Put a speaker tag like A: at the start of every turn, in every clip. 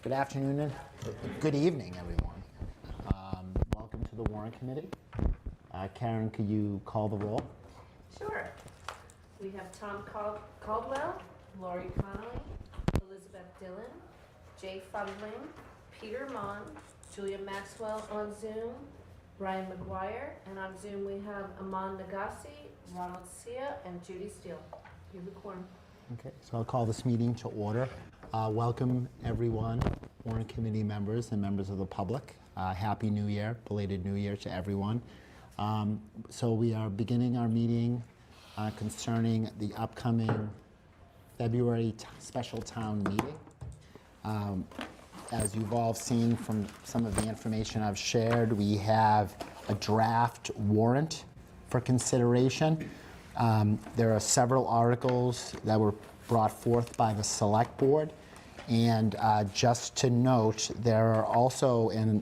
A: Good afternoon and good evening, everyone. Welcome to the Warrant Committee. Karen, could you call the roll?
B: Sure. We have Tom Caldwell, Lori Connolly, Elizabeth Dillon, Jay Fudling, Peter Mon, Julia Maxwell on Zoom, Brian McGuire, and on Zoom we have Aman Nagasi, Ronald Sia, and Judy Steele. You have the quorum.
A: Okay, so I'll call this meeting to order. Welcome, everyone, Warrant Committee members and members of the public. Happy New Year, belated New Year to everyone. So we are beginning our meeting concerning the upcoming February special town meeting. As you've all seen from some of the information I've shared, we have a draft warrant for consideration. There are several articles that were brought forth by the Select Board. And just to note, there are also, and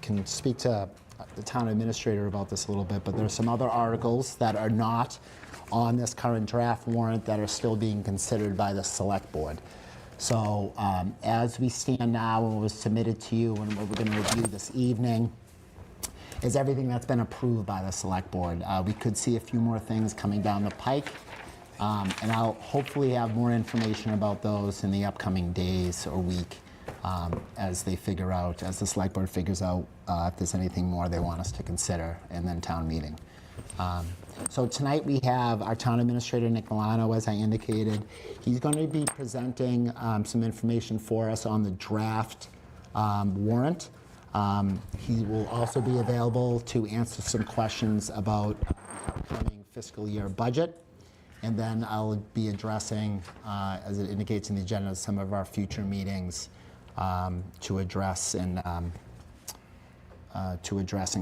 A: can speak to the town administrator about this a little bit, but there are some other articles that are not on this current draft warrant that are still being considered by the Select Board. So as we stand now and what was submitted to you and what we're going to review this evening is everything that's been approved by the Select Board. We could see a few more things coming down the pike. And I'll hopefully have more information about those in the upcoming days or week as they figure out, as the Select Board figures out if there's anything more they want us to consider in the town meeting. So tonight we have our town administrator, Nick Milano, as I indicated. He's going to be presenting some information for us on the draft warrant. He will also be available to answer some questions about the upcoming fiscal year budget. And then I'll be addressing, as it indicates in the agenda, some of our future meetings to address and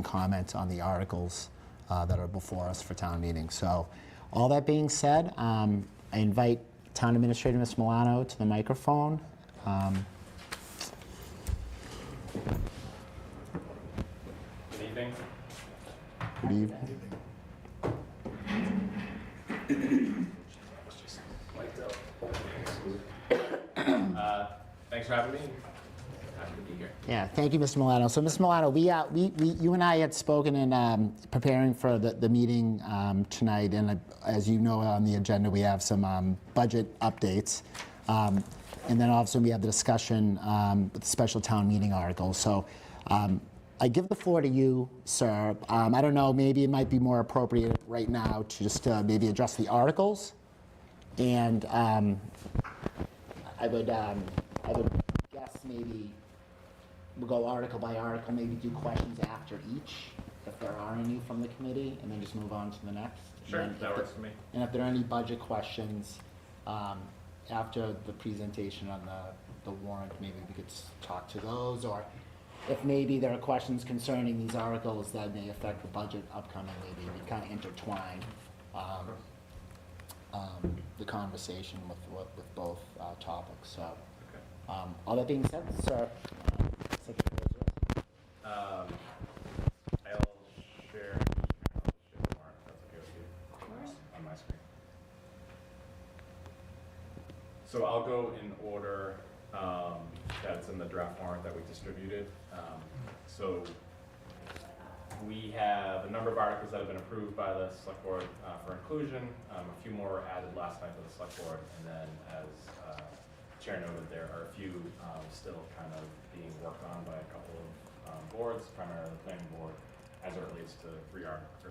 A: comment on the articles that are before us for town meeting. So, all that being said, I invite Town Administrator Ms. Milano to the microphone.
C: Good evening.
A: Good evening.
C: Thanks for having me. Happy to be here.
A: Yeah, thank you, Mr. Milano. So, Ms. Milano, you and I had spoken in preparing for the meeting tonight, and as you know, on the agenda we have some budget updates, and then obviously we have the discussion with the special town meeting articles. So, I give the floor to you, sir. I don't know, maybe it might be more appropriate right now to just maybe address the articles, and I would guess maybe we'll go article by article, maybe do questions after each, if there are any from the committee, and then just move on to the next.
C: Sure, that works for me.
A: And if there are any budget questions after the presentation on the warrant, maybe we could talk to those, or if maybe there are questions concerning these articles that may affect the budget upcoming, maybe we kind of intertwine the conversation with both topics. So,
C: Okay.
A: All that being said, sir, Secretary Israel.
C: I'll share the warrant, if that's okay with you.
B: Of course.
C: On my screen. So I'll go in order that's in the draft warrant that we distributed. So we have a number of articles that have been approved by the Select Board for inclusion. A few more were added last night to the Select Board, and then as Chair noted, there are a few still kind of being worked on by a couple of boards, primarily the Planning Board, as it relates to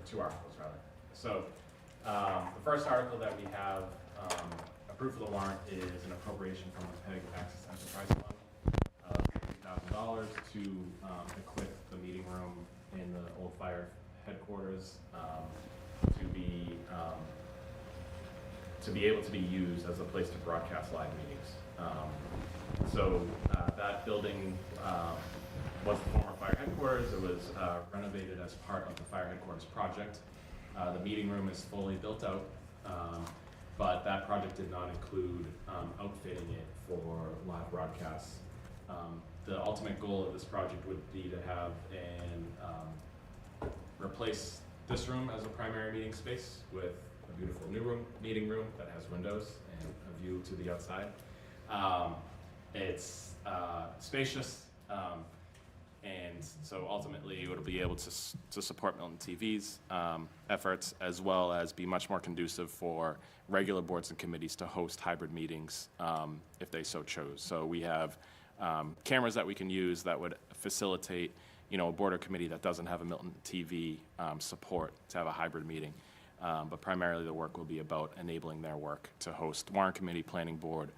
C: two articles rather. So the first article that we have approved for the warrant is an appropriation from the PEG Access Enterprise Fund of $50,000 to equip the meeting room in the old fire headquarters to be able to be used as a place to broadcast live meetings. So that building was the former fire headquarters. It was renovated as part of the fire headquarters project. The meeting room is fully built out, but that project did not include outfitting it for live broadcasts. The ultimate goal of this project would be to have replace this room as a primary meeting space with a beautiful new meeting room that has windows and a view to the outside. It's spacious, and so ultimately it'll be able to support Milton TV's efforts, as well as be much more conducive for regular boards and committees to host hybrid meetings if they so chose. So we have cameras that we can use that would facilitate, a board or committee that doesn't have a Milton TV support to have a hybrid meeting. But primarily the work will be about enabling their work to host Warrant Committee, Planning Board,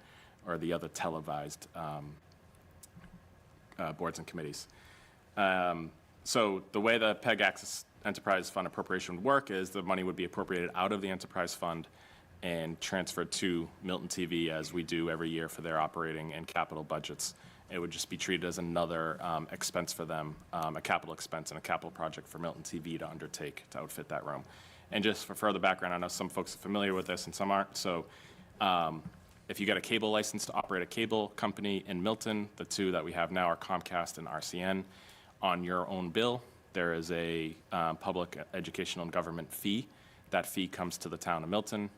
C: or the other televised boards and committees. So the way the PEG Access Enterprise Fund appropriation would work is the money would be appropriated out of the enterprise fund and transferred to Milton TV as we do every year for their operating and capital budgets. It would just be treated as another expense for them, a capital expense and a capital project for Milton TV to undertake to outfit that room. And just for further background, I know some folks are familiar with this and some aren't. So if you get a cable license to operate a cable company in Milton, the two that we have now are Comcast and RCN. On your own bill, there is a public educational and government fee. That fee comes to the town of Milton.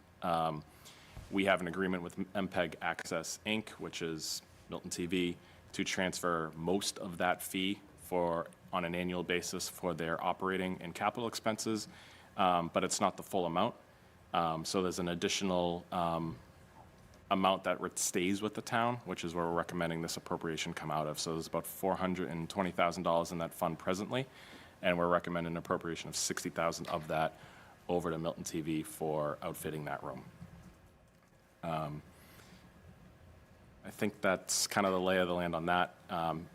C: We have an agreement with MPEG Access Inc., which is Milton TV, to transfer most of that fee on an annual basis for their operating and capital expenses, but it's not the full amount. So there's an additional amount that stays with the town, which is where we're recommending this appropriation come out of. So there's about $420,000 in that fund presently, and we're recommending an appropriation of $60,000 of that over to Milton TV for outfitting that room. I think that's kind of the lay of the land on that.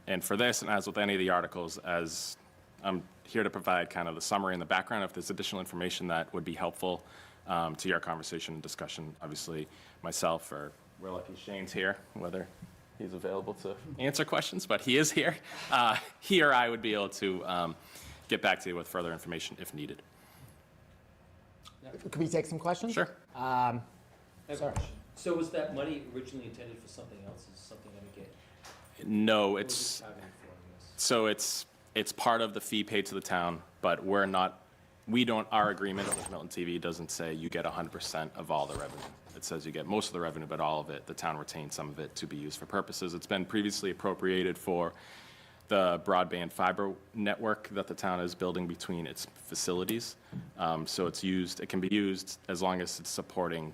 C: And for this, and as with any of the articles, as I'm here to provide kind of the summary and the background, if there's additional information that would be helpful to your conversation and discussion, obviously myself, or we're lucky Shane's here, whether he's available to answer questions, but he is here. He or I would be able to get back to you with further information if needed.
A: Can we take some questions?
C: Sure.
D: I have a
A: Sorry.
D: question. So was that money originally intended for something else? Is something going to get?
C: No,
D: What was
C: it's,
D: it targeted for, I guess?
C: so it's part of the fee paid to the town, but our agreement with Milton TV doesn't say you get 100% of all the revenue. It says you get most of the revenue, but all of it, the town retains some of it to be used for purposes. It's been previously appropriated for the broadband fiber network that the town is building between its facilities. So it can be used as long as it's supporting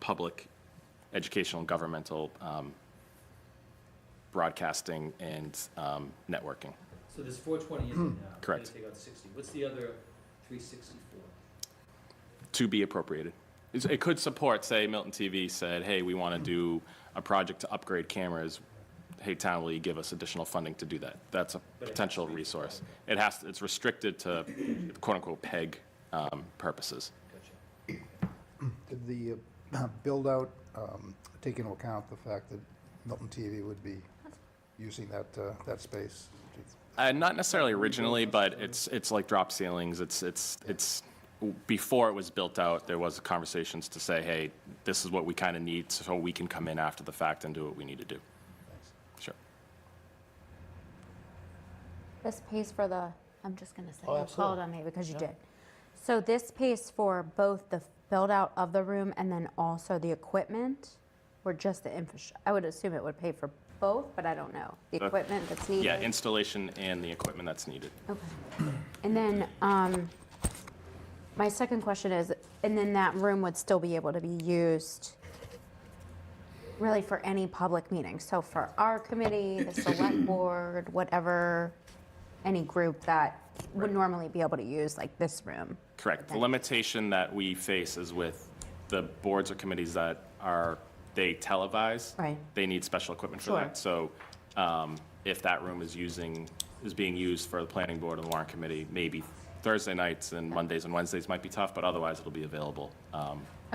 C: public educational and governmental broadcasting and networking.
D: So there's 420 in there now.
C: Correct.
D: Take out 60. What's the other 364?
C: To be appropriated. It could support, say, Milton TV said, hey, we want to do a project to upgrade cameras. Hey, town, will you give us additional funding to do that? That's a
D: But it has
C: potential
D: to be
C: resource. It's restricted to quote-unquote PEG purposes.
D: Gotcha.
E: Did the build-out take into account the fact that Milton TV would be using that space?
C: Not necessarily originally, but it's like drop ceilings. It's before it was built out, there was conversations to say, hey, this is what we kind of need so we can come in after the fact and do what we need to do. Sure.
F: This pays for I'm just going to say,
A: Oh,
F: you
A: absolutely.
F: called on me because you did. So this pays for both the build out of the room and then also the equipment, or just the infrastructure? I would assume it would pay for both, but I don't know. The equipment that's needed?
C: Yeah, installation and the equipment that's needed.
F: Okay. And then my second question is, and then that room would still be able to be used really for any public meeting? So for our committee, the select board, whatever, any group that would normally be able to use like this room?
C: Correct. The limitation that we face is with the boards or committees that they televise.
F: Right.
C: They need special equipment for
F: Sure.
C: that. So if that room is being used for the planning board and the warrant committee, maybe Thursday nights and Mondays and Wednesdays might be tough, but otherwise it'll be available,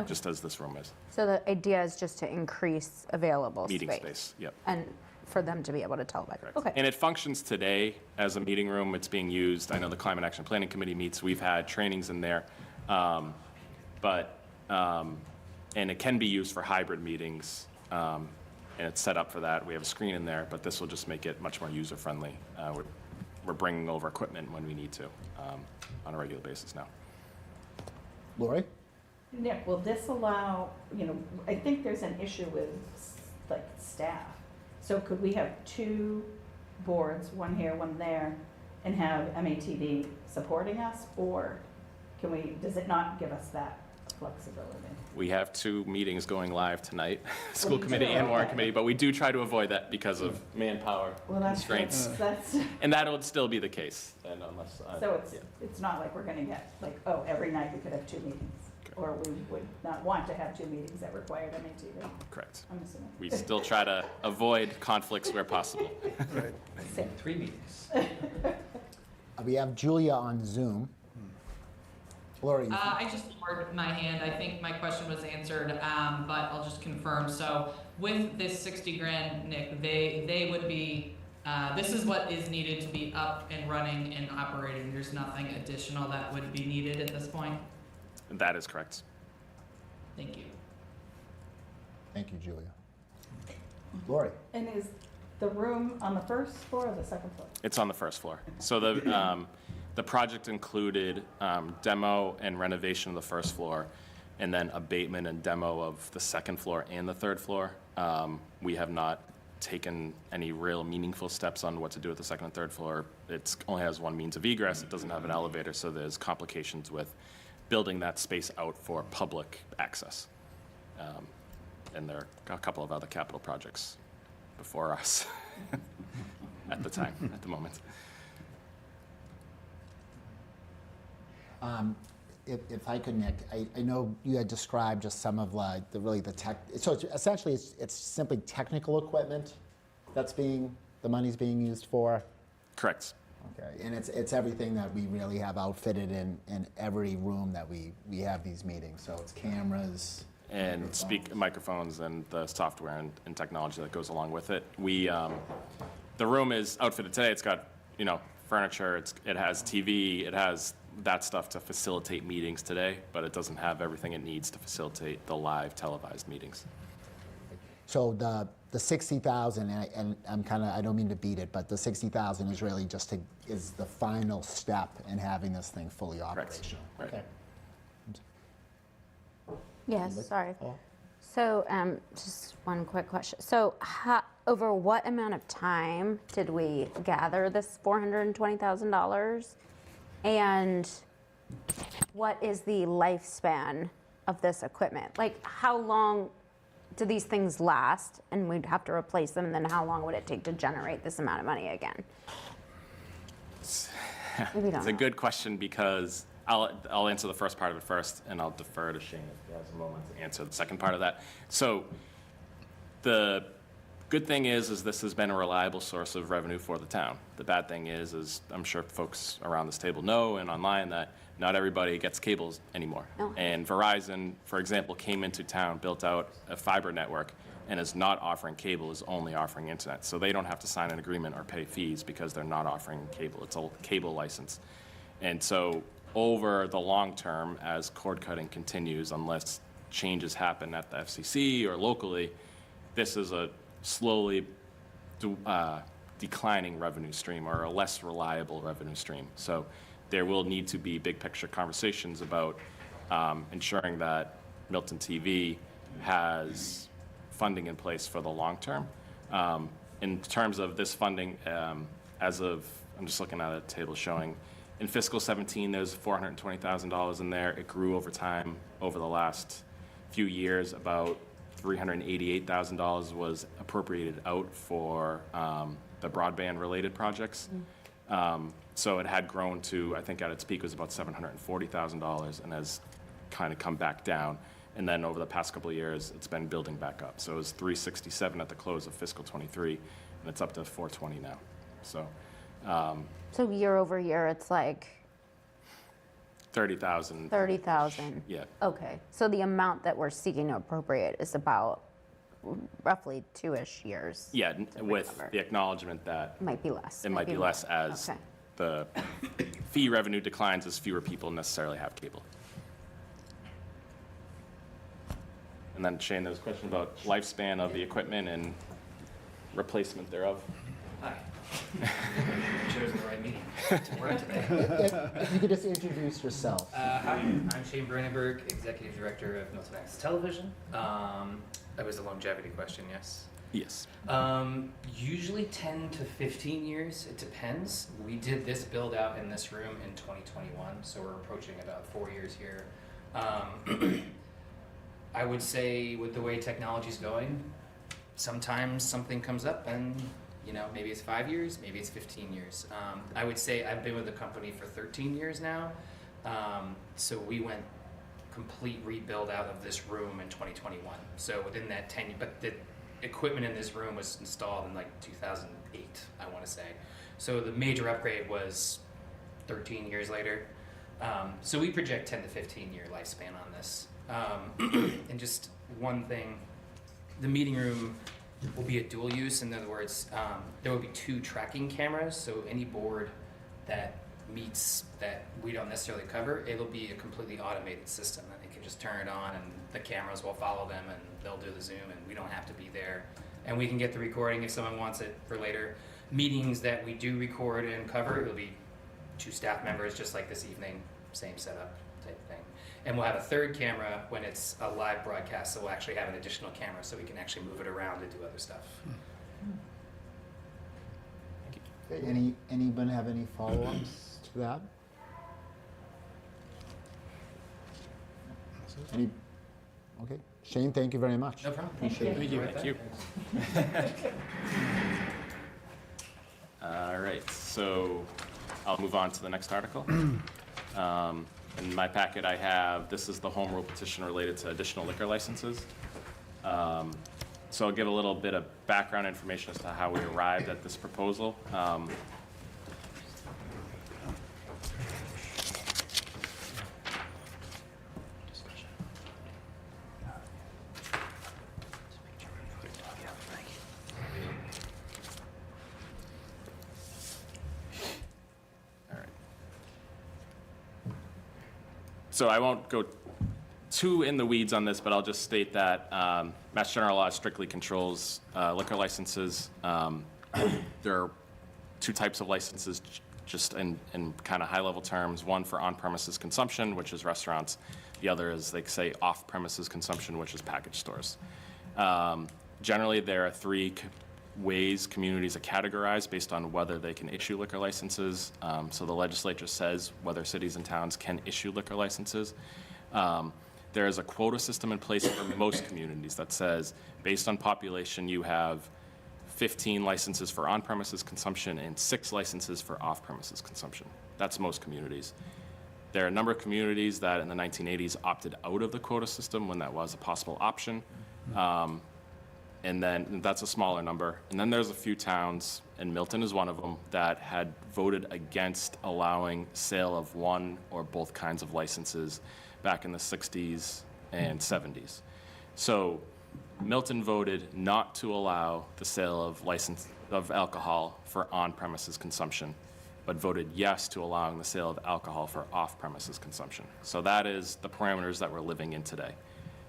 C: just as this room is.
F: So the idea is just to increase available
C: Meeting space, yep.
F: and for them to be able to televise.
C: Correct.
F: Okay.
C: And it functions today as a meeting room. It's being used. I know the Climate Action Planning Committee meets. We've had trainings in there. And it can be used for hybrid meetings. And it's set up for that. We have a screen in there, but this will just make it much more user-friendly. We're bringing over equipment when we need to on a regular basis now.
A: Lori?
G: Nick, will this allow, I think there's an issue with like staff. So could we have two boards, one here, one there, and have MATV supporting us? Or can we, does it not give us that flexibility?
C: We have 2 meetings going live tonight, school
G: you
C: committee
G: do?
C: and warrant
G: Okay.
C: committee, but we do try to avoid that because of manpower
G: Well, that's,
C: constraints.
G: that's,
C: And that would still be the case, and unless,
G: so
C: yeah.
G: it's not like we're gonna get, like, oh, every night we could have 2 meetings. Or we would not want to have 2 meetings that required MATV,
C: Correct.
G: I'm assuming.
C: We still try to avoid conflicts where possible.
E: Right.
G: Same.
D: 3 meetings.
A: We have Julia on Zoom. Lori,
H: I just lowered my hand. I think my question was answered, but I'll just confirm. So with this 60 grand, Nick, they would be, this is what is needed to be up and running and operating. There's nothing additional that would be needed at this point?
C: That is correct.
H: Thank you.
A: thank you, Julia. Lori,
G: And is the room on the first floor or the second floor?
C: It's on the first floor. So the project included demo and renovation of the first floor, and then abatement and demo of the second floor and the third floor. We have not taken any real meaningful steps on what to do with the second and third floor. It only has one means of egress. It doesn't have an elevator, so there's complications with building that space out for public access. And there are a couple of other capital projects before us at the moment.
A: if I could, Nick, I know you had described just some of like the tech. So it's essentially, it's simply technical equipment that's the money's being used for.
C: Correct.
A: Okay, and it's everything that we really have outfitted in every room that we have these meetings. So it's cameras.
C: And microphones and the software and technology that goes along with it. The room is outfitted today. It's got, furniture, it has TV, it has that stuff to facilitate meetings today, but it doesn't have everything it needs to facilitate the live televised meetings.
A: So the 60,000, and I don't mean to beat it, but the 60,000 is really is the final step in having this thing fully operational.
C: Right.
A: Okay.
F: Yes, sorry.
A: Oh.
F: So, just one quick question. So, over what amount of time did we gather this $420,000? And what is the lifespan of this equipment? Like, how long do these things last? And we'd have to replace them, and then how long would it take to generate this amount of money again? Maybe
C: It's a good question because I'll answer the first part of it first, and I'll defer to Shane if he has a moment to answer the second part of that. So the good thing is this has been a reliable source of revenue for the town. The bad thing is I'm sure folks around this table know and online that not everybody gets cables anymore.
F: No.
C: And Verizon, for example, came into town, built out a fiber network, and is not offering cable, is only offering internet. So they don't have to sign an agreement or pay fees because they're not offering cable. It's a cable license. And so over the long term, as cord cutting continues, unless changes happen at the FCC or locally, this is a slowly declining revenue stream or a less reliable revenue stream. So there will need to be big picture conversations about ensuring that Milton TV has funding in place for the long term. In terms of this funding, I'm just looking at a table showing in fiscal 17, there's $420,000 in there. It grew over time over the last few years. About $388,000 was appropriated out for the broadband-related projects. So it had grown to, I think at its peak was about $740,000 and has kind of come back down. And then over the past couple of years, it's been building back up. So it was 367 at the close of fiscal 23, and it's up to 420 now.
F: So year over year, it's like
C: 30,000.
F: 30,000.
C: Yeah.
F: Okay, so the amount that we're seeking to appropriate is about roughly 2-ish years.
C: Yeah, with
F: recover.
C: the acknowledgement that
F: Might be less.
C: it might be less as
F: Okay.
C: the fee revenue declines as fewer people necessarily have cable. And then Shane, there was a question about lifespan of the equipment and replacement thereof.
I: Hi. Chose the right meeting to work today.
A: If you could just introduce yourself.
I: Hi, I'm Shane Brandenburg, Executive Director of Milton Access Television. That was a longevity question, yes? Yes. Usually 10 to 15 years. It depends. We did this build out in this room in 2021, so we're approaching about 4 years here. I would say with the way technology's going, sometimes something comes up and, you know, maybe it's 5 years, maybe it's 15 years. I would say I've been with the company for 13 years now. So we went complete rebuild out of this room in 2021. So within that 10, but the equipment in this room was installed in like 2008, I want to say. So the major upgrade was 13 years later. So we project 10 to 15 year lifespan on this. And just one thing, the meeting room will be a dual use. In other words, there will be 2 tracking cameras. So any board that meets that we don't necessarily cover, it'll be a completely automated system. And they can just turn it on and the cameras will follow them and they'll do the Zoom and we don't have to be there. And we can get the recording if someone wants it for later. Meetings that we do record and cover, it'll be 2 staff members just like this evening, same setup type thing. And we'll have a 3rd camera when it's a live broadcast, so we'll actually have an additional camera so we can actually move it around and do other stuff.
A: Okay, anyone have any follow-ups to that? Any? Okay, Shane, thank you very much.
I: No problem.
A: Appreciate it.
I: Thank you.
C: Thank you. All right, so I'll move on to the next article. In my packet, I have, this is the home rule petition related to additional liquor licenses. So I'll give a little bit of background information as to how we arrived at this proposal. So I won't go too in the weeds on this, but I'll just state that Mass General Law strictly controls liquor licenses. There are 2 types of licenses, just in kind of high-level terms. One for on-premises consumption, which is restaurants. The other is, they say, off-premises consumption, which is package stores. Generally, there are 3 ways communities are categorized based on whether they can issue liquor licenses. So the legislature says whether cities and towns can issue liquor licenses. There is a quota system in place for most communities that says, based on population, you have 15 licenses for on-premises consumption and 6 licenses for off-premises consumption. That's most communities. There are a number of communities that in the 1980s opted out of the quota system when that was a possible option. And then that's a smaller number. And then there's a few towns, and Milton is one of them, that had voted against allowing sale of one or both kinds of licenses back in the 60s and 70s. So Milton voted not to allow the sale of alcohol for on-premises consumption, but voted yes to allowing the sale of alcohol for off-premises consumption. So that is the parameters that we're living in today.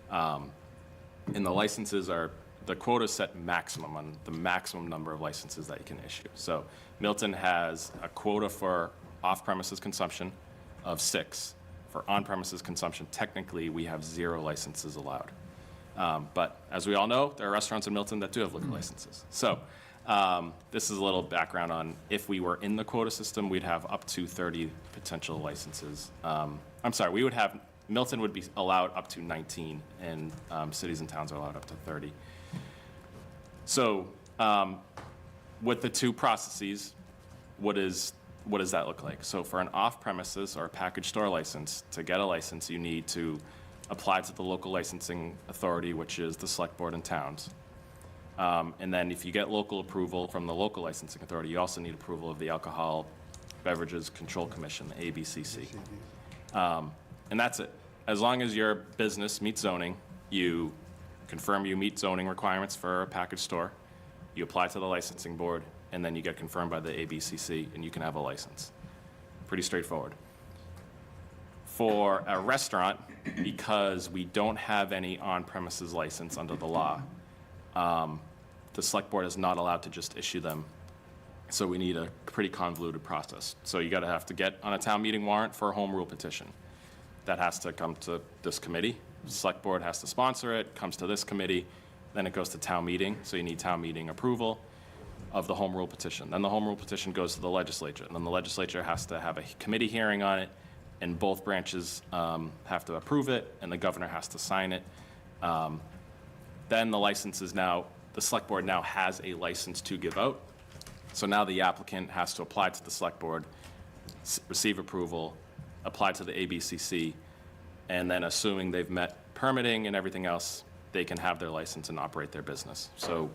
C: And the licenses are, the quota set maximum on the maximum number of licenses that you can issue. So Milton has a quota for off-premises consumption of 6. For on-premises consumption, technically, we have 0 licenses allowed. But as we all know, there are restaurants in Milton that do have liquor licenses. So this is a little background on if we were in the quota system, we'd have up to 30 potential licenses. I'm sorry, Milton would be allowed up to 19, and cities and towns are allowed up to 30. So with the 2 processes, what does that look like? So for an off-premises or a package store license, to get a license, you need to apply to the local licensing authority, which is the select board in towns. And then if you get local approval from the local licensing authority, you also need approval of the Alcohol Beverages Control Commission, the ABCC. And that's it. As long as your business meets zoning, you confirm you meet zoning requirements for a package store, you apply to the licensing board, and then you get confirmed by the ABCC, and you can have a license. Pretty straightforward. For a restaurant, because we don't have any on-premises license under the law, the select board is not allowed to just issue them. So we need a pretty convoluted process. So you have to get on a town meeting warrant for a home rule petition. That has to come to this committee. The select board has to sponsor it, comes to this committee, then it goes to town meeting, so you need town meeting approval of the home rule petition. Then the home rule petition goes to the legislature, and then the legislature has to have a committee hearing on it, and both branches have to approve it, and the governor has to sign it. Then the license is now, the select board now has a license to give out. So now the applicant has to apply to the select board, receive approval, apply to the ABCC, and then assuming they've met permitting and everything else, they can have their license and operate their business. So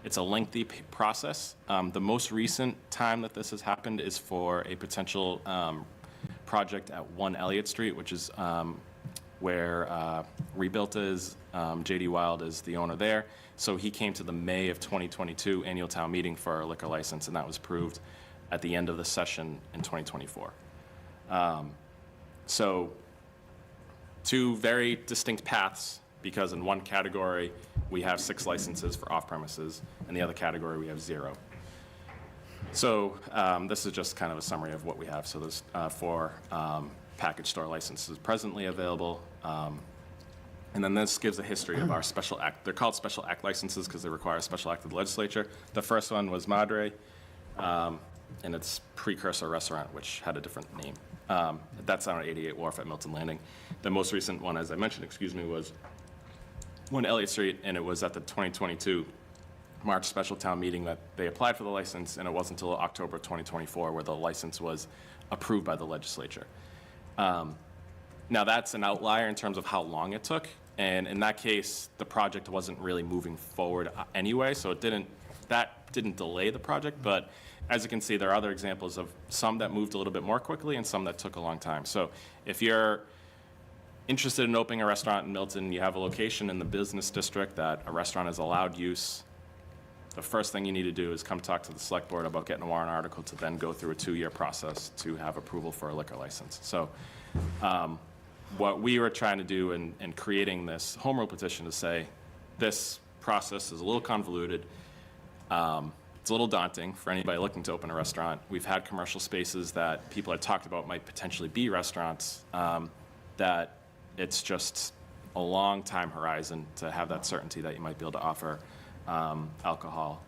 C: it's a lengthy process. The most recent time that this has happened is for a potential project at 1 Elliott Street, which is where Rebuilt is. J.D. Wild is the owner there. So he came to the May of 2022 annual town meeting for a liquor license, and that was approved at the end of the session in 2024. So two very distinct paths, because in one category we have 6 licenses for off-premises, and the other category we have 0. So this is just kind of a summary of what we have. So there's 4 package store licenses presently available. And then this gives a history of our special act. They're called special act licenses because they require a special act of the legislature. The first one was Madre, and its precursor restaurant, which had a different name. That's on 88 Wharf at Milton Landing. The most recent one, as I mentioned, was 1 Elliott Street, and it was at the 2022 March special town meeting that they applied for the license, and it wasn't until October 2024 where the license was approved by the legislature. Now that's an outlier in terms of how long it took, and in that case, the project wasn't really moving forward anyway, so that didn't delay the project, but as you can see, there are other examples of some that moved a little bit more quickly and some that took a long time. So if you're interested in opening a restaurant in Milton, you have a location in the business district that a restaurant is allowed use, the first thing you need to do is come talk to the select board about getting a warrant article to then go through a 2-year process to have approval for a liquor license. So what we were trying to do in creating this home rule petition is say, this process is a little convoluted. It's a little daunting for anybody looking to open a restaurant. We've had commercial spaces that people had talked about might potentially be restaurants, that it's just a long time horizon to have that certainty that you might be able to offer alcohol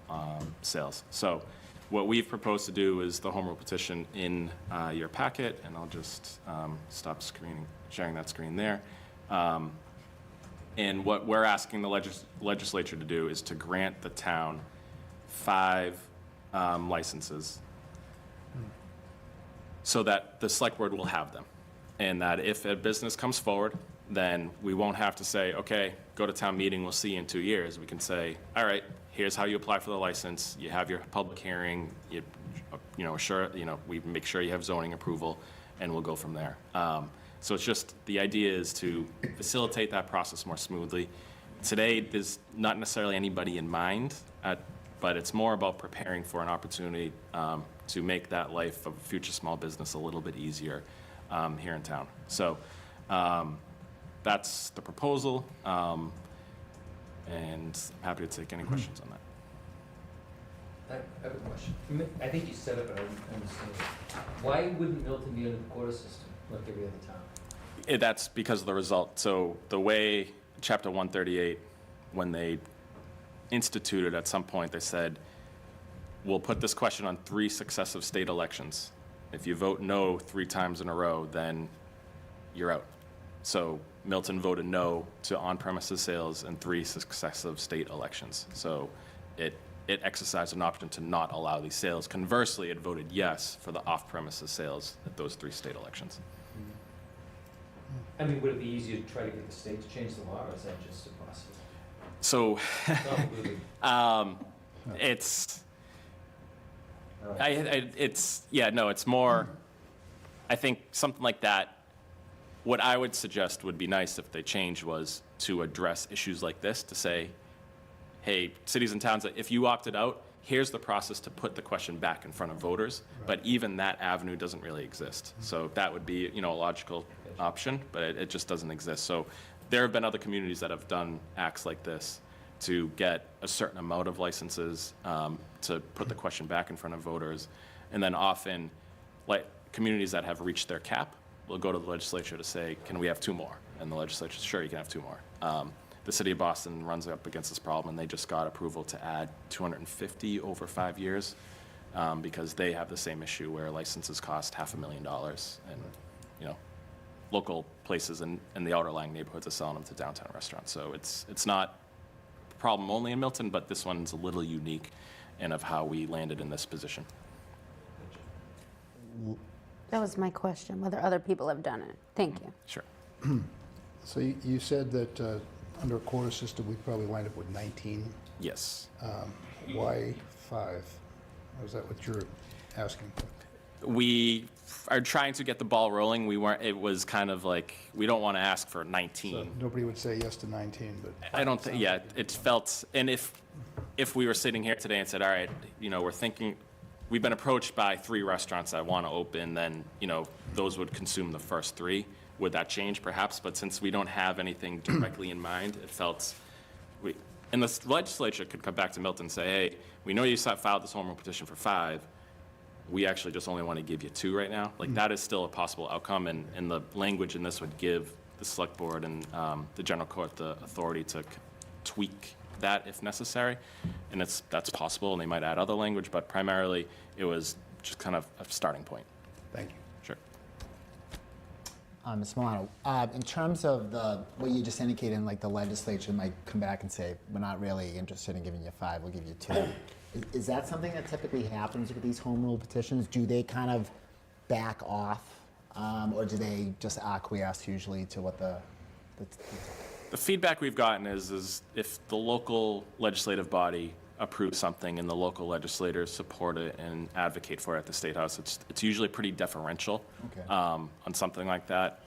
C: sales. So what we've proposed to do is the home rule petition in your packet, and I'll just stop sharing that screen there. And what we're asking the legislature to do is to grant the town 5 licenses so that the select board will have them. And that if a business comes forward, then we won't have to say, okay, go to town meeting, we'll see you in 2 years. We can say, all right, here's how you apply for the license. You have your public hearing, we make sure you have zoning approval, and we'll go from there. So it's just, the idea is to facilitate that process more smoothly. Today, there's not necessarily anybody in mind, but it's more about preparing for an opportunity to make that life of a future small business a little bit easier here in town. So that's the proposal, and I'm happy to take any questions on that.
D: I have a question. I think you said it, but I didn't understand it. Why wouldn't Milton be under the quota system like every other town?
C: That's because of the result. So the way Chapter 138, when they instituted at some point, they said, we'll put this question on 3 successive state elections. If you vote no 3 times in a row, then you're out. So Milton voted no to on-premises sales in 3 successive state elections. So it exercised an option to not allow these sales. Conversely, it voted yes for the off-premises sales at those 3 state elections.
D: I mean, would it be easier to try to get the state to change the law, or is that just impossible?
C: So
D: Probably.
C: it's,
D: All right.
C: it's more, I think something like that, what I would suggest would be nice if they changed was to address issues like this, to say, hey, cities and towns, if you opted out, here's the process to put the question back in front of voters, but even that avenue doesn't really exist. So that would be, a logical option, but it just doesn't exist. So there have been other communities that have done acts like this to get a certain amount of licenses, to put the question back in front of voters. And then often, like communities that have reached their cap will go to the legislature to say, can we have 2 more? And the legislature says, sure, you can have 2 more. the city of Boston runs up against this problem, and they just got approval to add 250 over 5 years, because they have the same issue where licenses cost $500,000, and, you know, local places in the outer lying neighborhoods are selling them to downtown restaurants. So it's not a problem only in Milton, but this one's a little unique in of how we landed in this position.
F: That was my question, whether other people have done it. Thank you.
C: Sure.
E: So you said that under a quota system, we'd probably wind up with 19.
C: Yes.
E: Why 5? Is that what you're asking?
C: We are trying to get the ball rolling. It was kind of like, we don't want to ask for 19.
E: So nobody would say yes to 19, but...
C: I don't think, yeah, it felt, and if we were sitting here today and said, all right, you know, we've been approached by 3 restaurants that want to open, then, you know, those would consume the first 3. Would that change? Perhaps, but since we don't have anything directly in mind, it felt, and the legislature could come back to Milton and say, hey, we know you filed this home rule petition for 5. We actually just only want to give you 2 right now. Like, that is still a possible outcome, and the language in this would give the select board and the general court the authority to tweak that if necessary, and that's possible, and they might add other language, but primarily it was just kind of a starting point.
E: Thank you.
C: Sure.
A: Ms. Milano, in terms of what you just indicated, like the legislature might come back and say, we're not really interested in giving you 5, we'll give you 2. Is that something that typically happens with these home rule petitions? Do they kind of back off, or do they just acquiesce usually to what the
C: feedback we've gotten is if the local legislative body approves something and the local legislators support it and advocate for it at the State House, it's usually pretty deferential on something like that.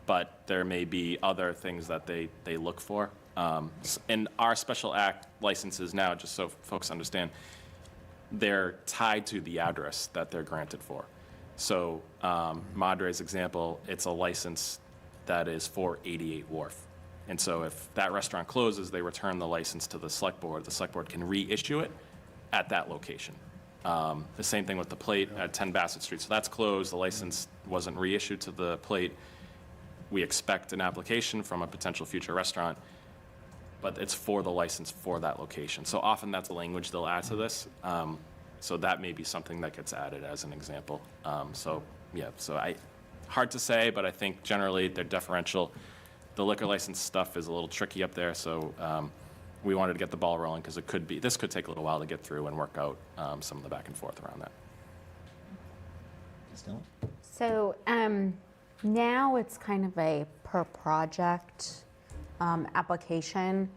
C: But there may be other things that they look for. And our special act licenses now, just so folks understand, they're tied to the address that they're granted for. So Madre's example, it's a license that is for 88 Wharf. And so if that restaurant closes, they return the license to the select board. The select board can reissue it at that location. The same thing with the plate at 10 Bassett Street. So that's closed. The license wasn't reissued to the plate. We expect an application from a potential future restaurant, but it's for the license for that location. So often that's the language they'll add to this. So that may be something that gets added as an example. So hard to say, but I think generally they're deferential. The liquor license stuff is a little tricky up there, so we wanted to get the ball rolling because this could take a little while to get through and work out some of the back and forth around that.
A: Still?
F: So now it's kind of a per project application.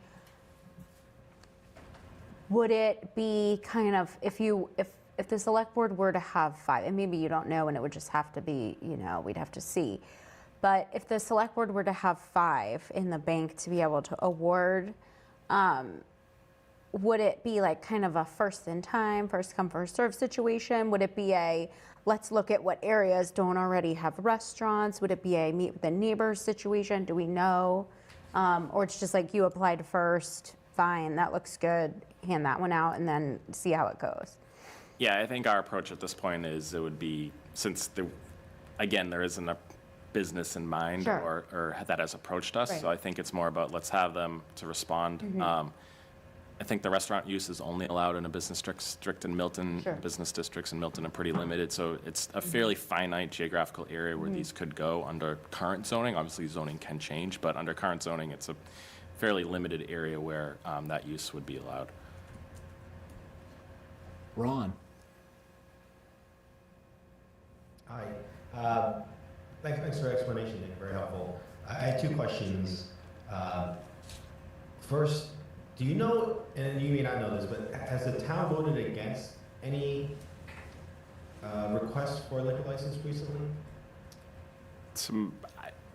F: Would it be kind of, if the select board were to have 5, and maybe you don't know and it would just have to be, you know, we'd have to see. But if the select board were to have 5 in the bank to be able to award, would it be like kind of a first in time, first come, first serve situation? Would it be a, let's look at what areas don't already have restaurants? Would it be a meet with the neighbors situation? Do we know? Or it's just like you applied first, fine, that looks good, hand that one out and then see how it goes?
C: Yeah, I think our approach at this point is it would be, since there isn't a business in mind
F: Sure.
C: or that has approached us.
F: Right.
C: So I think it's more about let's have them to respond.
F: Mm-hmm.
C: I think the restaurant use is only allowed in a business district in Milton.
F: Sure.
C: Business districts in Milton are pretty limited, so it's a fairly finite geographical area where these could go under current zoning. Obviously, zoning can change, but under current zoning, it's a fairly limited area where that use would be allowed.
A: Ron?
J: Hi. Thanks for your explanation, Nick. Very helpful. I had 2 questions. First, do you know, and you may not know this, but has the town voted against any requests for a liquor license recently?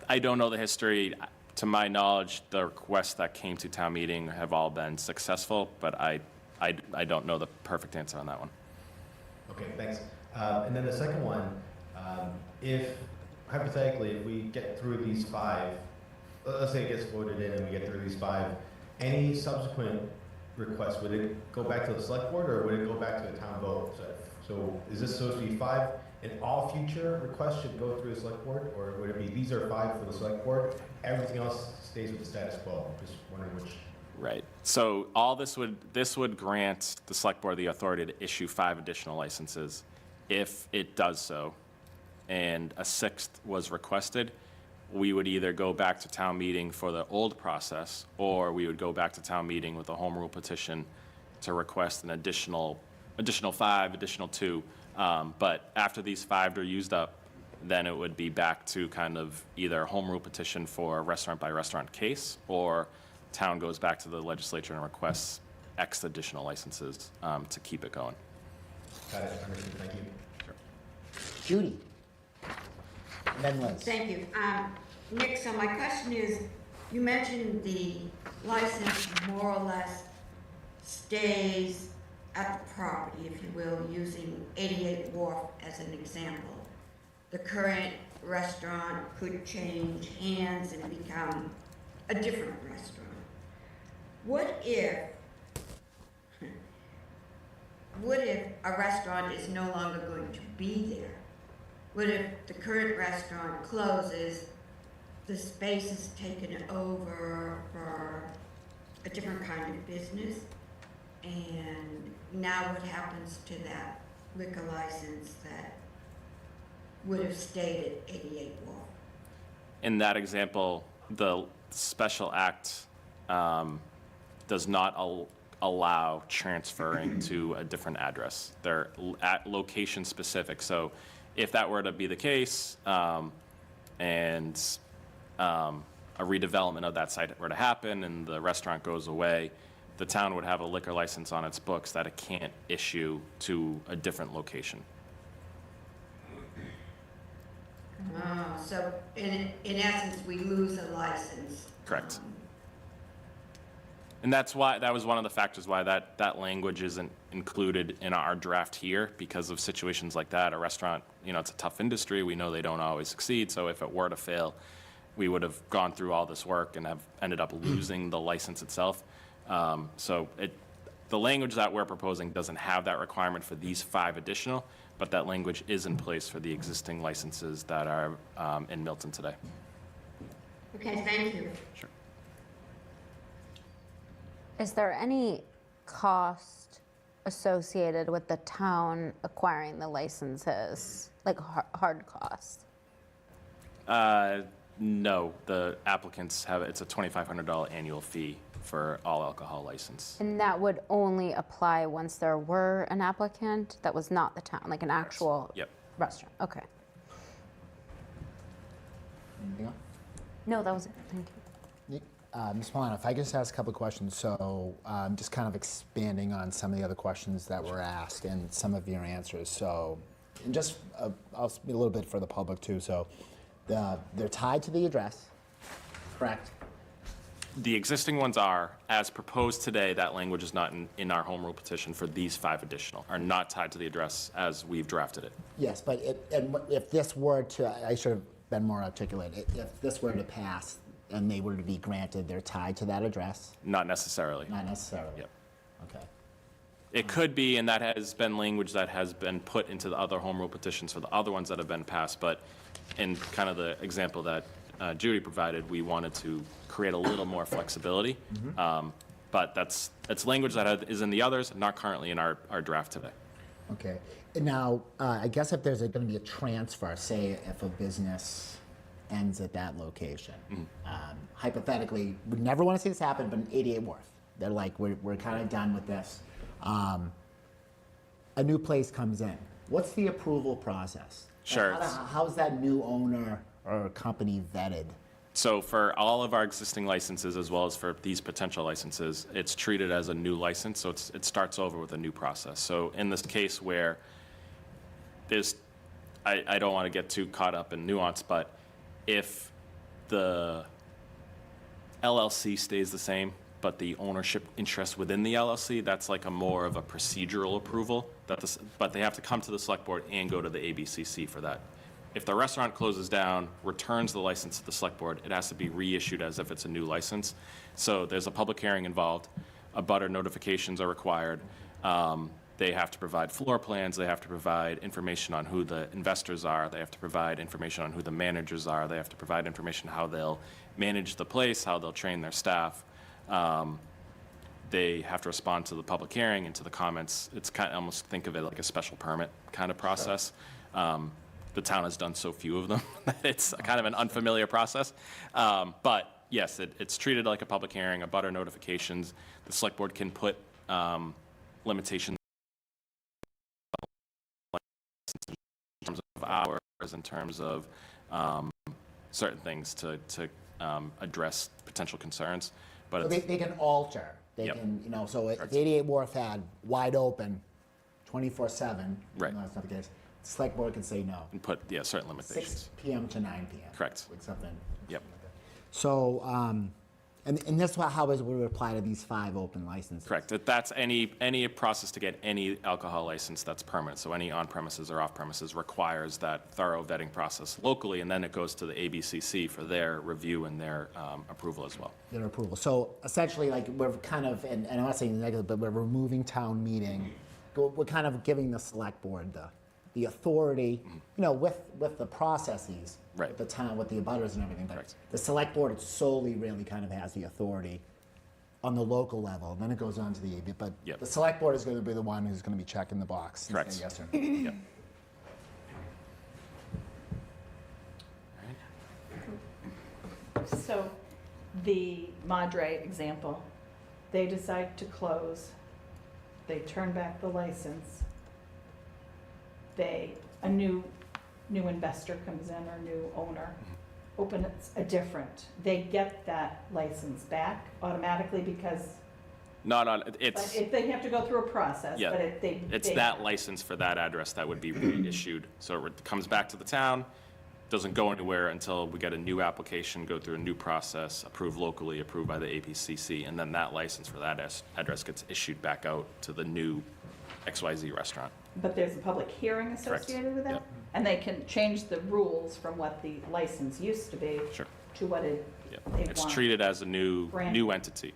C: I don't know the history. To my knowledge, the requests that came to town meeting have all been successful, but I don't know the perfect answer on that one.
J: Okay, thanks. And then the second one, if hypothetically, if we get through these 5, let's say it gets voted in and we get through these 5, any subsequent requests, would it go back to the select board or would it go back to a town vote? So is this supposed to be 5 and all future requests should go through the select board, or would it be these are 5 for the select board, everything else stays with the status quo? Just wondering which.
C: Right. So all this would grant the select board the authority to issue 5 additional licenses. If it does so, and a 6th was requested, we would either go back to town meeting for the old process, or we would go back to town meeting with a home rule petition to request an additional 5, additional 2. But after these 5 are used up, then it would be back to kind of either a home rule petition for a restaurant by restaurant case, or town goes back to the legislature and requests X additional licenses to keep it going.
J: Got it, understood, thank you.
A: Judy. And then Liz.
K: Thank you. Nick, so my question is, you mentioned the license more or less stays at the property, if you will, using 88 Wharf as an example. The current restaurant could change hands and become a different restaurant. What if a restaurant is no longer going to be there? What if the current restaurant closes, the space is taken over for a different kind of business, and now what happens to that liquor license that would have stayed at 88 Wharf?
C: In that example, the special act does not allow transferring to a different address. They're at location specific. So if that were to be the case, and a redevelopment of that site were to happen and the restaurant goes away, the town would have a liquor license on its books that it can't issue to a different location.
K: Oh, so in essence, we lose a license.
C: Correct. And that was one of the factors why that language isn't included in our draft here, because of situations like that. A restaurant, it's a tough industry. We know they don't always succeed. So if it were to fail, we would have gone through all this work and have ended up losing the license itself. The language that we're proposing doesn't have that requirement for these 5 additional, but that language is in place for the existing licenses that are in Milton today.
K: Okay, thank you.
C: Sure.
F: Is there any cost associated with the town acquiring the licenses, like hard costs?
C: No, the applicants it's a $2,500 annual fee for all alcohol license.
F: And that would only apply once there were an applicant that was not the town, like an actual
C: Yep.
F: restaurant? Okay.
A: Anything else?
F: No, that was it. Thank you.
A: Ms. Milano, if I could just ask a couple of questions. So just kind of expanding on some of the other questions that were asked and some of your answers. So, and just I'll speak a little bit for the public too. So they're tied to the address, correct?
C: The existing ones are, as proposed today, that language is not in our home rule petition for these 5 additional, are not tied to the address as we've drafted it.
A: Yes, but if this were to, I should have been more articulate. If this were to pass and they were to be granted, they're tied to that address?
C: Not necessarily.
A: Not necessarily?
C: Yep.
A: Okay.
C: It could be, and that has been language that has been put into the other home rule petitions for the other ones that have been passed, but in kind of the example that Judy provided, we wanted to create a little more flexibility. But that's language that is in the others, not currently in our draft today.
A: Okay. And now, I guess if there's going to be a transfer, say if a business ends at that location, hypothetically, we'd never want to see this happen, but in 88 Wharf, they're like, we're kind of done with this. A new place comes in. What's the approval process?
C: Sure.
A: How's that new owner or company vetted?
C: So for all of our existing licenses, as well as for these potential licenses, it's treated as a new license, so it starts over with a new process. So in this case where I don't want to get too caught up in nuance, but if the LLC stays the same, but the ownership interest within the LLC, that's like a more of a procedural approval, but they have to come to the select board and go to the ABCC for that. If the restaurant closes down, returns the license to the select board, it has to be reissued as if it's a new license. So there's a public hearing involved, abutter notifications are required, They have to provide floor plans, they have to provide information on who the investors are, they have to provide information on who the managers are, they have to provide information how they'll manage the place, how they'll train their staff. They have to respond to the public hearing and to the comments. It's kind of, almost think of it like a special permit kind of process. The town has done so few of them that it's kind of an unfamiliar process. But yes, it's treated like a public hearing, abutter notifications. The select board can put limitations in terms of hours, in terms of certain things to address potential concerns. But
A: So
C: it's,
A: they can alter. They
C: Yep.
A: can, you know, so if
C: Correct.
A: 88 Wharf had wide open, 24/7,
C: Right.
A: no, that's not the case. The select board can say no.
C: and put, yeah, certain
A: 6
C: limitations.
A: p.m. to 9 p.m.
C: Correct.
A: With something.
C: Yep.
A: So, and that's how it would apply to these 5 open licenses.
C: Correct. That's any process to get any alcohol license that's permanent. So any on-premises or off-premises requires that thorough vetting process locally, and then it goes to the ABCC for their review and their approval as well.
A: Their approval. So essentially, like, we're kind of, and I'm not saying negative, but we're removing town meeting. We're kind of giving the select board the authority, you know, with the processes.
C: Right.
A: With the town, with the abutters and everything. But
C: Correct.
A: the select board solely really kind of has the authority on the local level, and then it goes on to the AB. But
C: Yep.
A: the select board is going to be the one who's going to be checking the box. and
C: Correct.
A: saying yes or no.
C: Yep.
G: So the Madre example, they decide to close, they turn back the license, a new investor comes in or new owner, opens a different, they get that license back automatically because,
C: Not on,
G: but
C: it's,
G: if they have to go through a process,
C: Yeah.
G: but if they.
C: it's
G: they-
C: that license for that address that would be reissued. So it comes back to the town, doesn't go anywhere until we get a new application, go through a new process, approved locally, approved by the APCC, and then that license for that address gets issued back out to the new XYZ restaurant.
G: But there's a public hearing
C: Correct.
G: associated with that?
C: Yep.
G: And they can change the rules from what the license used to be
C: Sure.
G: to what it,
C: Yeah.
G: they
C: It's
G: want.
C: treated as a new
G: Brand-
C: entity.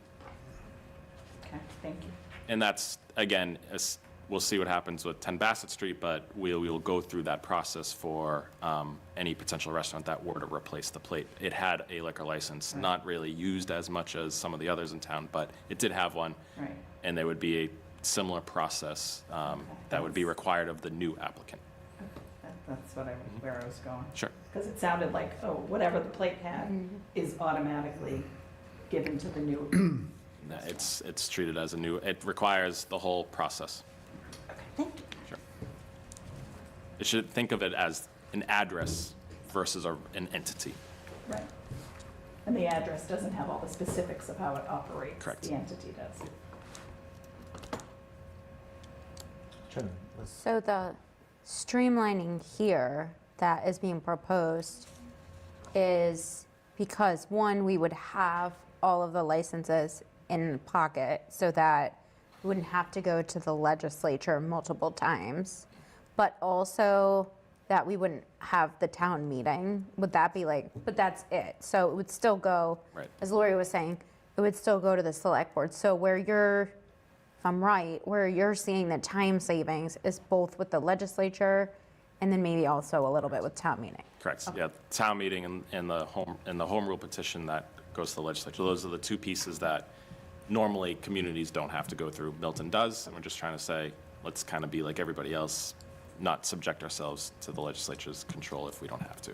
G: Okay, thank you.
C: And that's, again, we'll see what happens with 10 Bassett Street, but we'll go through that process for any potential restaurant that were to replace the plate. It had a liquor license, not really used as much as some of the others in town, but it did have one,
G: Right.
C: and there would be a similar process that would be required of the new applicant.
G: That's what where I was going.
C: Sure.
G: Because it sounded like, oh, whatever the plate had is automatically given to the new.
C: No, it's treated as a new, it requires the whole process.
G: Okay, thank you.
C: Sure. It should think of it as an address versus an entity.
G: Right. And the address doesn't have all the specifics of how it operates.
C: Correct.
G: The entity does.
A: Sure.
F: So the streamlining here that is being proposed is because, one, we would have all of the licenses in pocket so that we wouldn't have to go to the legislature multiple times, but also that we wouldn't have the town meeting. Would that be like, but that's it. So it would still go,
C: Right.
F: as Lori was saying, it would still go to the select board. So where you're, if I'm right, where you're seeing the time savings is both with the legislature and then maybe also a little bit with town meeting.
C: Correct, yeah, town meeting and the home rule petition that goes to the legislature. Those are the two pieces that normally communities don't have to go through. Milton does, and we're just trying to say, let's kind of be like everybody else, not subject ourselves to the legislature's control if we don't have to.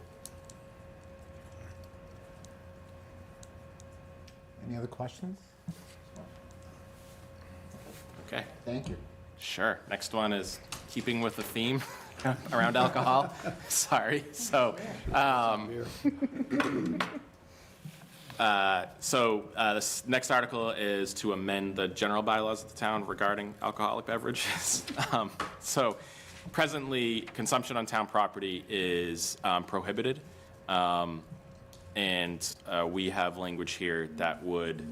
A: Any other questions?
C: Okay,
A: Thank you.
C: sure. Next one is keeping with the theme around alcohol. Sorry, so, this next article is to amend the general bylaws of the town regarding alcoholic beverages. So presently, consumption on town property is prohibited. And we have language here that would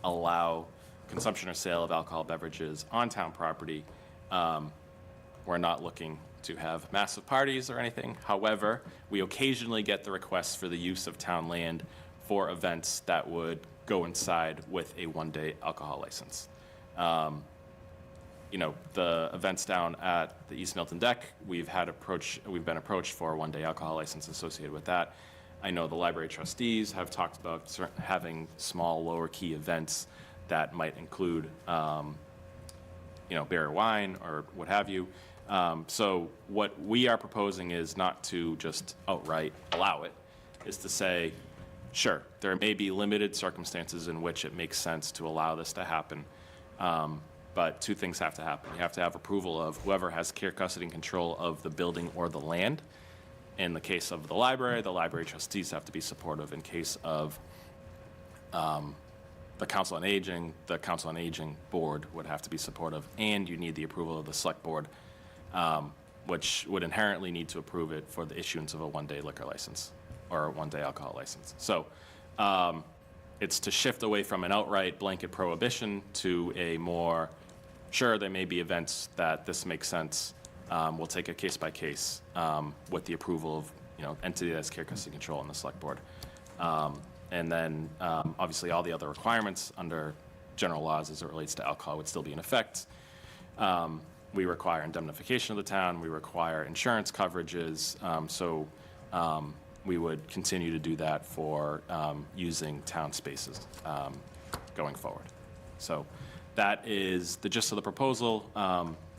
C: allow consumption or sale of alcohol beverages on town property. We're not looking to have massive parties or anything. However, we occasionally get the requests for the use of town land for events that would go inside with a one-day alcohol license. the events down at the East Milton Deck, we've been approached for a one-day alcohol license associated with that. I know the library trustees have talked about having small, lower-key events that might include, beer or wine or what have you. So what we are proposing is not to just outright allow it, is to say, sure, there may be limited circumstances in which it makes sense to allow this to happen. But two things have to happen. You have to have approval of whoever has care, custody, and control of the building or the land. In the case of the library trustees have to be supportive. In case of the Council on Aging board would have to be supportive, and you need the approval of the select board, which would inherently need to approve it for the issuance of a one-day liquor license or a one-day alcohol license. So it's to shift away from an outright blanket prohibition to a more, sure, there may be events that this makes sense. We'll take it case by case with the approval of entity that has care, custody, control in the select board. And then obviously all the other requirements under general laws as it relates to alcohol would still be in effect. We require indemnification of the town. We require insurance coverages. So we would continue to do that for using town spaces going forward. So that is the gist of the proposal.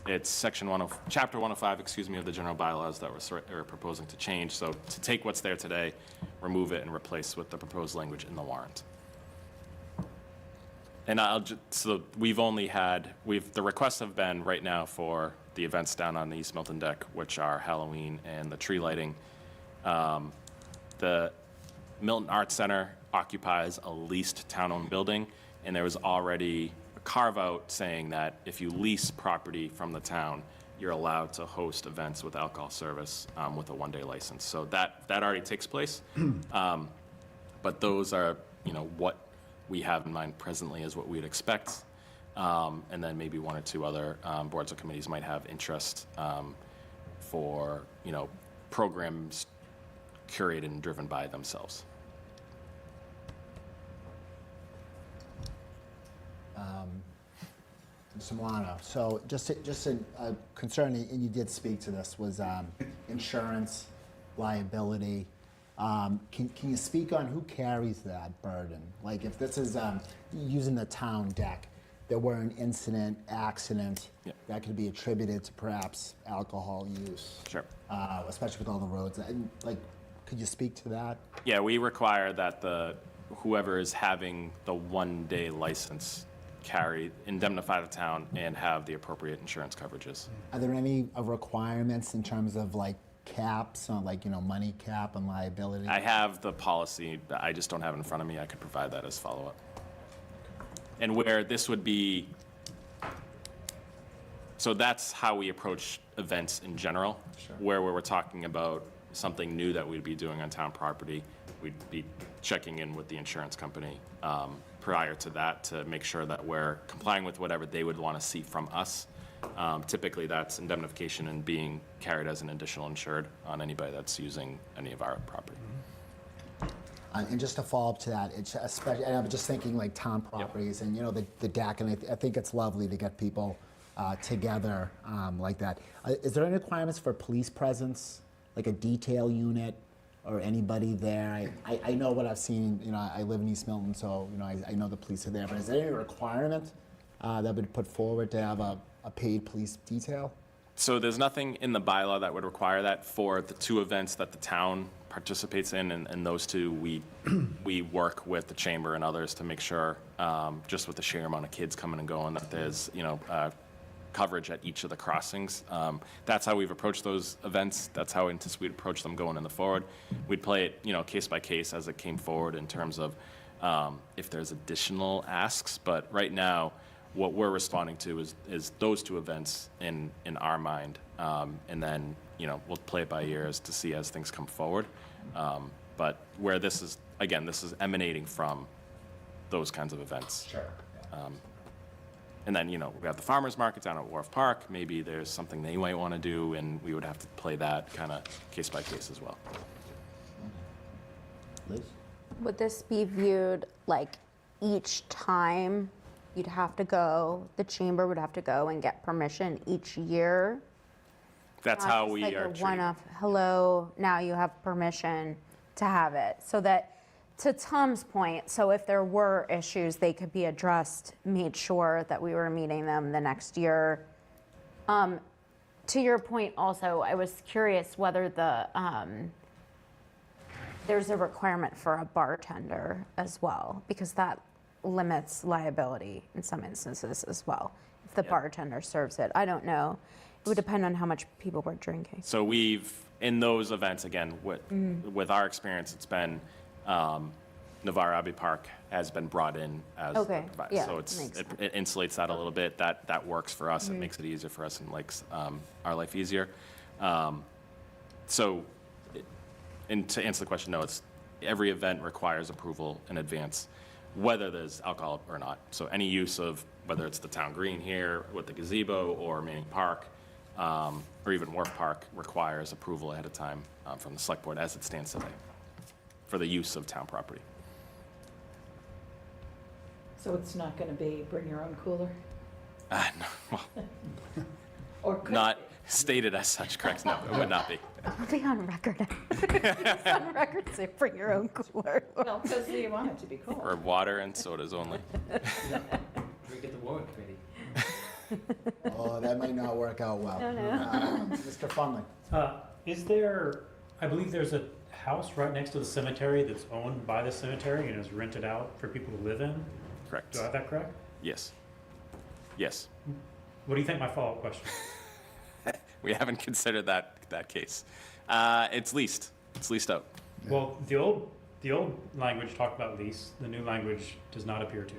C: It's chapter 105, of the general bylaws that we're proposing to change. So to take what's there today, remove it, and replace with the proposed language in the warrant. And the requests have been right now for the events down on the East Milton Deck, which are Halloween and the tree lighting. The Milton Arts Center occupies a leased town-owned building, and there was already a carve-out saying that if you lease property from the town, you're allowed to host events with alcohol service with a one-day license. So that already takes place. But those are, what we have in mind presently is what we'd expect. And then maybe one or two other boards or committees might have interest for, programs curated and driven by themselves.
A: Mr. Milano, so just a concern, and you did speak to this, was insurance, liability. Can you speak on who carries that burden? Like if this is using the town deck, there were an incident, accident, that could be attributed to perhaps alcohol use.
C: Sure.
A: Especially with all the roads. And, could you speak to that?
C: Yeah, we require that whoever is having the one-day license indemnify the town and have the appropriate insurance coverages.
A: Are there any requirements in terms of caps on money cap and liability?
C: I have the policy, I just don't have it in front of me. I could provide that as follow-up. And where this would be, so that's how we approach events in general.
A: Sure.
C: Where we're talking about something new that we'd be doing on town property, we'd be checking in with the insurance company prior to that to make sure that we're complying with whatever they would want to see from us. Typically, that's indemnification and being carried as an additional insured on anybody that's using any of our property.
A: And just to follow up to that, it's especially, and I'm just thinking town properties and the deck, and I think it's lovely to get people together like that. Is there any requirements for police presence, like a detail unit or anybody there? I know what I've seen, I live in East Milton, so I know the police are there, but is there any requirement that would put forward to have a paid police detail?
C: So there's nothing in the bylaw that would require that for the two events that the town participates in, and those two, we work with the chamber and others to make sure, just with the sheer amount of kids coming and going, that there's, coverage at each of the crossings. That's how we've approached those events. That's how we'd approach them going in the forward. We'd play it, case by case as it came forward in terms of if there's additional asks. But right now, what we're responding to is those two events in our mind, and then we'll play it by ear to see as things come forward. But where this is, again, this is emanating from those kinds of events.
D: Sure.
C: And then, we have the farmer's market down at Wharf Park. Maybe there's something they might want to do, and we would have to play that kind of case by case as well.
A: Liz?
F: Would this be viewed each time you'd have to go, the chamber would have to go and get permission each year.
C: That's
F: Not
C: how
F: just
C: we
F: like
C: are
F: a
C: treated.
F: one-off, hello, now you have permission to have it. So that, to Tom's point, so if there were issues, they could be addressed, made sure that we were meeting them the next year. To your point also, I was curious whether there's a requirement for a bartender as well, because that limits liability in some instances as well. If the bartender serves it, I don't know. It would depend on how much people were drinking.
C: So we've, in those events, again, with our experience, it's been, Navarre Abbey Park has been brought in as.
F: Okay, yeah,
C: So
F: makes sense.
C: it insulates that a little bit. That works for us. It makes it easier for us and makes our life easier. And to answer the question, no, it's, every event requires approval in advance, whether there's alcohol or not. So any use of, whether it's the town green here with the gazebo or Manning Park, or even Wharf Park, requires approval ahead of time from the select board as it stands today for the use of town property.
G: So it's not gonna be bring your own cooler?
C: No, well,
G: Or could
C: not
G: it
C: stated as such, correct? No, it would not be.
F: I'll be on record. It's on record, say bring your own cooler.
G: be? Well, because you want it to be cool.
C: Or water and sodas only.
D: We get the Warrant committee.
A: Oh, that might not work out well. Mr. Funley.
L: Is there, I believe there's a house right next to the cemetery that's owned by the cemetery and is rented out for people to live in?
C: Correct.
L: Do I have that correct?
C: Yes. Yes.
L: What do you think my follow-up question?
C: We haven't considered that case. It's leased. It's leased out.
L: Well, the old language talked about lease, the new language does not appear to.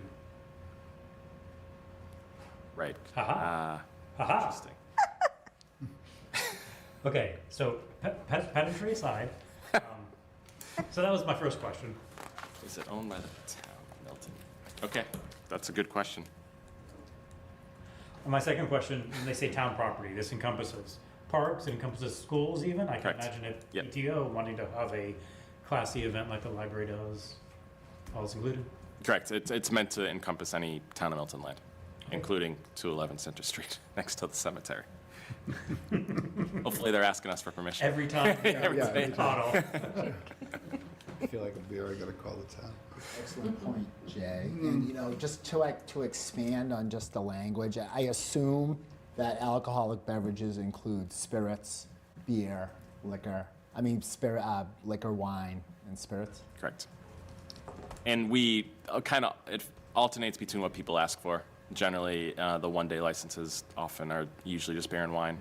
C: Right.
L: Haha. Haha.
C: Interesting.
L: Okay, so pedantry aside, so that was my first question.
C: Is it owned by the town of Milton? Okay, that's a good question.
L: And my second question, when they say town property, this encompasses parks, it encompasses schools even? I can
C: Correct.
L: imagine if
C: Yep.
L: PTO wanting to have a classy event like the library does, all is included?
C: Correct. It's meant to encompass any town of Milton land, including 211 Center Street, next to the cemetery. Hopefully they're asking us for permission.
L: Every time.
C: Every
L: time.
E: I feel like we are gonna call the town.
A: Excellent point, Jay. And, you know, just to expand on just the language, I assume that alcoholic beverages include spirits, beer, liquor, liquor, wine, and spirits?
C: Correct. And we it alternates between what people ask for. Generally, the one-day licenses often are usually just beer and wine.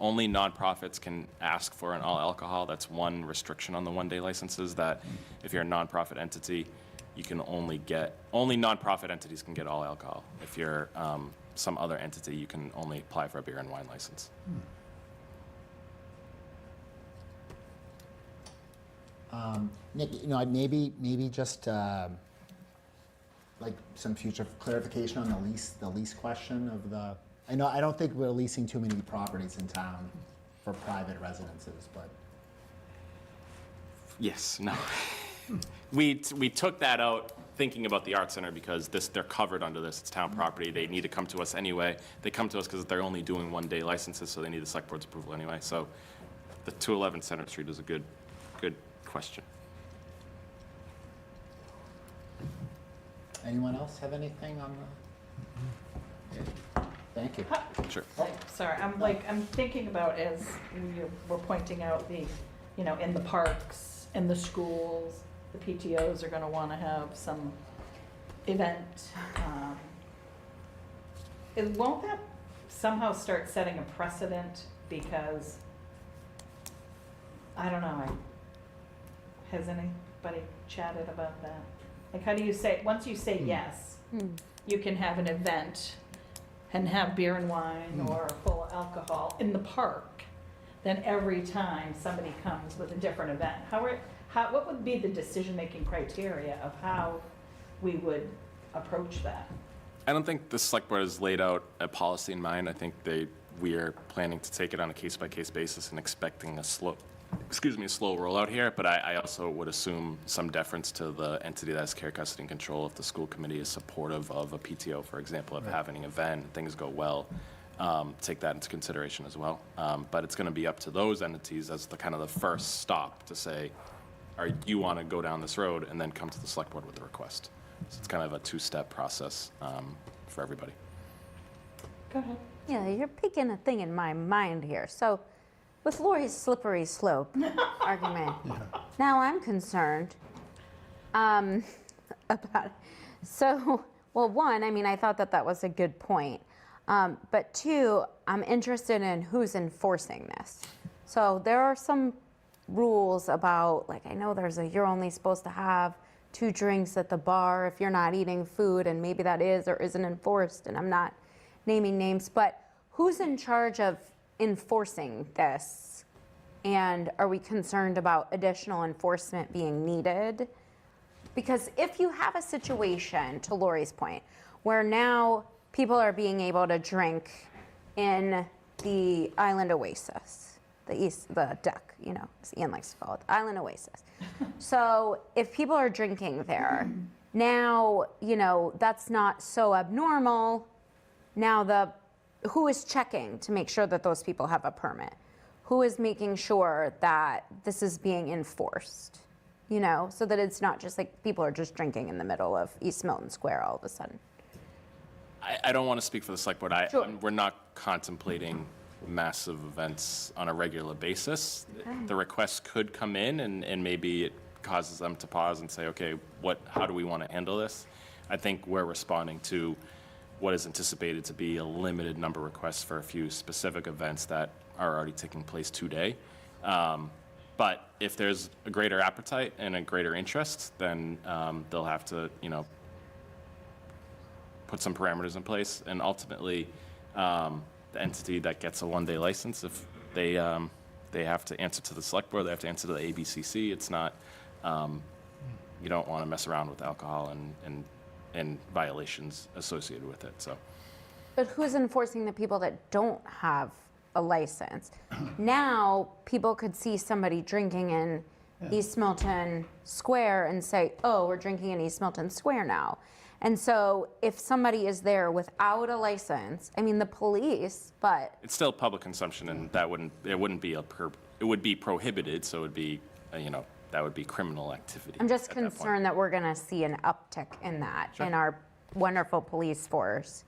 C: Only nonprofits can ask for an all-alcohol. That's one restriction on the one-day licenses, that if you're a nonprofit entity, you can only nonprofit entities can get all alcohol. If you're some other entity, you can only apply for a beer and wine license.
A: Nick, you know, maybe just like some future clarification on the lease question of the. I don't think we're leasing too many properties in town for private residences, but.
C: Yes, no. We took that out thinking about the art center because they're covered under this. It's town property. They need to come to us anyway. They come to us because they're only doing one-day licenses, so they need the select board's approval anyway. So the 211 Center Street is a good question.
A: Anyone else have anything on the? Thank you.
C: Sure.
G: Sorry, I'm thinking about as we're pointing out in the parks, in the schools, the PTOs are gonna wanna have some event. Won't that somehow start setting a precedent? Because, I don't know, has anybody chatted about that? Like, how do you say, once you say yes, you can have an event and have beer and wine or full alcohol in the park, then every time somebody comes with a different event, what would be the decision-making criteria of how we would approach that?
C: I don't think the select board has laid out a policy in mind. I think we are planning to take it on a case-by-case basis and expecting a excuse me, a slow rollout here, but I also would assume some deference to the entity that has care, custody, and control. If the school committee is supportive of a PTO, for example, of having an event, and things go well, take that into consideration as well. But it's going to be up to those entities as the kind of the first stop to say, you want to go down this road, and then come to the select board with the request. So it's kind of a two-step process for everybody.
G: Go ahead.
F: Yeah, you're picking a thing in my mind here. So with Lori's slippery slope argument, now I'm concerned about it. So, well, one, I mean, I thought that was a good point. But two, I'm interested in who's enforcing this. So there are some rules about, like, I know you're only supposed to have 2 drinks at the bar if you're not eating food, and maybe that is or isn't enforced, and I'm not naming names, but who's in charge of enforcing this? And are we concerned about additional enforcement being needed? Because if you have a situation, to Lori's point, where now people are being able to drink in the Island Oasis, the deck, as Ian likes to call it, the Island Oasis. So if people are drinking there, now, that's not so abnormal. Now who is checking to make sure that those people have a permit? Who is making sure that this is being enforced? So that it's not just like people are just drinking in the middle of East Milton Square all of a sudden.
C: I don't want to speak for the select board.
F: Sure.
C: We're not contemplating massive events on a regular basis.
F: Okay.
C: The request could come in, and maybe it causes them to pause and say, okay, how do we want to handle this? I think we're responding to what is anticipated to be a limited number of requests for a few specific events that are already taking place today. But if there's a greater appetite and a greater interest, then they'll have to, put some parameters in place. And ultimately, the entity that gets a one-day license, if they have to answer to the select board, they have to answer to the ABCC. It's not, you don't want to mess around with alcohol and violations associated with it. So,
F: But who's enforcing the people that don't have a license? Now, people could see somebody drinking in East Milton Square and say, oh, we're drinking in East Milton Square now. And so if somebody is there without a license, I mean, the police, but
C: it's still public consumption, and it would be prohibited. So it would be, that would be criminal activity.
F: I'm just
C: at that point.
F: concerned that we're going to see an uptick in that in our wonderful police force.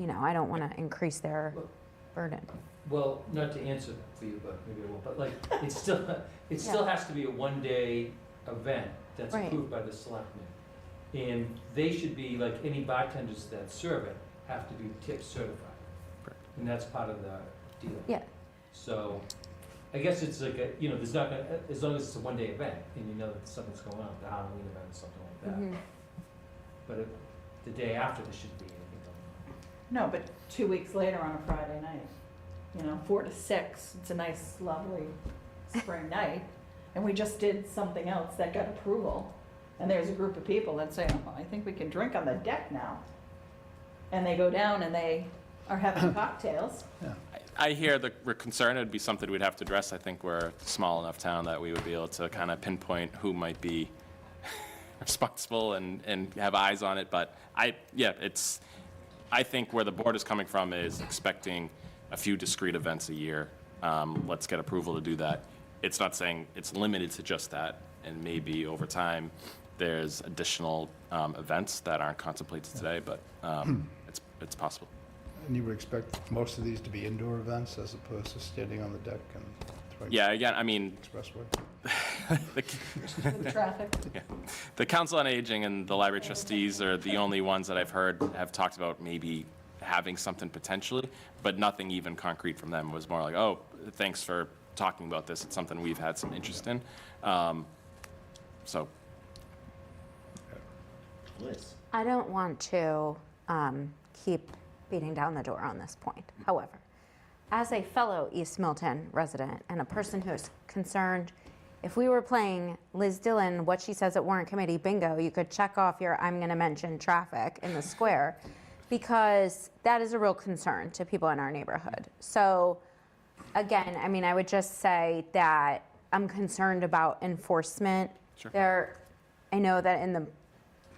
F: I don't want to increase their burden.
D: Well, not to answer for you, but maybe I will, but like, it still has to be a one-day event that's
F: Right.
D: approved by the selectmen. And they should be, like any bartenders that serve it, have to be tip certified.
C: Correct.
D: And that's part of the deal.
F: Yeah.
D: So, I guess it's like, there's not gonna, as long as it's a one-day event, and you know that something's going on, the Halloween event or something like that.
F: Mhm.
D: But the day after, there shouldn't be anything going
G: No, but 2 weeks later on a Friday night, 4 to 6, it's a nice, lovely spring night. And we just did something else that got approval. And there's a group of people that say, oh, I think we can drink on the deck now. And they go down and they are having cocktails.
C: I hear the concern. It'd be something we'd have to address. I think we're a small enough town that we would be able to kind of pinpoint who might be responsible and have eyes on it. But I think where the board is coming from is expecting a few discrete events a year. Let's get approval to do that. It's not saying it's limited to just that, and maybe over time there's additional events that aren't contemplated today, but it's possible.
E: And you would expect most of these to be indoor events as opposed to standing on the deck and throwing
C: Yeah, again, I mean,
E: expressway?
G: With traffic.
C: the Council on Aging and the library trustees are the only ones that I've heard have talked about maybe having something potentially, but nothing even concrete from them. It was more like, oh, thanks for talking about this. It's something we've had some interest in. So.
J: Liz.
F: I don't want to keep beating down the door on this point. However, as a fellow East Milton resident and a person who's concerned, if we were playing Liz Dillon, What She Says at Warrant Committee bingo, you could check off your I'm going to mention traffic in the square, because that is a real concern to people in our neighborhood. So again, I mean, I would just say that I'm concerned about enforcement.
C: Sure.
F: I know that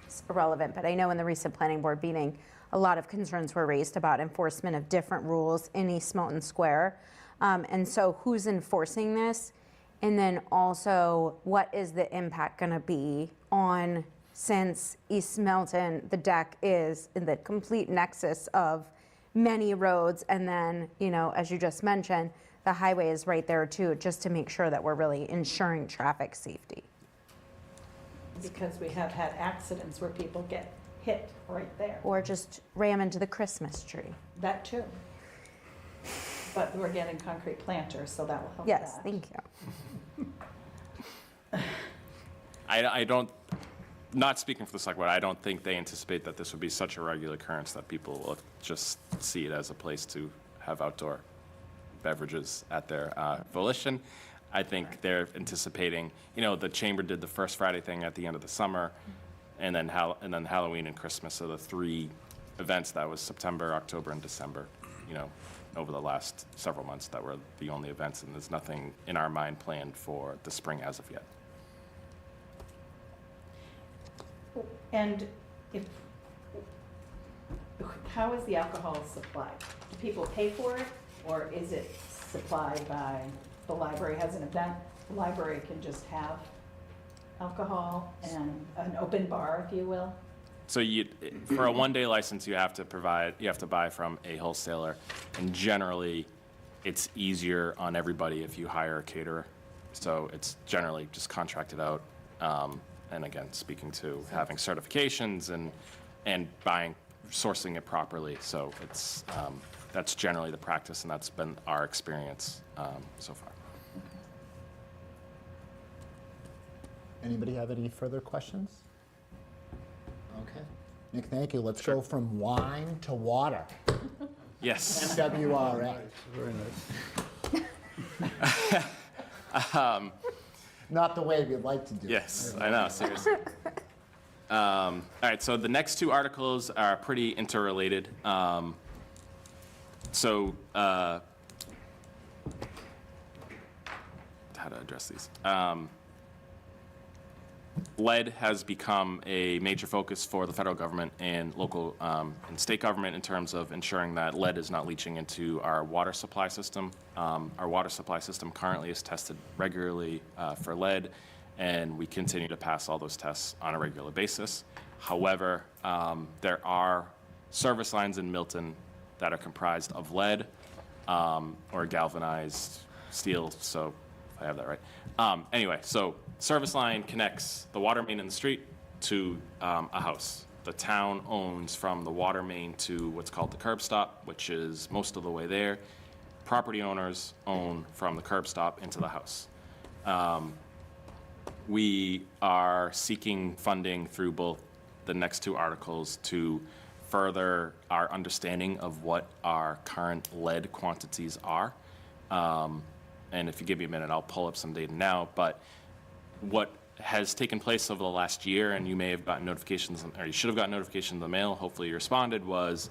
F: it's irrelevant, but I know in the recent planning board meeting, a lot of concerns were raised about enforcement of different rules in East Milton Square. And so who's enforcing this? And then also, what is the impact gonna be on, since East Milton, the deck is in the complete nexus of many roads, and then, as you just mentioned, the highway is right there too, just to make sure that we're really ensuring traffic safety.
G: Because we have had accidents where people get hit right there.
F: Or just ram into the Christmas tree.
G: That too. But we're getting concrete planters, so that will help
F: Yes,
G: that.
F: thank you.
C: I don't, not speaking for the select board, I don't think they anticipate that this would be such a regular occurrence that people will just see it as a place to have outdoor beverages at their volition. I think they're anticipating, the chamber did the first Friday thing at the end of the summer, and then Halloween and Christmas are the 3 events. That was September, October, and December, over the last several months that were the only events, and there's nothing in our mind planned for the spring as of yet.
G: And how is the alcohol supplied? Do people pay for it, or is it supplied by, the library has an event, the library can just have alcohol and an open bar, if you will?
C: So for a one-day license, you have to buy from a wholesaler, and generally, it's easier on everybody if you hire a caterer. So it's generally just contracted out. And again, speaking to having certifications and sourcing it properly. So that's generally the practice, and that's been our experience so far.
A: Anybody have any further questions? Okay. Nick, thank you. Let's go from wine to water.
C: Yes.
A: MWRA.
E: Very nice.
A: Not the way we'd like to do it.
C: Yes, I know, seriously. All right, so the next 2 articles are pretty interrelated. How to address these? Lead has become a major focus for the federal government and local and state government in terms of ensuring that lead is not leaching into our water supply system. Our water supply system currently is tested regularly for lead, and we continue to pass all those tests on a regular basis. However, there are service lines in Milton that are comprised of lead or galvanized steel, so if I have that right. Anyway, so service line connects the water main in the street to a house. The town owns from the water main to what's called the curb stop, which is most of the way there. Property owners own from the curb stop into the house. We are seeking funding through both the next 2 articles to further our understanding of what our current lead quantities are. And if you give me a minute, I'll pull up some data now. But what has taken place over the last year, and you may have gotten notifications, or you should have gotten notifications in the mail, hopefully you responded, was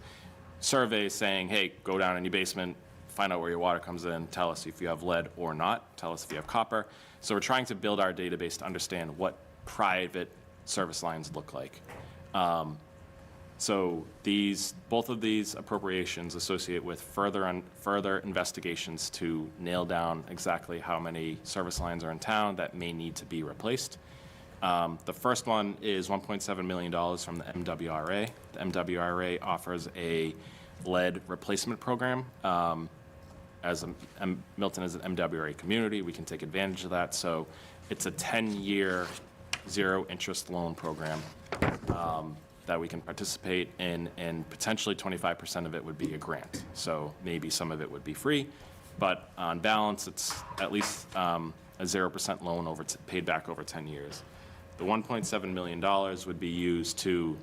C: surveys saying, hey, go down in your basement, find out where your water comes in, tell us if you have lead or not, tell us if you have copper. So we're trying to build our database to understand what private service lines look like. So both of these appropriations associate with further investigations to nail down exactly how many service lines are in town that may need to be replaced. The first one is $1.7 million from the MWRA. The MWRA offers a lead replacement program. Milton is an MWRA community, we can take advantage of that. So it's a 10-year zero interest loan program that we can participate in, and potentially 25% of it would be a grant. So maybe some of it would be free, but on balance, it's at least a 0% loan paid back over 10 years. The $1.7 million would be used to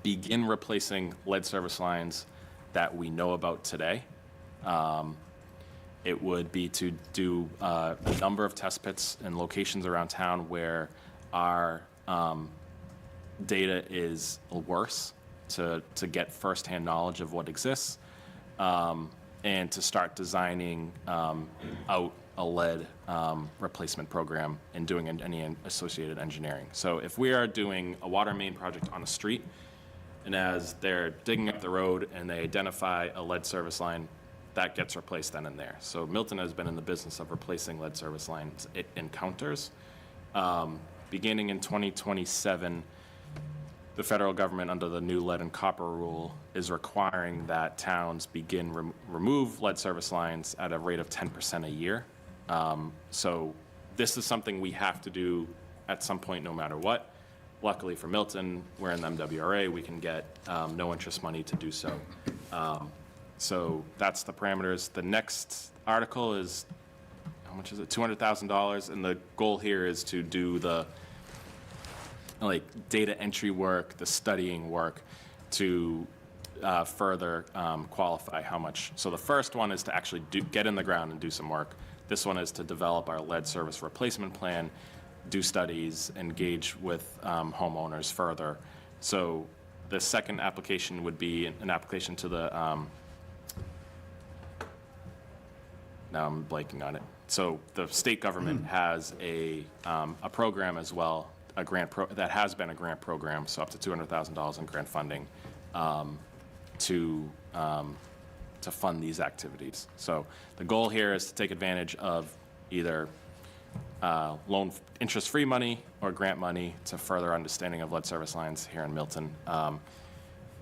C: begin replacing lead service lines that we know about today. It would be to do a number of test pits in locations around town where our data is worse, to get firsthand knowledge of what exists, and to start designing out a lead replacement program and doing any associated engineering. So if we are doing a water main project on a street, and as they're digging up the road and they identify a lead service line, that gets replaced then and there. So Milton has been in the business of replacing lead service lines at encounters. Beginning in 2027, the federal government, under the new lead and copper rule, is requiring that towns begin remove lead service lines at a rate of 10% a year. So this is something we have to do at some point, no matter what. Luckily for Milton, we're in the MWRA, we can get no interest money to do so. So that's the parameters. The next article is, how much is it? $200,000, and the goal here is to do the data entry work, the studying work, to further qualify how much. So the first one is to actually get in the ground and do some work. This one is to develop our lead service replacement plan, do studies, engage with homeowners further. So the second application would be an application to the, now I'm blanking on it. So the state government has a program as well, that has been a grant program, so up to $200,000 in grant funding to fund these activities. So the goal here is to take advantage of either loan interest-free money or grant money to further understanding of lead service lines here in Milton.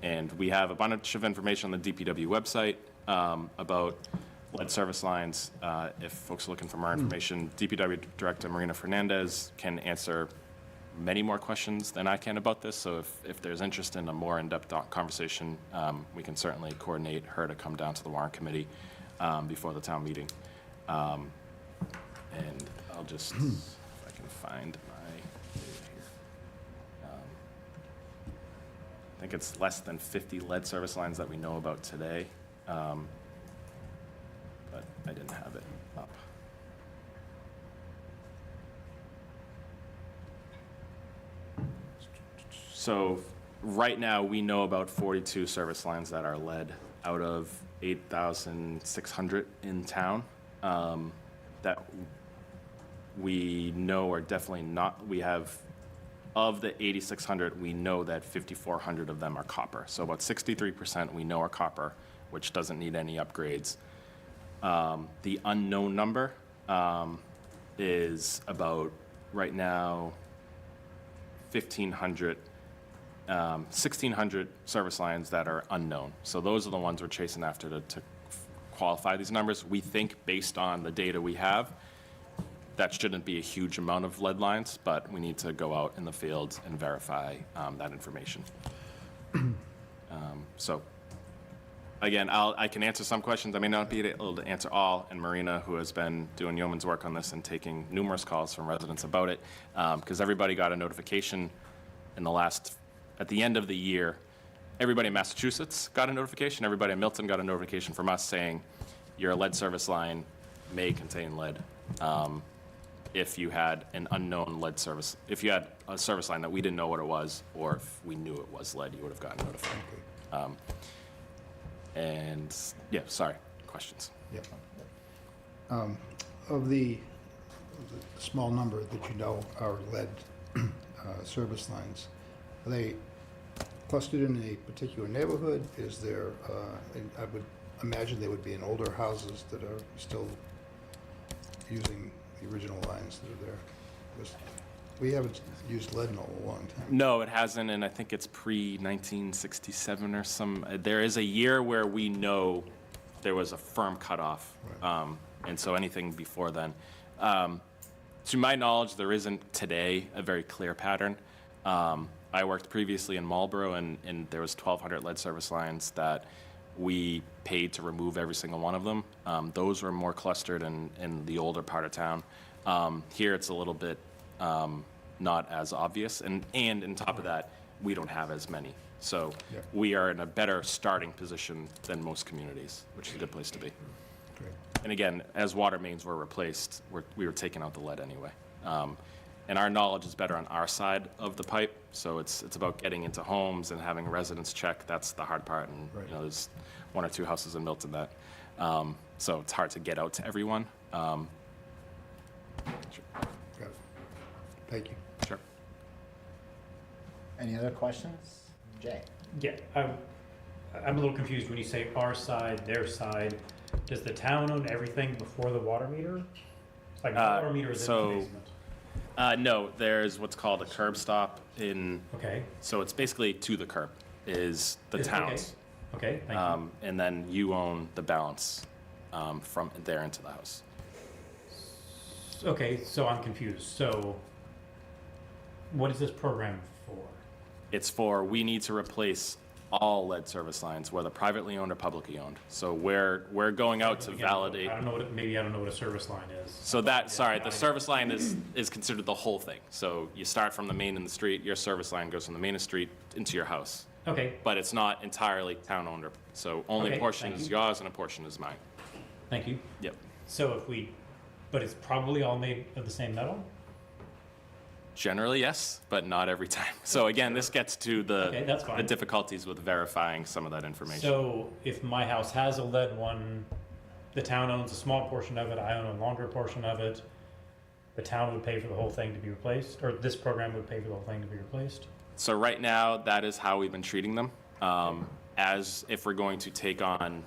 C: And we have a bunch of information on the DPW website about lead service lines. If folks are looking for more information, DPW Director Marina Fernandez can answer many more questions than I can about this. So if there's interest in a more in-depth conversation, we can certainly coordinate her to come down to the Warrant Committee before the town meeting. And I'll just, if I can find my data here. I think it's less than 50 lead service lines that we know about today, but I didn't have it up. So right now, we know about 42 service lines that are lead out of 8,600 in town that we know are definitely not. We have, of the 8,600, we know that 5,400 of them are copper. So about 63% we know are copper, which doesn't need any upgrades. The unknown number is about, right now, 1,500. 1,600 service lines that are unknown. So those are the ones we're chasing after to qualify these numbers. We think, based on the data we have, that shouldn't be a huge amount of lead lines, but we need to go out in the field and verify that information. So again, I can answer some questions. I may not be able to answer all, and Marina, who has been doing yeoman's work on this and taking numerous calls from residents about it, because everybody got a notification in at the end of the year. Everybody in Massachusetts got a notification. Everybody in Milton got a notification from us saying your lead service line may contain lead. If you had an unknown lead service, if you had a service line that we didn't know what it was, or if we knew it was lead, you would have gotten notified. And yeah, sorry, questions?
E: Yep. Of the small number that you know are lead service lines, are they clustered in a particular neighborhood? Is there, I would imagine they would be in older houses that are still using the original lines that are there. Because we haven't used lead in a long time.
C: No, it hasn't, and I think it's pre-1967 or some. There is a year where we know there was a firm cutoff,
E: Right.
C: And so anything before then. To my knowledge, there isn't today a very clear pattern. I worked previously in Marlborough, and there was 1,200 lead service lines that we paid to remove every single one of them. Those were more clustered in the older part of town. Here, it's a little bit not as obvious, and on top of that, we don't have as many. So
E: Yeah.
C: we are in a better starting position than most communities, which is a good place to be.
E: Great.
C: And again, as water mains were replaced, we were taking out the lead anyway. And our knowledge is better on our side of the pipe, so it's about getting into homes and having residents check. That's the hard part, and
E: Right.
C: there's one or two houses in Milton that, so it's hard to get out to everyone.
E: Got it. Thank you.
C: Sure.
A: Any other questions? Jay?
L: Yeah, I'm a little confused when you say our side, their side. Does the town own everything before the water meter? Like, the water meter is in the basement?
C: No, there's what's called a curb stop in,
L: Okay.
C: so it's basically to the curb is the
L: Okay.
C: town's.
L: Okay, thank you.
C: And then you own the balance from there into the house.
L: Okay, so I'm confused. So, what is this program for?
C: It's for, we need to replace all lead service lines, whether privately owned or publicly owned. So we're going out to
L: Again,
C: validate.
L: I don't know what, maybe I don't know what a service line is.
C: So that, sorry, the service line is considered the whole thing. So you start from the main in the street, your service line goes from the main in the street into your house.
L: Okay,
C: But it's not entirely town owned, so only a
L: Okay,
C: portion
L: thank
C: is
L: you.
C: yours and a portion is mine.
L: thank you.
C: Yep.
L: So but it's probably all made of the same metal?
C: Generally, yes, but not every time. So again, this gets to
L: Okay, that's fine.
C: the difficulties with verifying some of that information.
L: So if my house has a lead one, the town owns a small portion of it, I own a longer portion of it, the town would pay for the whole thing to be replaced, or this program would pay for the whole thing to be replaced?
C: So right now, that is how we've been treating them. As if we're going to take on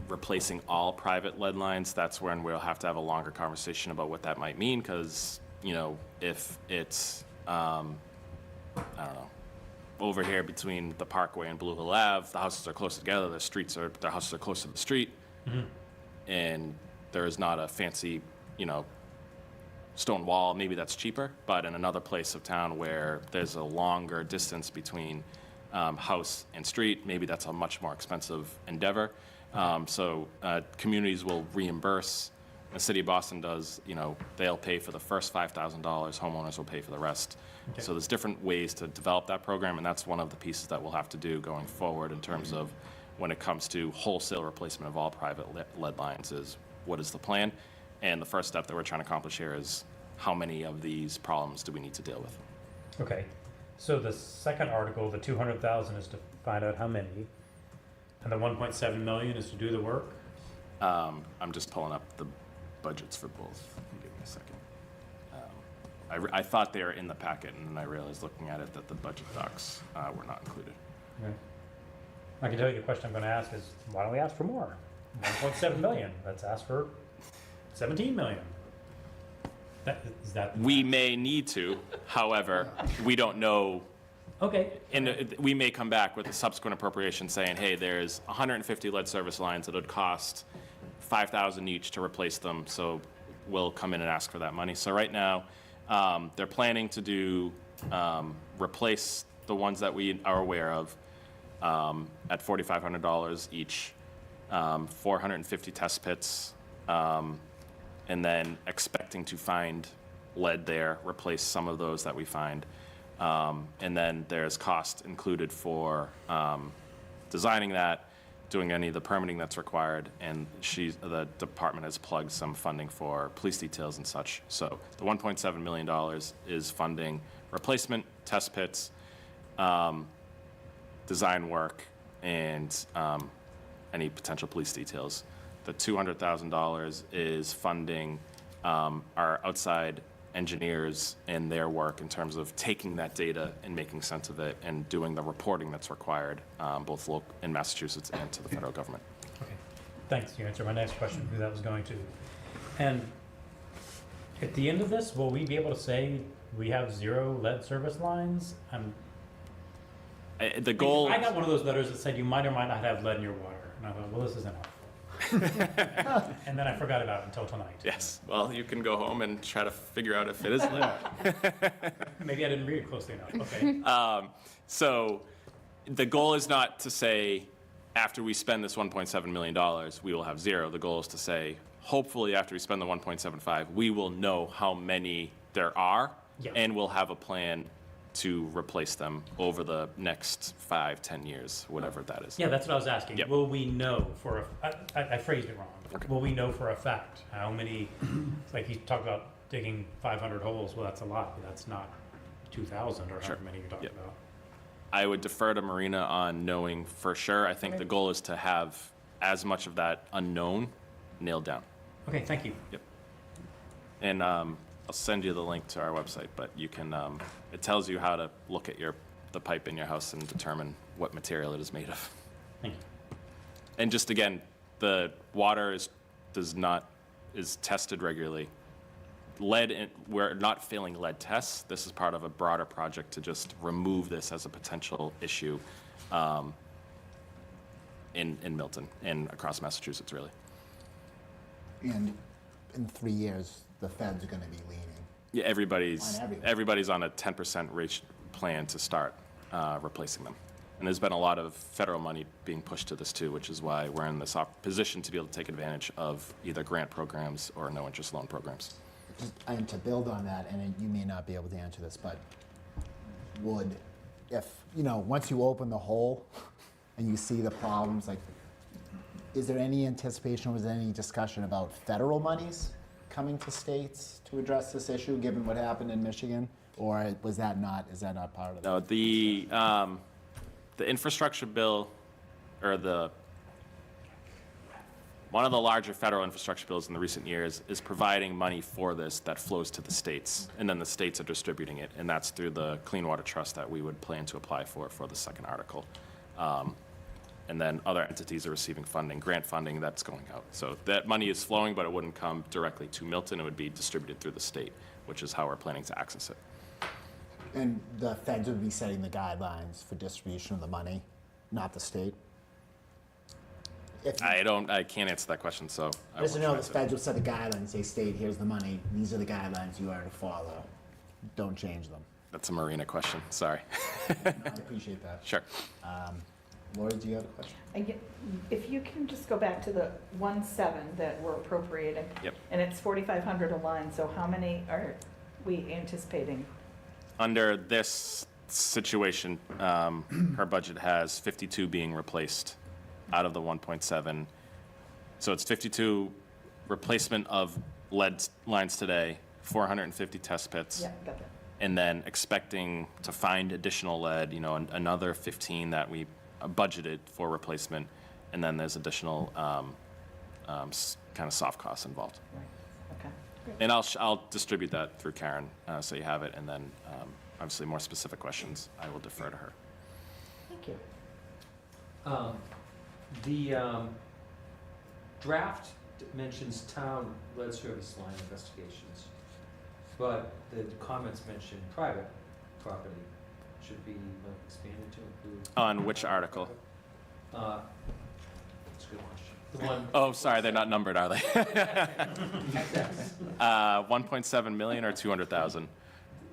C: replacing all private lead lines, that's when we'll have to have a longer conversation about what that might mean, because, you know, if it's, I don't know, over here between the Parkway and Blue Hill Ave, the houses are close together, their houses are close to the street, and there is not a fancy, you know, stone wall, maybe that's cheaper, but in another place of town where there's a longer distance between house and street, maybe that's a much more expensive endeavor. So communities will reimburse. The city of Boston does, you know, they'll pay for the first $5,000, homeowners will pay for the rest.
L: Okay.
C: So there's different ways to develop that program, and that's one of the pieces that we'll have to do going forward in terms of when it comes to wholesale replacement of all private lead lines is what is the plan? And the first step that we're trying to accomplish here is how many of these problems do we need to deal with?
L: Okay, so the second article, the 200,000 is to find out how many, and the 1.7 million is to do the work?
C: I'm just pulling up the budgets for both. Give me a second. I thought they were in the packet, and then I realized looking at it that the budget docs were not included.
L: Okay. I can tell you the question I'm gonna ask is, why don't we ask for more? 1.7 million, let's ask for 17 million. Is that?
C: We may need to, however, we don't know.
L: Okay.
C: And we may come back with a subsequent appropriation saying, hey, there's 150 lead service lines that would cost $5,000 each to replace them, so we'll come in and ask for that money. So right now, they're planning to do, replace the ones that we are aware of at $4,500 each, 450 test pits, and then expecting to find lead there, replace some of those that we find. And then there's cost included for designing that, doing any of the permitting that's required, and the department has plugged some funding for police details and such. So the $1.7 million is funding replacement, test pits, design work, and any potential police details. The $200,000 is funding our outside engineers and their work in terms of taking that data and making sense of it and doing the reporting that's required, both local in Massachusetts and to the federal government.
L: Okay, thanks. You answered my next question, who that was going to. And at the end of this, will we be able to say we have 0 lead service lines?
C: The goal.
L: I got one of those letters that said you might or might not have lead in your water. And I thought, well, this is enough. And then I forgot about it until tonight.
C: Yes. Well, you can go home and try to figure out if it is lead.
L: Maybe I didn't read it closely enough. Okay.
C: So the goal is not to say after we spend this $1.7 million, we will have 0. The goal is to say, hopefully after we spend the 1.75, we will know how many there are,
L: Yeah.
C: and we'll have a plan to replace them over the next 5-10 years, whatever that is.
L: Yeah, that's what I was asking.
C: Yep.
L: Will we know for I phrased it wrong.
C: Okay.
L: Will we know for a fact how many, like you talked about digging 500 holes, well, that's a lot, but that's not 2,000 or however many you're talking
C: Yep.
L: about.
C: I would defer to Marina on knowing for sure. I think the goal is to have as much of that unknown nailed down.
L: Okay, thank you.
C: And I'll send you the link to our website, but you can, it tells you how to look at the pipe in your house and determine what material it is made of.
L: Thank you.
C: And just again, the water is tested regularly. We're not failing lead tests. This is part of a broader project to just remove this as a potential issue in Milton and across Massachusetts, really.
A: And in 3 years, the feds are gonna be leaning.
C: Yeah, everybody's
A: On everything.
C: everybody's on a 10% rate plan to start replacing them. And there's been a lot of federal money being pushed to this too, which is why we're in this position to be able to take advantage of either grant programs or no interest loan programs.
A: And to build on that, and you may not be able to answer this, but once you open the hole and you see the problems, like, is there any anticipation, was there any discussion about federal monies coming to states to address this issue, given what happened in Michigan? Or is that not part of it?
C: No, the infrastructure bill, or one of the larger federal infrastructure bills in the recent years is providing money for this that flows to the states, and then the states are distributing it, and that's through the Clean Water Trust that we would plan to apply for the second article. And then other entities are receiving funding, grant funding that's going out. So that money is flowing, but it wouldn't come directly to Milton. It would be distributed through the state, which is how we're planning to access it.
A: And the feds would be setting the guidelines for distribution of the money, not the state?
C: I can't answer that question, so I
A: Just to
C: won't
A: know,
C: try
A: the
C: to.
A: feds will set the guidelines, say, state, here's the money, these are the guidelines you are to follow. Don't change them.
C: That's a Marina question, sorry.
A: I appreciate that.
C: Sure.
A: Lori, do you have a question?
G: If you can just go back to the 1.7 that we're appropriating.
C: Yep.
G: And it's 4,500 a line, so how many are we anticipating?
C: Under this situation, her budget has 52 being replaced out of the 1.7. So it's 52 replacement of lead lines today, 450 test pits.
G: Yeah, got that.
C: And then expecting to find additional lead, another 15 that we budgeted for replacement. And then there's additional kind of soft costs involved.
G: Right, okay. Great.
C: And I'll distribute that through Karen, so you have it, and then obviously more specific questions, I will defer to her.
G: Thank you.
D: The draft mentions town lead service line investigations, but the comments mention private property. Should be expanded to include.
C: On which article?
D: That's a good question. The one.
C: Oh, sorry, they're not numbered, are they?
D: Excess.
C: 1.7 million or 200,000?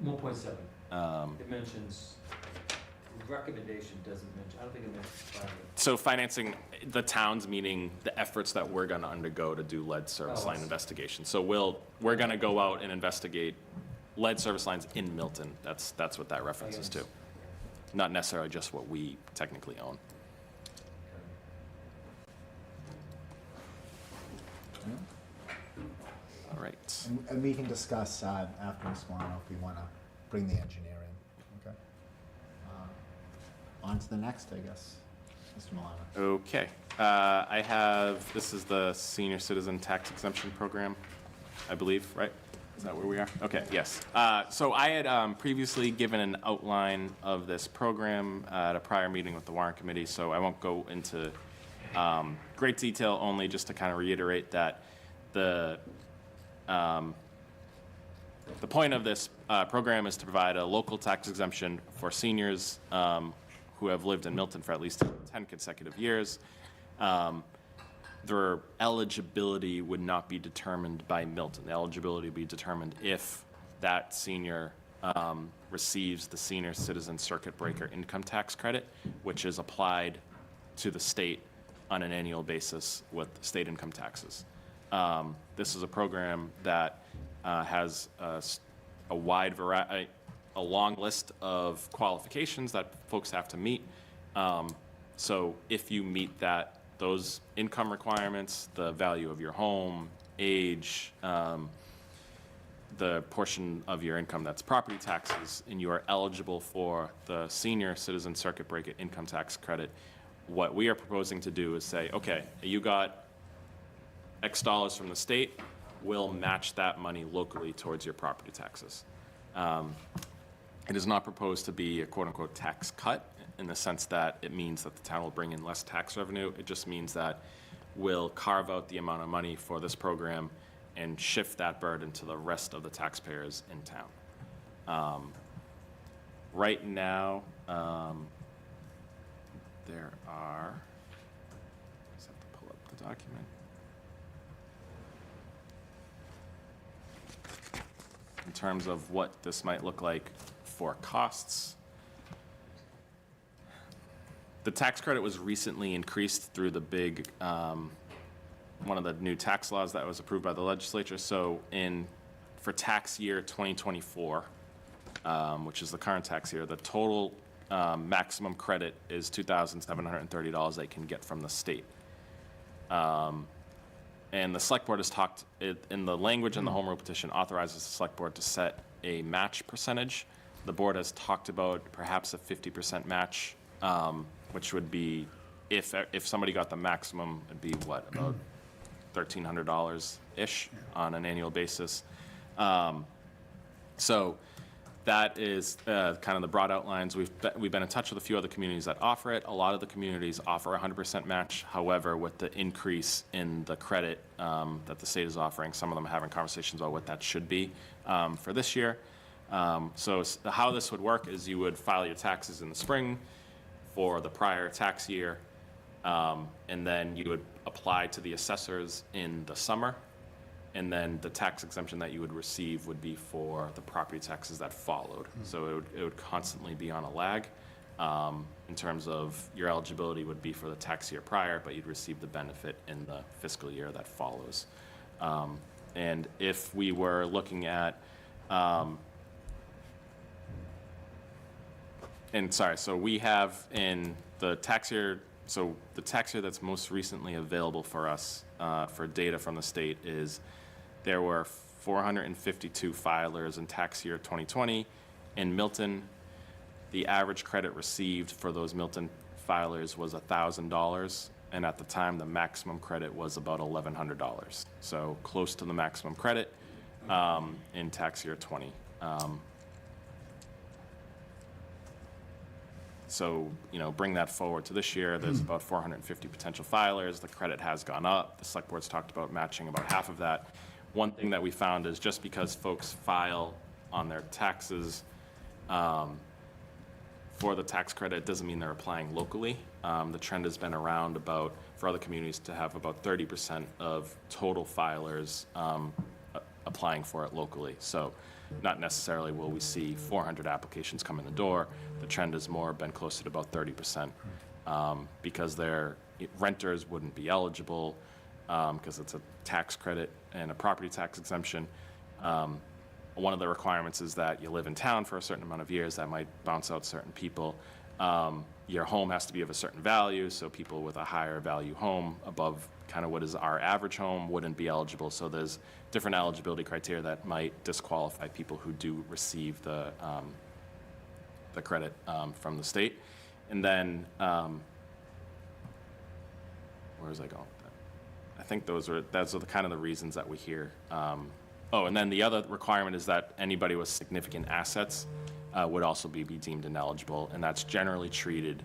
D: 1.7. It mentions, the recommendation doesn't mention, I don't think it mentions private.
C: So financing the towns, meaning the efforts that we're gonna undergo to do lead service
D: Oh, I
C: line
D: see.
C: investigation. So we're gonna go out and investigate lead service lines in Milton. That's what that references to. Not necessarily just what we technically own. All right.
A: And we can discuss after Ms. Milano if we want to bring the engineer in. Okay. On to the next, I guess, Mr. Milano.
C: Okay. This is the Senior Citizen Tax Exemption Program, I believe, right? Is that where we are? Okay, yes. So I had previously given an outline of this program at a prior meeting with the Warrant Committee, so I won't go into great detail, only just to kind of reiterate that the point of this program is to provide a local tax exemption for seniors who have lived in Milton for at least 10 consecutive years. Their eligibility would not be determined by Milton. The eligibility would be determined if that senior receives the Senior Citizen Circuit Breaker income tax credit, which is applied to the state on an annual basis with state income taxes. This is a program that has a wide variety, a long list of qualifications that folks have to meet. So if you meet those income requirements, the value of your home, age, the portion of your income that's property taxes, and you are eligible for the Senior Citizen Circuit Breaker income tax credit, what we are proposing to do is say, okay, you got X dollars from the state, will match that money locally towards your property taxes. It is not proposed to be a quote-unquote tax cut in the sense that it means that the town will bring in less tax revenue. It just means that we'll carve out the amount of money for this program and shift that burden to the rest of the taxpayers in town. Right now, there are, just have to pull up the document. In terms of what this might look like for costs, the tax credit was recently increased through the big, one of the new tax laws that was approved by the legislature. So for tax year 2024, which is the current tax year, the total maximum credit is $2,730 they can get from the state. And the select board has talked, in the language in the home rule petition authorizes the select board to set a match percentage. The board has talked about perhaps a 50% match, which would be, if somebody got the maximum, it'd be what, about $1,300-ish on an annual basis. So that is kind of the broad outlines. We've been in touch with a few other communities that offer it. A lot of the communities offer a 100% match. However, with the increase in the credit that the state is offering, some of them are having conversations about what that should be for this year. So how this would work is you would file your taxes in the spring for the prior tax year, and then you would apply to the assessors in the summer. And then the tax exemption that you would receive would be for the property taxes that followed. So it would constantly be on a lag. In terms of your eligibility would be for the tax year prior, but you'd receive the benefit in the fiscal year that follows. And if we were looking at, so we have in the tax year, so the tax year that's most recently available for us for data from the state is there were 452 filers in tax year 2020. In Milton, the average credit received for those Milton filers was $1,000, and at the time, the maximum credit was about $1,100. So close to the maximum credit in tax year 20. So, bring that forward to this year, there's about 450 potential filers. The credit has gone up. The select board's talked about matching about half of that. One thing that we found is just because folks file on their taxes for the tax credit doesn't mean they're applying locally. The trend has been around about, for other communities, to have about 30% of total filers applying for it locally. So not necessarily will we see 400 applications come in the door. The trend has more been closer to about 30% because their renters wouldn't be eligible because it's a tax credit and a property tax exemption. One of the requirements is that you live in town for a certain amount of years. That might bounce out certain people. Your home has to be of a certain value, so people with a higher value home above kind of what is our average home wouldn't be eligible. So there's different eligibility criteria that might disqualify people who do receive the credit from the state. And then, where was I going with that? I think those are the kind of the reasons that we hear. And then the other requirement is that anybody with significant assets would also be deemed ineligible, and that's generally treated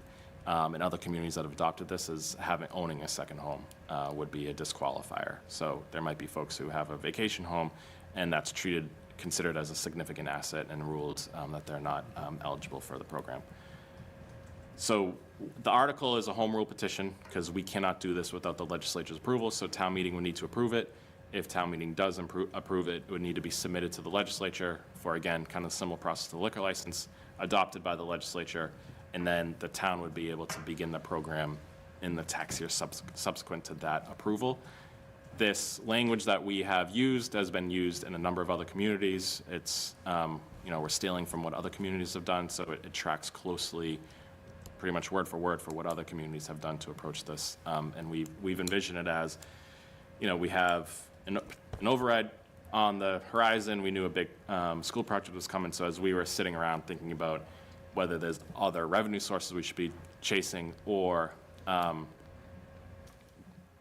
C: in other communities that have adopted this as owning a second home would be a disqualifier. So there might be folks who have a vacation home, and that's considered as a significant asset and ruled that they're not eligible for the program. So the article is a home rule petition because we cannot do this without the legislature's approval, so town meeting would need to approve it. If town meeting does approve it, it would need to be submitted to the legislature for, again, kind of similar process to the liquor license, adopted by the legislature, and then the town would be able to begin the program in the tax year subsequent to that approval. This language that we have used has been used in a number of other communities. It's, we're stealing from what other communities have done, so it tracks closely, pretty much word for what other communities have done to approach this. And we've envisioned it as, we have an override on the horizon. We knew a big school project was coming, so as we were sitting around thinking about whether there's other revenue sources we should be chasing or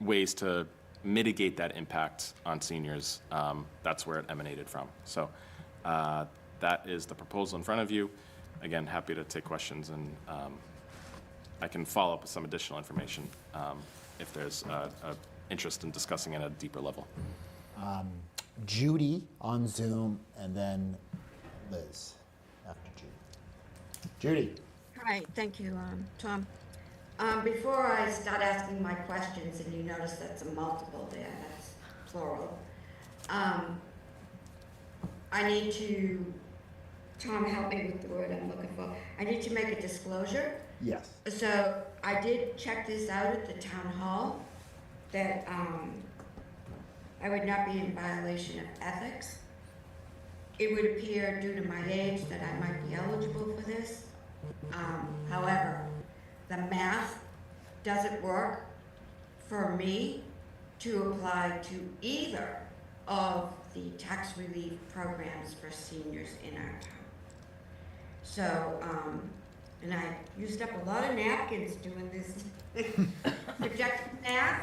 C: ways to mitigate that impact on seniors, that's where it emanated from. So that is the proposal in front of you. Again, happy to take questions, and I can follow up with some additional information if there's a interest in discussing it at a deeper level.
A: Judy on Zoom, and then Liz after Judy. Judy.
K: Hi, thank you, Tom. Before I start asking my questions, and you notice that's a multiple there, that's plural, I need to, Tom, help me with the word I'm looking for. I need to make a disclosure.
A: Yes.
K: So I did check this out at the town hall, that I would not be in violation of ethics. It would appear due to my age that I might be eligible for this. However, the math doesn't work for me to apply to either of the tax relief programs for seniors in our town. So, and I used up a lot of napkins doing this projected math,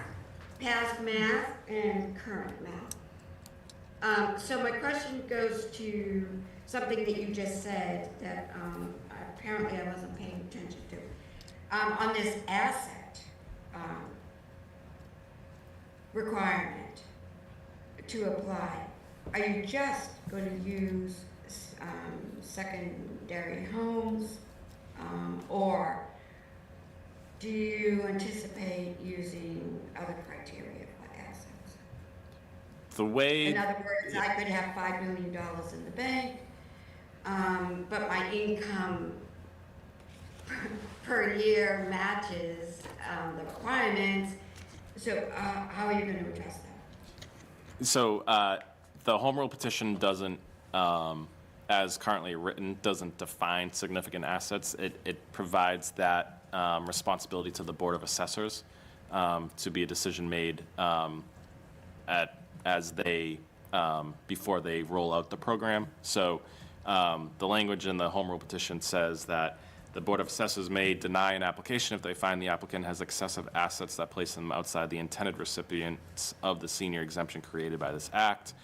K: past math, and current math. So my question goes to something that you just said that apparently I wasn't paying attention to. On this asset requirement to apply, are you just going to use secondary homes, or do you anticipate using other criteria for assets?
C: The way,
K: In other words, I could have $5 million in the bank, but my income per year matches the requirements. So how are you going to address that?
C: so the home rule petition doesn't, as currently written, doesn't define significant assets. It provides that responsibility to the Board of Assessors to be a decision made as they before they roll out the program. So the language in the home rule petition says that the Board of Assessors may deny an application if they find the applicant has excessive assets that place them outside the intended recipients of the senior exemption created by this act.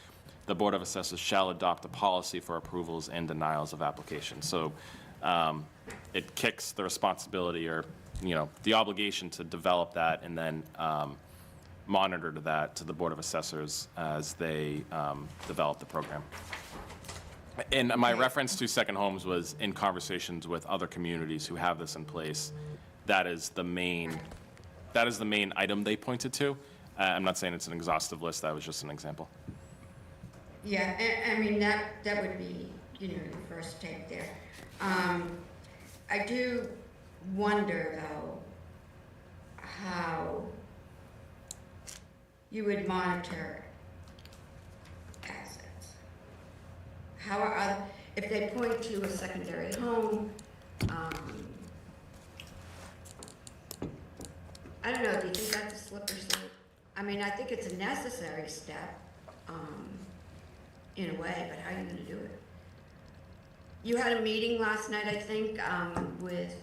C: The Board of Assessors shall adopt a policy for approvals and denials of applications. So it kicks the responsibility, or the obligation to develop that and then monitor that to the Board of Assessors as they develop the program. And my reference to second homes was in conversations with other communities who have this in place. That is the main item they pointed to. I'm not saying it's an exhaustive list. That was just an example.
K: Yeah, I mean, that would be, your first take there. I do wonder, though, how you would monitor assets. How are, if they point to a secondary home, I don't know, do you think that's a slippery slope? I mean, I think it's a necessary step, in a way, but how are you gonna do it? You had a meeting last night, I think, with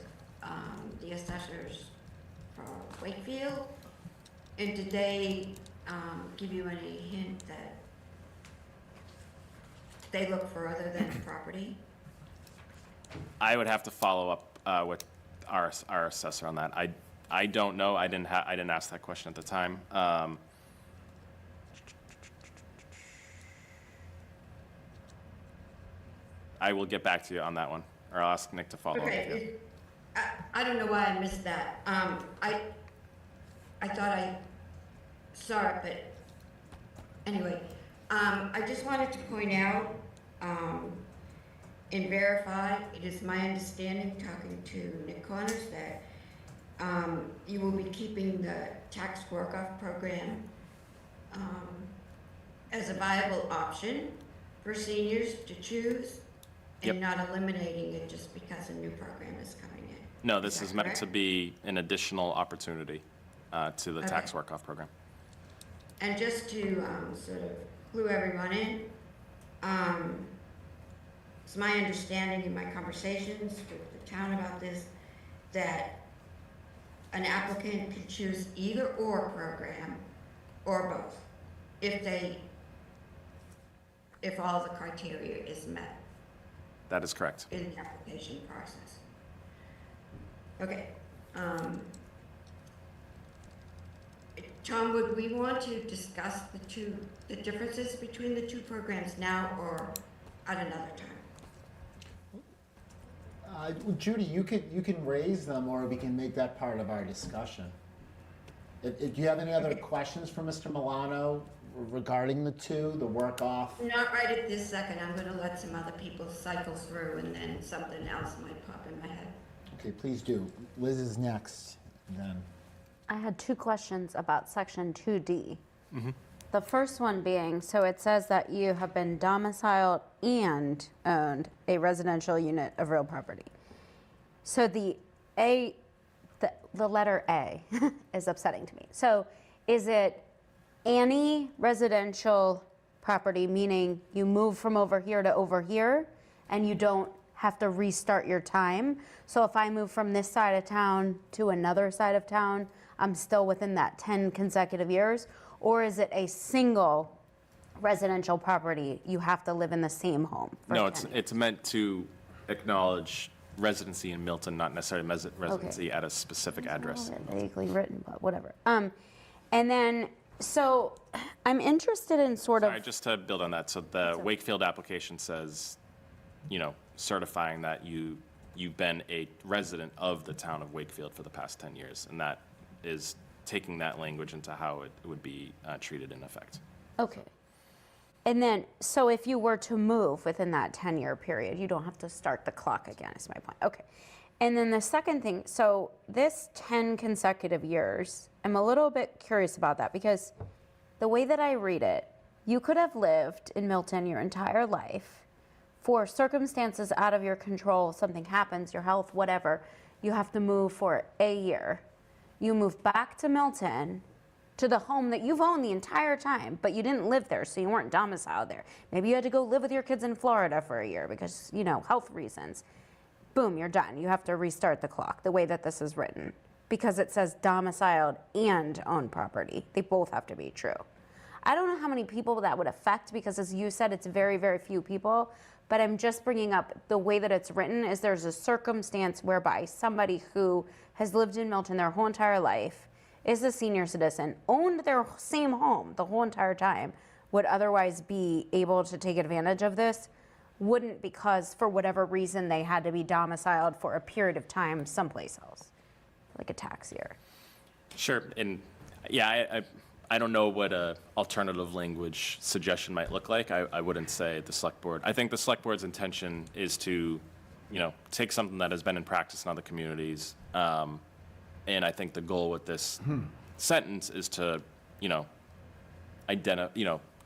K: the assessors for Wakefield, and did they give you any hint that they look further than the property?
C: I would have to follow up with our assessor on that. I don't know. I didn't ask that question at the time. I will get back to you on that one, or I'll ask Nick to follow up.
K: Okay, I don't know why I missed that. I thought I saw it, but anyway, I just wanted to point out and verify, it is my understanding, talking to Nick Connors, that you will be keeping the tax work-off program as a viable option for seniors to choose, and not eliminating it just because a new program is coming in.
C: No, this is meant to be an additional opportunity to the tax work-off program.
K: And just to sort of clue everyone in, it's my understanding in my conversations with the town about this, that an applicant can choose either or program or both, if all the criteria is met
C: That is correct.
K: in the application process. Okay. Tom, would we want to discuss the differences between the two programs now or at another time?
A: Judy, you can raise them, or we can make that part of our discussion. Do you have any other questions for Mr. Milano regarding the two, the work off?
K: Not right at this second. I'm going to let some other people cycle through, and then something else might pop in my head.
A: Okay, please do. Liz is next, then.
F: I had two questions about section 2D.
C: Mm-hmm.
F: The first one being, so it says that you have been domiciled and owned a residential unit of real property. So the letter A is upsetting to me. So is it any residential property, meaning you move from over here to over here and you don't have to restart your time? So if I move from this side of town to another side of town, I'm still within that 10 consecutive years? Or is it a single residential property, you have to live in the same home for
C: No,
F: 10 years?
C: it's meant to acknowledge residency in Milton, not necessarily residency at a specific address.
F: Vaguely written, but whatever. And then, so I'm interested in sort of.
C: Sorry, just to build on that, so the Wakefield application says, certifying that you've been a resident of the town of Wakefield for the past 10 years, and that is taking that language into how it would be treated in effect.
F: Okay. And then, so if you were to move within that 10-year period, you don't have to start the clock again, is my point. Okay. And then the second thing, so this 10 consecutive years, I'm a little bit curious about that because the way that I read it, you could have lived in Milton your entire life. For circumstances out of your control, something happens, your health, whatever, you have to move for a year. You move back to Milton, to the home that you've owned the entire time, but you didn't live there, so you weren't domiciled there. Maybe you had to go live with your kids in Florida for a year because, health reasons. Boom, you're done. You have to restart the clock the way that this is written because it says domiciled and owned property. They both have to be true. I don't know how many people that would affect because, as you said, it's very, very few people, but I'm just bringing up the way that it's written is there's a circumstance whereby somebody who has lived in Milton their whole entire life, is a senior citizen, owned their same home the whole entire time, would otherwise be able to take advantage of this, wouldn't because for whatever reason they had to be domiciled for a period of time someplace else, like a tax year.
C: Sure, and yeah, I don't know what a alternative language suggestion might look like. I wouldn't say the select board. I think the select board's intention is to, take something that has been in practice in other communities, and I think the goal with this sentence is to,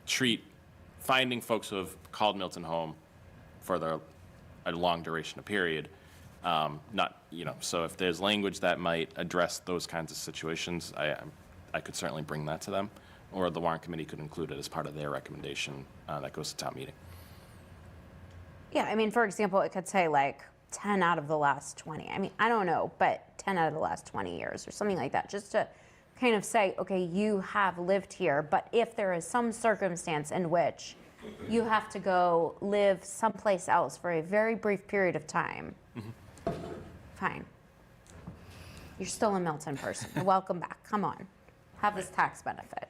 C: treat finding folks who have called Milton home for a long duration of period, so if there's language that might address those kinds of situations, I could certainly bring that to them, or the Warrant Committee could include it as part of their recommendation that goes to town meeting.
F: Yeah, I mean, for example, it could say like 10 out of the last 20. I mean, I don't know, but 10 out of the last 20 years or something like that, just to kind of say, okay, you have lived here, but if there is some circumstance in which you have to go live someplace else for a very brief period of time, fine. You're still a Milton person. Welcome back. Come on. Have this tax benefit.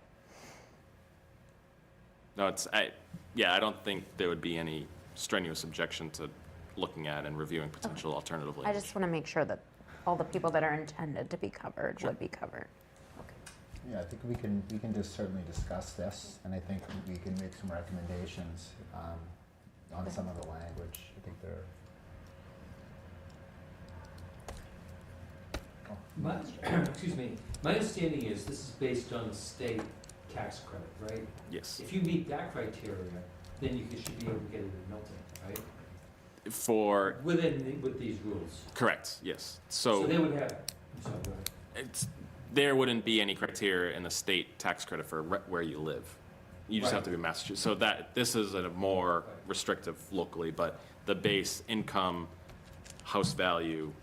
C: No, I don't think there would be any strenuous objection to looking at and reviewing potential alternative
F: I
C: language.
F: just want to make sure that all the people that are intended to be covered would be covered.
A: Yeah, I think we can just certainly discuss this, and I think we can make some recommendations on some of the language. I think they're.
D: Excuse me, my understanding is this is based on the state tax credit, right?
C: Yes.
D: If you meet that criteria, then you should be able to get it in Milton, right? With these rules.
C: Correct, yes.
D: So they would have, I'm sorry, go ahead.
C: There wouldn't be any criteria in the state tax credit for where you live. You just have to be Massachusetts. So this is a more restrictive locally, but the base income, house value,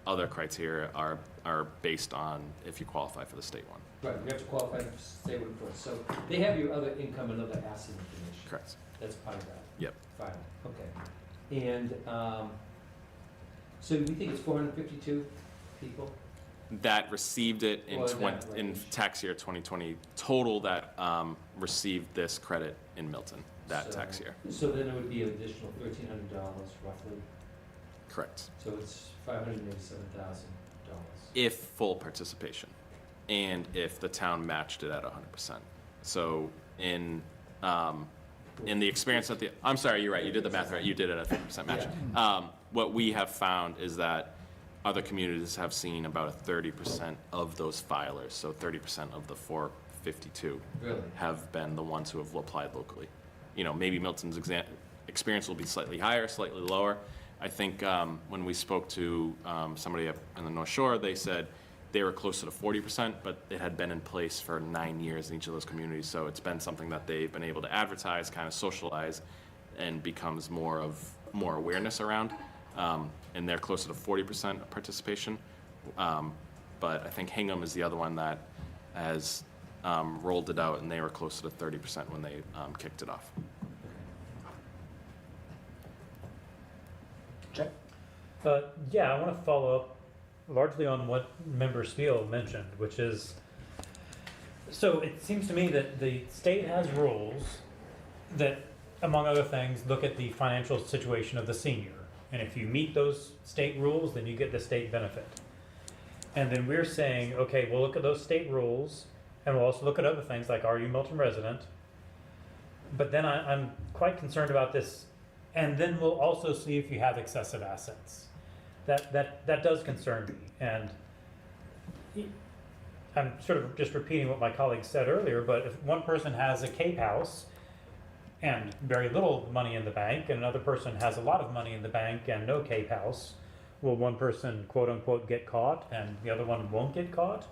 C: other criteria are are based on if you qualify for the state one.
D: Right, you have to qualify for state one first, so they have your other income and other asset information.
C: Correct.
D: That's part of that.
C: Yep.
D: Fine, okay. And, so we think it's 452 people?
C: That received it in
D: Or that
C: in
D: range.
C: tax year 2020, total that received this credit in Milton, that
D: So-
C: tax year.
D: So then it would be an additional $1,300 roughly,
C: Correct.
D: so it's $587,000.
C: If full participation, and if the town matched it at 100%. So in the experience that I'm sorry, you're right, you did the math right, you did it at 50% match. What we have found is that other communities have seen about a 30% of those filers, so 30% of the 452
D: Really?
C: have been the ones who have applied locally. You know, maybe Milton's experience will be slightly higher, slightly lower. I think when we spoke to somebody up in the North Shore, they said they were closer to 40%, but it had been in place for 9 years in each of those communities. So it's been something that they've been able to advertise, kind of socialize, and becomes more awareness around. And they're closer to 40% participation. But I think Hingham is the other one that has rolled it out, and they were closer to 30% when they kicked it off.
D: Check.
L: Yeah, I want to follow up largely on what Member Spiel mentioned, which is, so it seems to me that the state has rules that, among other things, look at the financial situation of the senior. And if you meet those state rules, then you get the state benefit. And then we're saying, okay, we'll look at those state rules, and we'll also look at other things like, are you Milton resident? But then I'm quite concerned about this, and then we'll also see if you have excessive assets. That does concern me, and I'm sort of just repeating what my colleague said earlier, but if one person has a Cape House and very little money in the bank, and another person has a lot of money in the bank and no Cape House, will one person quote unquote get caught and the other one won't get caught?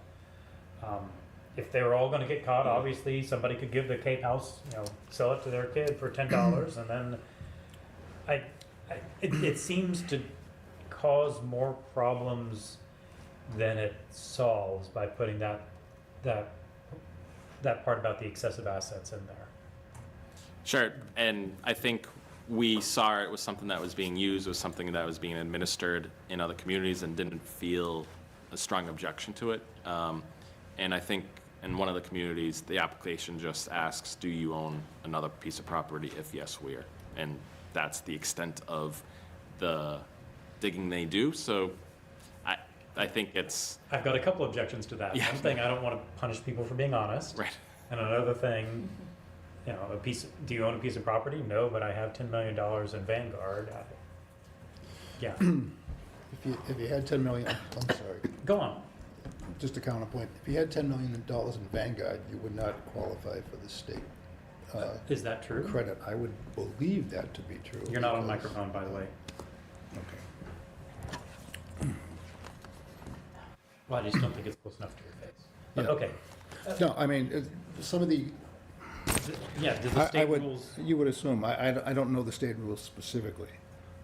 L: If they were all going to get caught, obviously somebody could give the Cape House, sell it to their kid for $10, and then it seems to cause more problems than it solves by putting that part about the excessive assets in there.
C: Sure, and I think we saw it was something that was being used, was something that was being administered in other communities and didn't feel a strong objection to it. And I think in one of the communities, the application just asks, do you own another piece of property? If yes, where? And that's the extent of the digging they do. So I think it's...
L: I've got a couple objections to that.
C: Yeah.
L: One thing, I don't want to punish people for being honest.
C: Right.
L: And another thing, do you own a piece of property? No, but I have $10 million in Vanguard. Yeah,
E: If you had 10 million, I'm sorry,
L: go on.
E: just a counterpoint. If you had $10 million in Vanguard, you would not qualify for the state
L: Is that true?
E: credit. I would believe that to be true.
L: You're not on
E: because-
L: microphone, by the way.
E: Okay.
L: Well, I just don't think it's close enough to your face. But,
E: Yeah.
L: okay.
E: No, I mean, some of the,
L: Yeah, did the
E: I
L: state
E: would,
L: rules?
E: you would assume, I don't know the state rules specifically,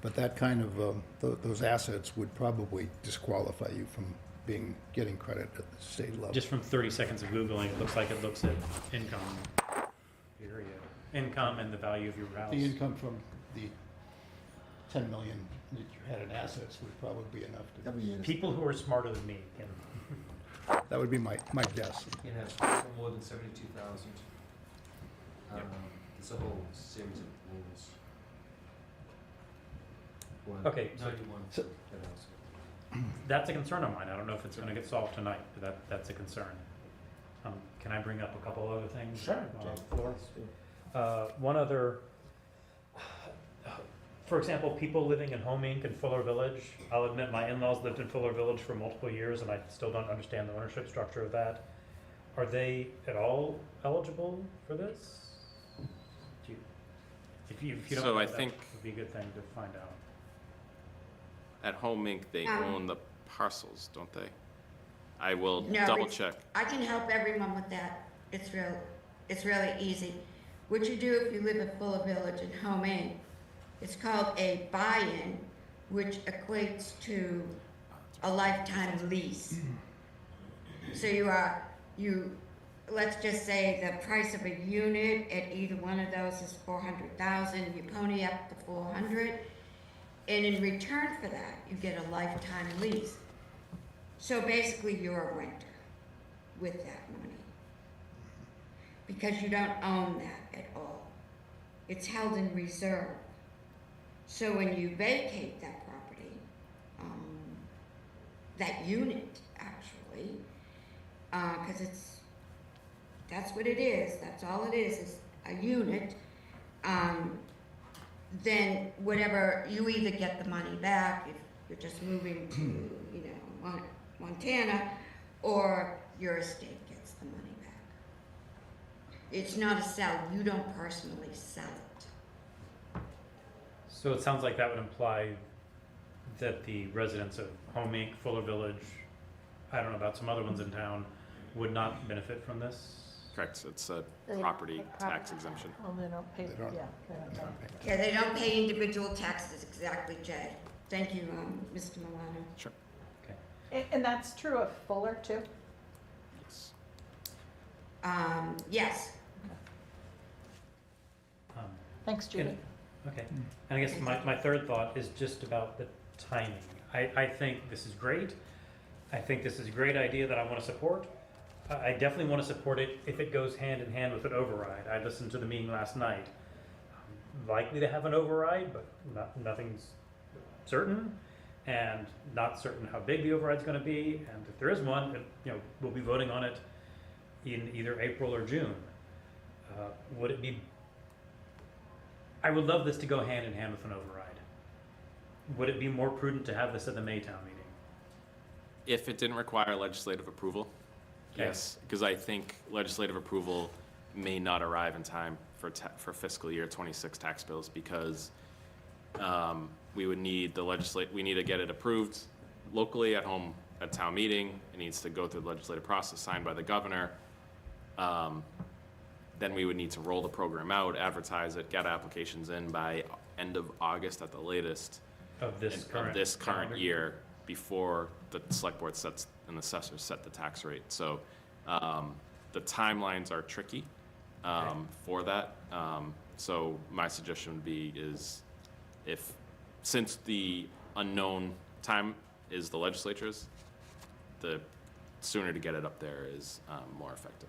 E: but that kind of, those assets would probably disqualify you from getting credit at the state level.
L: Just from 30 seconds of Googling, it looks like it looks at income, period. Income and the value of your house.
E: The income from the 10 million that you had in assets would probably be enough to,
L: People who are smarter than me can.
E: that would be my guess.
D: You can have more than 72,000. It's a whole series of rules.
L: Okay, so-
D: 91.
E: So-
L: That's a concern of mine. I don't know if it's gonna get solved tonight, but that's a concern. Can I bring up a couple other things?
D: Sure.
L: One other, for example, people living in Home Inc. in Fuller Village. I'll admit my in-laws lived in Fuller Village for multiple years and I still don't understand the ownership structure of that. Are they at all eligible for this? If you don't
C: So
L: know,
C: I
L: that
C: think-
L: would be a good thing to find out.
C: At Home Inc., they own the parcels, don't they? I will
K: No,
C: double
K: it's-
C: check.
K: I can help everyone with that. It's really easy. What you do if you live at Fuller Village and Home Inn, it's called a buy-in, which equates to a lifetime lease. So let's just say the price of a unit at either one of those is 400,000, you pony up the 400, and in return for that, you get a lifetime lease. So basically, you're a renter with that money, because you don't own that at all. It's held in reserve. So when you vacate that property, that unit actually, because that's what it is, that's all it is a unit, then whatever, you either get the money back if you're just moving to, Montana, or your estate gets the money back. It's not a sell, you don't personally sell it.
L: So it sounds like that would imply that the residents of Home Inc., Fuller Village, I don't know about some other ones in town, would not benefit from this?
C: Correct, it's a
F: They don't
C: property
F: pay
C: tax
F: property
C: exemption.
G: Well, they don't pay,
E: They don't.
G: yeah. they don't pay.
K: Yeah, they don't pay individual taxes, exactly, Jay. Thank you, Mr. Milano.
C: Sure.
G: And that's true of Fuller too?
C: Yes.
K: Yes,
L: Um,
G: Thanks, Judy.
L: Okay, and I guess my third thought is just about the timing. I think this is great. I think this is a great idea that I want to support. I definitely want to support it if it goes hand in hand with an override. I listened to the meeting last night. Likely to have an override, but nothing's certain, and not certain how big the override's going to be. And if there is one, we'll be voting on it in either April or June. Would it be? I would love this to go hand in hand with an override. Would it be more prudent to have this at the Maytown meeting?
C: If it didn't require legislative approval,
L: Okay.
C: yes, because I think legislative approval may not arrive in time for fiscal year 26 tax bills, because we would need we need to get it approved locally at home at town meeting. It needs to go through the legislative process, signed by the governor. Then we would need to roll the program out, advertise it, get applications in by end of August at the latest
L: Of this current calendar
C: year, before the select board sets and the assessors set the tax rate. So the timelines are tricky for that. So my suggestion would be since the unknown time is the legislature's, the sooner to get it up there is more effective.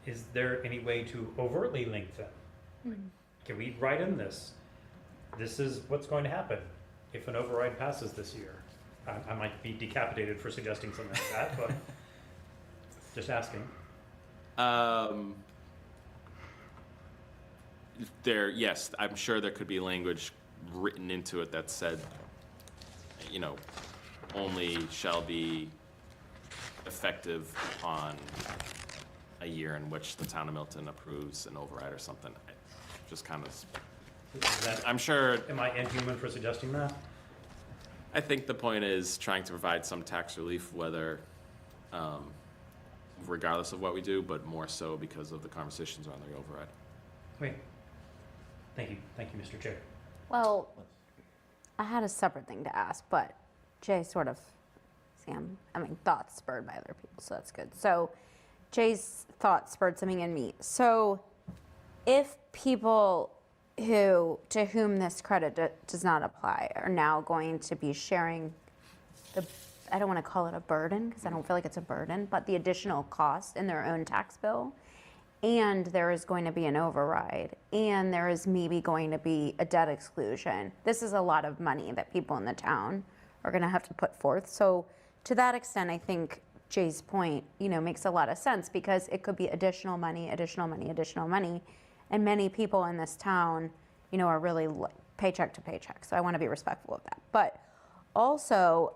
L: Is there any way to overtly link them? Can we write in this? This is what's going to happen if an override passes this year. I might be decapitated for suggesting something like that, but just asking.
C: Yes, I'm sure there could be language written into it that said, only shall be effective upon a year in which the town of Milton approves an override or something. Just kind of, I'm sure.
L: Am I inhuman for suggesting that?
C: I think the point is trying to provide some tax relief, whether, regardless of what we do, but more so because of the conversations around the override.
L: Wait. Thank you, Mr. Chair.
F: Well, I had a separate thing to ask, but Jay sort of, thoughts spurred by other people, so that's good. So Jay's thoughts spurred something in me. So if people to whom this credit does not apply are now going to be sharing I don't want to call it a burden because I don't feel like it's a burden, but the additional cost in their own tax bill, and there is going to be an override, and there is maybe going to be a debt exclusion. This is a lot of money that people in the town are going to have to put forth. So to that extent, I think Jay's point, makes a lot of sense, because it could be additional money, and many people in this town, are really paycheck to paycheck. So I want to be respectful of that. But also,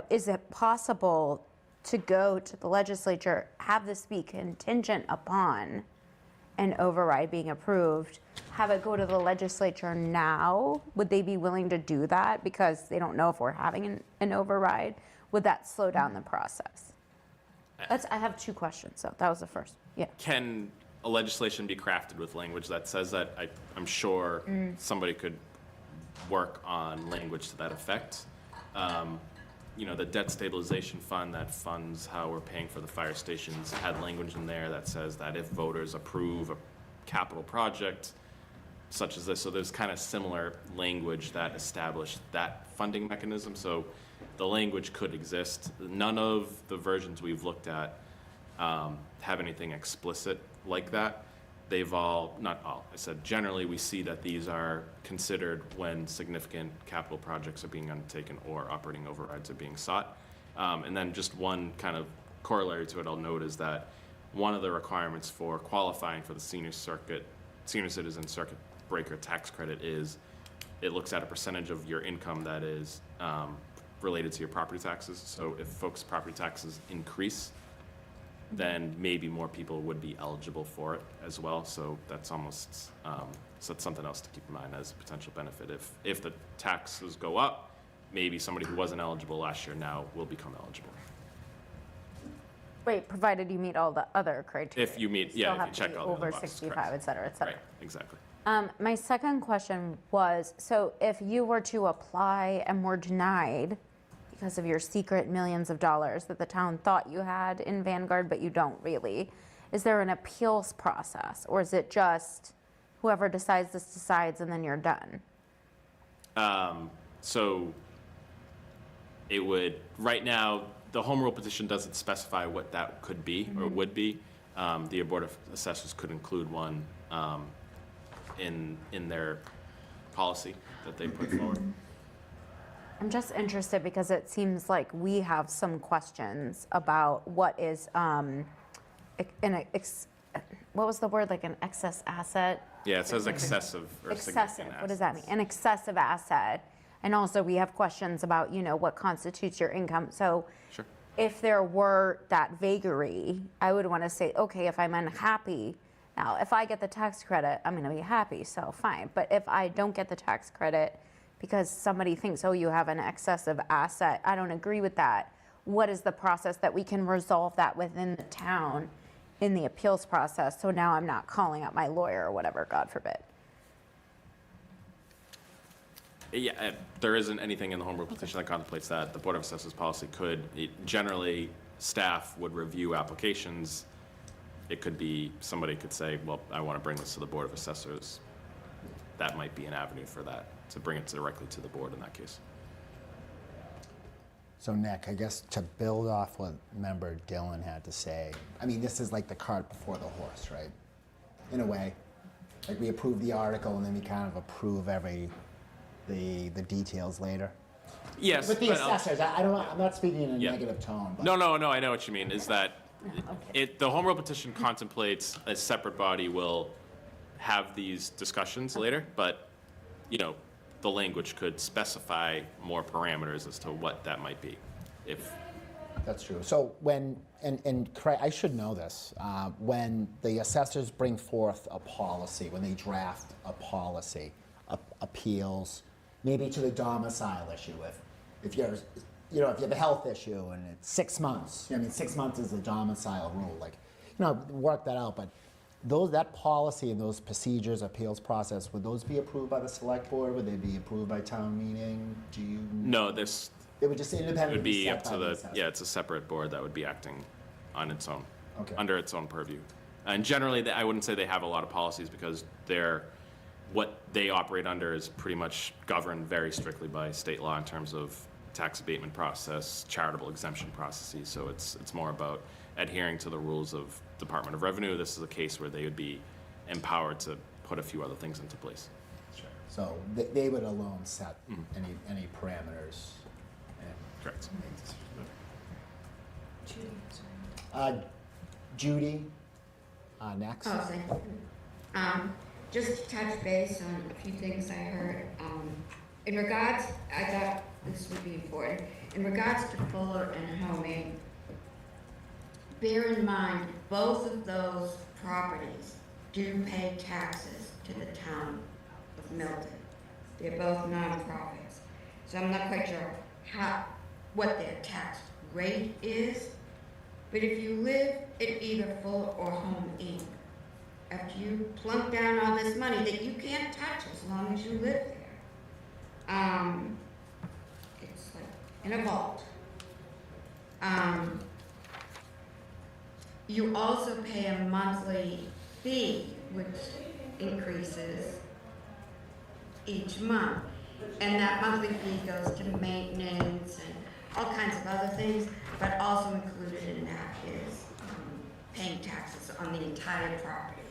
F: is it possible to go to the legislature, have this be contingent upon an override being approved, have it go to the legislature now? Would they be willing to do that because they don't know if we're having an override? Would that slow down the process? I have two questions, so that was the first. Yeah.
C: Can a legislation be crafted with language that says that? I'm sure somebody could work on language to that effect. you know, the debt stabilization fund that funds how we're paying for the fire stations had language in there that says that if voters approve a capital project such as this, so there's kind of similar language that established that funding mechanism. So the language could exist. None of the versions we've looked at have anything explicit like that. They've all, not all, I said generally we see that these are considered when significant capital projects are being undertaken or operating overrides are being sought. And then just one kind of corollary to it I'll note is that one of the requirements for qualifying for the senior citizen circuit breaker tax credit is it looks at a percentage of your income that is related to your property taxes. So if folks' property taxes increase, then maybe more people would be eligible for it as well. So that's almost, so that's something else to keep in mind as a potential benefit. If the taxes go up, maybe somebody who wasn't eligible last year now will become eligible.
F: Wait, provided you meet all the other criteria.
C: If you meet,
F: still
C: yeah, if
F: have
C: you
F: to
C: check
F: be
C: all the other
F: over
C: boxes,
F: 65,
C: correct.
F: et cetera, et cetera.
C: Right, exactly.
F: My second question was, so if you were to apply and were denied because of your secret millions of dollars that the town thought you had in Vanguard, but you don't really, is there an appeals process? Or is it just whoever decides this decides and then you're done?
C: So it would, right now, the home rule petition doesn't specify what that could be or would be. The Board of Assessors could include one in their policy that they put forward.
F: I'm just interested because it seems like we have some questions about what is, what was the word, like an excess asset?
C: Yeah, it says excessive or
F: Excessive,
C: significant
F: what does that mean?
C: assets.
F: An excessive asset. And also we have questions about, you know, what constitutes your income. So
C: Sure.
F: if there were that vagary, I would want to say, okay, if I'm unhappy, now if I get the tax credit, I'm going to be happy, so fine. But if I don't get the tax credit because somebody thinks, oh, you have an excessive asset, I don't agree with that. What is the process that we can resolve that within the town in the appeals process? So now I'm not calling up my lawyer or whatever, God forbid.
C: Yeah, there isn't anything in the home rule petition that contemplates that. The Board of Assessors policy could, generally, staff would review applications. It could be, somebody could say, well, I want to bring this to the Board of Assessors. That might be an avenue for that, to bring it directly to the board in that case.
A: So Nick, I guess to build off what member Dylan had to say, I mean, this is like the cart before the horse, right? In a way, like we approve the article and then we kind of approve the details later.
C: Yes,
A: But the
C: but
A: assessors, I'm not speaking in a
C: Yeah.
A: negative tone, but.
C: No, I know what you mean, is that the home rule petition contemplates a separate body will have these discussions later, but, you know, the language could specify more parameters as to what that might be, if.
A: That's true. So when, and I should know this, when the assessors bring forth a policy, when they draft a policy, appeals, maybe to the domicile issue, if you're, you know, if you have a health issue and it's 6 months, I mean, 6 months is the domicile rule, like, you know, work that out, but that policy and those procedures, appeals process, would those be approved by the select board? Would they be approved by town meeting? Do you?
C: No, this
A: It would just independently
C: would be
A: set
C: up
A: by
C: to the,
A: assessor.
C: yeah, it's a separate board that would be acting on its own,
A: Okay.
C: under its own purview. And generally, I wouldn't say they have a lot of policies because what they operate under is pretty much governed very strictly by state law in terms of tax abatement process, charitable exemption processes. So it's more about adhering to the rules of Department of Revenue. This is a case where they would be empowered to put a few other things into place.
A: Sure. So they would alone set any parameters.
C: Correct.
A: Judy, next.
K: Oh, thank you. Just to touch base on a few things I heard. In regards, I thought this would be important. In regards to Fuller and Homing, bear in mind, both of those properties do pay taxes to the town of Milton. They're both nonprofits. So I'm not quite sure what their tax rate is, but if you live at either Fuller or Home Inc., after you plunk down all this money that you can't touch as long as you live there, it's like in a vault. You also pay a monthly fee, which increases each month. And that monthly fee goes to maintenance and all kinds of other things, but also included in that is paying taxes on the entire property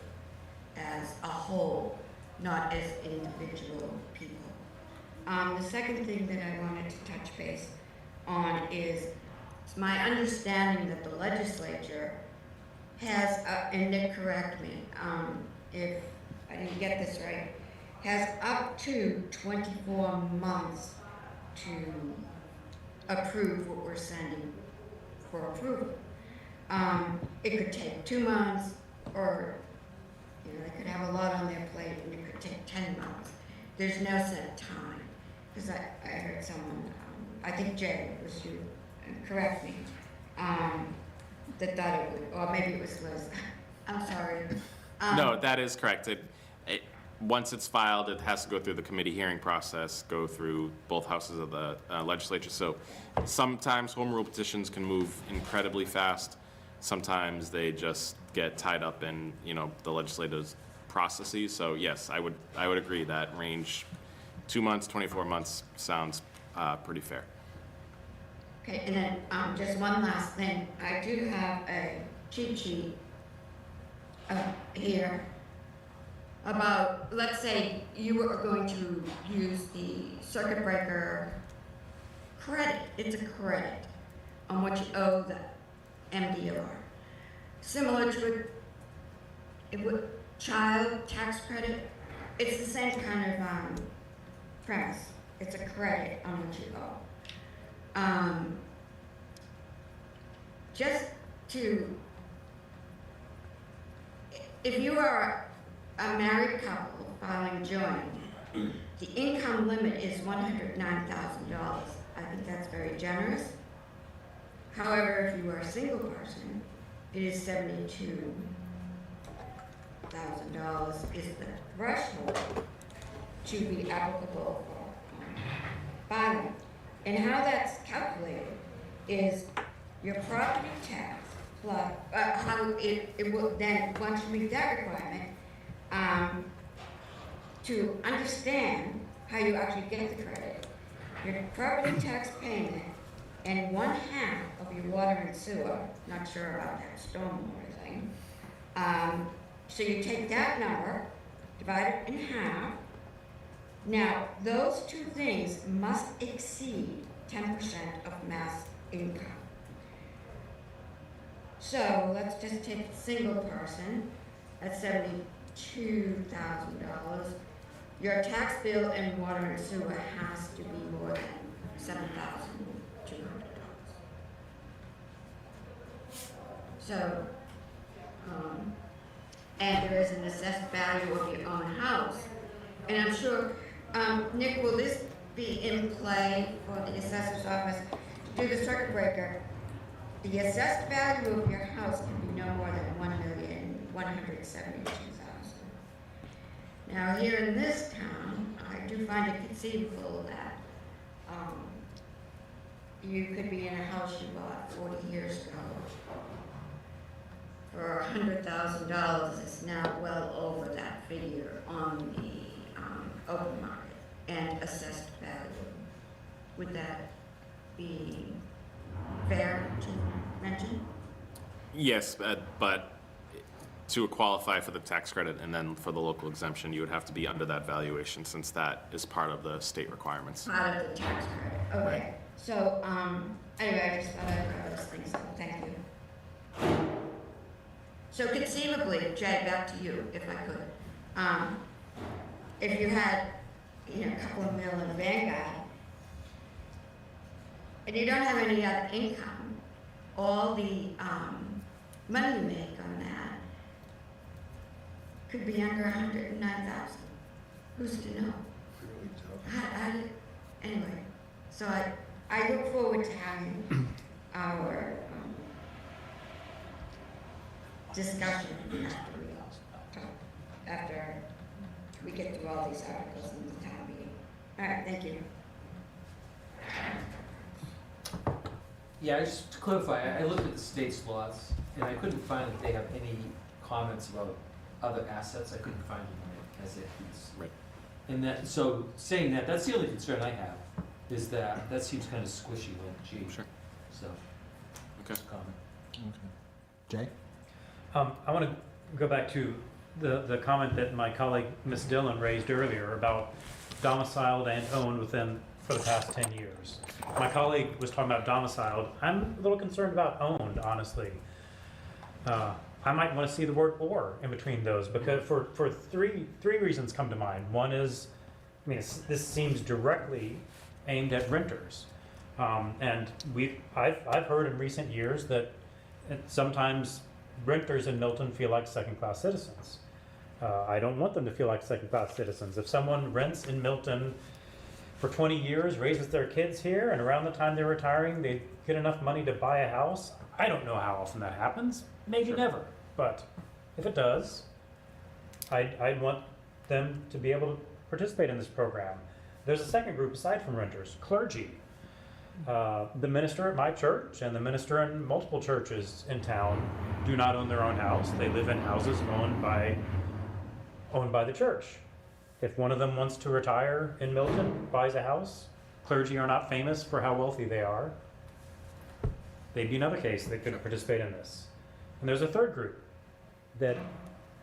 K: as a whole, not as individual people. The second thing that I wanted to touch base on is it's my understanding that the legislature has, and Nick correct me if I didn't get this right, has up to 24 months to approve what we're sending for approval. It could take 2 months, or they could have a lot on their plate, and it could take 10 months. There's no set time, because I heard someone, I think Jay, it was you, correct me, that thought it would, or maybe it was Liz. I'm sorry.
C: No, that is correct. Once it's filed, it has to go through the committee hearing process, go through both houses of the legislature. So sometimes home rule petitions can move incredibly fast. Sometimes they just get tied up in, the legislative's processes. So yes, I would agree that range 2 months, 24 months sounds pretty fair.
K: Okay, and then just one last thing. I do have a cheat sheet here about, let's say you are going to use the circuit breaker credit. It's a credit on what you owe the MDR. Similar to a child tax credit, it's the same kind of premise. It's a credit on what you owe. Just to, if you are a married couple filing joint, the income limit is $109,000. I think that's very generous. However, if you are a single person, it is $72,000 is the threshold to be applicable for filing. And how that's calculated is your property tax plus, how it will then, once you meet that requirement, to understand how you actually get the credit, your property tax payment and 1/2 of your water and sewer, not sure about that stormwater thing. So you take that number, divide it in half. Now, those two things must exceed 10% of mass income. So let's just take a single person at $72,000. Your tax bill and water and sewer has to be more than $7,200. So, and there is an assessed value of your own house. And I'm sure, Nick, will this be in play for the assessor's office to do the circuit breaker? The assessed value of your house can be no more than $1,172,000. Now, here in this town, I do find it conceivable that you could be in a house you bought 40 years ago for $100,000. It's now well over that figure on the open market and assessed value. Would that be fair to mention?
C: Yes, but to qualify for the tax credit and then for the local exemption, you would have to be under that valuation since that is part of the state requirements.
K: Part of the tax credit, okay.
C: Right.
K: So, anyway, I just thought I'd cover those things, so thank you. So conceivably, Jay, back to you, if I could. If you had, a couple of mil in the Vanguard, and you don't have any other income, all the money you make on that could be under $109,000. Who's to know? Anyway, so I look forward to having our discussion after we get through all these articles in the town meeting. All right, thank you.
D: Yeah, just to clarify, I looked at the state's laws, and I couldn't find that they have any comments about other assets. I couldn't find them in it as a piece.
C: Right.
D: And that, so saying that, that's the only concern I have, is that that seems kind of squishy with G.
C: Sure.
D: So,
C: Okay.
D: just a comment.
A: Jay?
L: I want to go back to the comment that my colleague, Ms. Dillon, raised earlier about domiciled and owned within, for the past 10 years. My colleague was talking about domiciled. I'm a little concerned about owned, honestly. I might want to see the word or in between those, because for three reasons come to mind. One is, I mean, this seems directly aimed at renters. And I've heard in recent years that sometimes renters in Milton feel like second-class citizens. I don't want them to feel like second-class citizens. If someone rents in Milton for 20 years, raises their kids here, and around the time they're retiring, they get enough money to buy a house, I don't know how often that happens. Maybe never. But if it does, I'd want them to be able to participate in this program. There's a second group aside from renters, clergy. The minister at my church and the minister in multiple churches in town do not own their own house. They live in houses owned by the church. If one of them wants to retire in Milton, buys a house, clergy are not famous for how wealthy they are, they'd be another case that could participate in this. And there's a third group that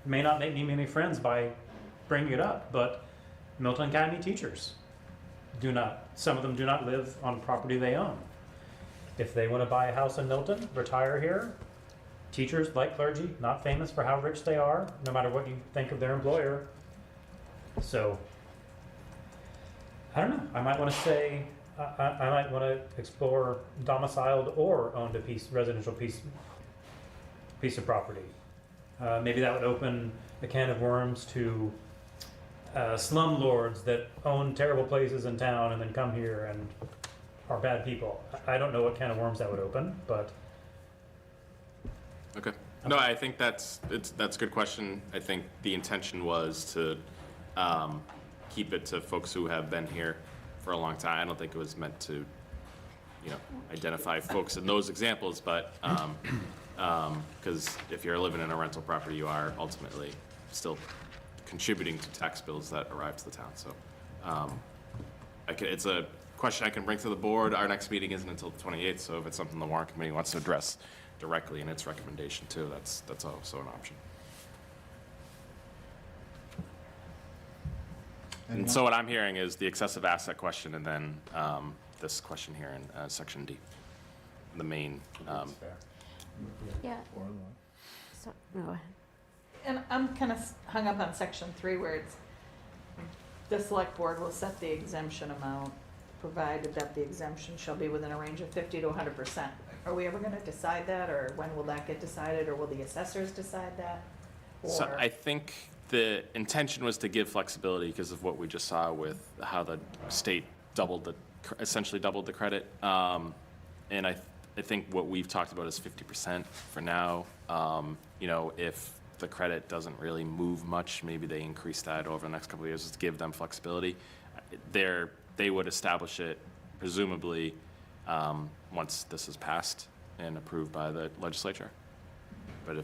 L: may not make me many friends by bringing it up, but Milton Academy teachers some of them do not live on property they own. If they want to buy a house in Milton, retire here, teachers like clergy, not famous for how rich they are, no matter what you think of their employer. So, I don't know, I might want to say, I might want to explore domiciled or owned residential piece of property. Maybe that would open a can of worms to slumlords that own terrible places in town and then come here and are bad people. I don't know what can of worms that would open, but.
C: Okay. No, I think that's a good question. I think the intention was to keep it to folks who have been here for a long time. I don't think it was meant to, identify folks in those examples, but because if you're living in a rental property, you are ultimately still contributing to tax bills that arrive to the town. So it's a question I can bring to the board. Our next meeting isn't until the 28th, so if it's something the Warrant Committee wants to address directly in its recommendation too, that's also an option. And so what I'm hearing is the excessive asset question, and then this question here in section D, the main.
F: Yeah. So, go ahead.
G: And I'm kind of hung up on section 3 where it's, the select board will set the exemption amount, provided that the exemption shall be within a range of 50 to 100%. Are we ever gonna decide that, or when will that get decided, or will the assessors decide that?
C: So
G: Or-
C: I think the intention was to give flexibility because of what we just saw with how the state essentially doubled the credit. And I think what we've talked about is 50% for now. If the credit doesn't really move much, maybe they increase that over the next couple of years just to give them flexibility. They would establish it presumably once this is passed and approved by the legislature. But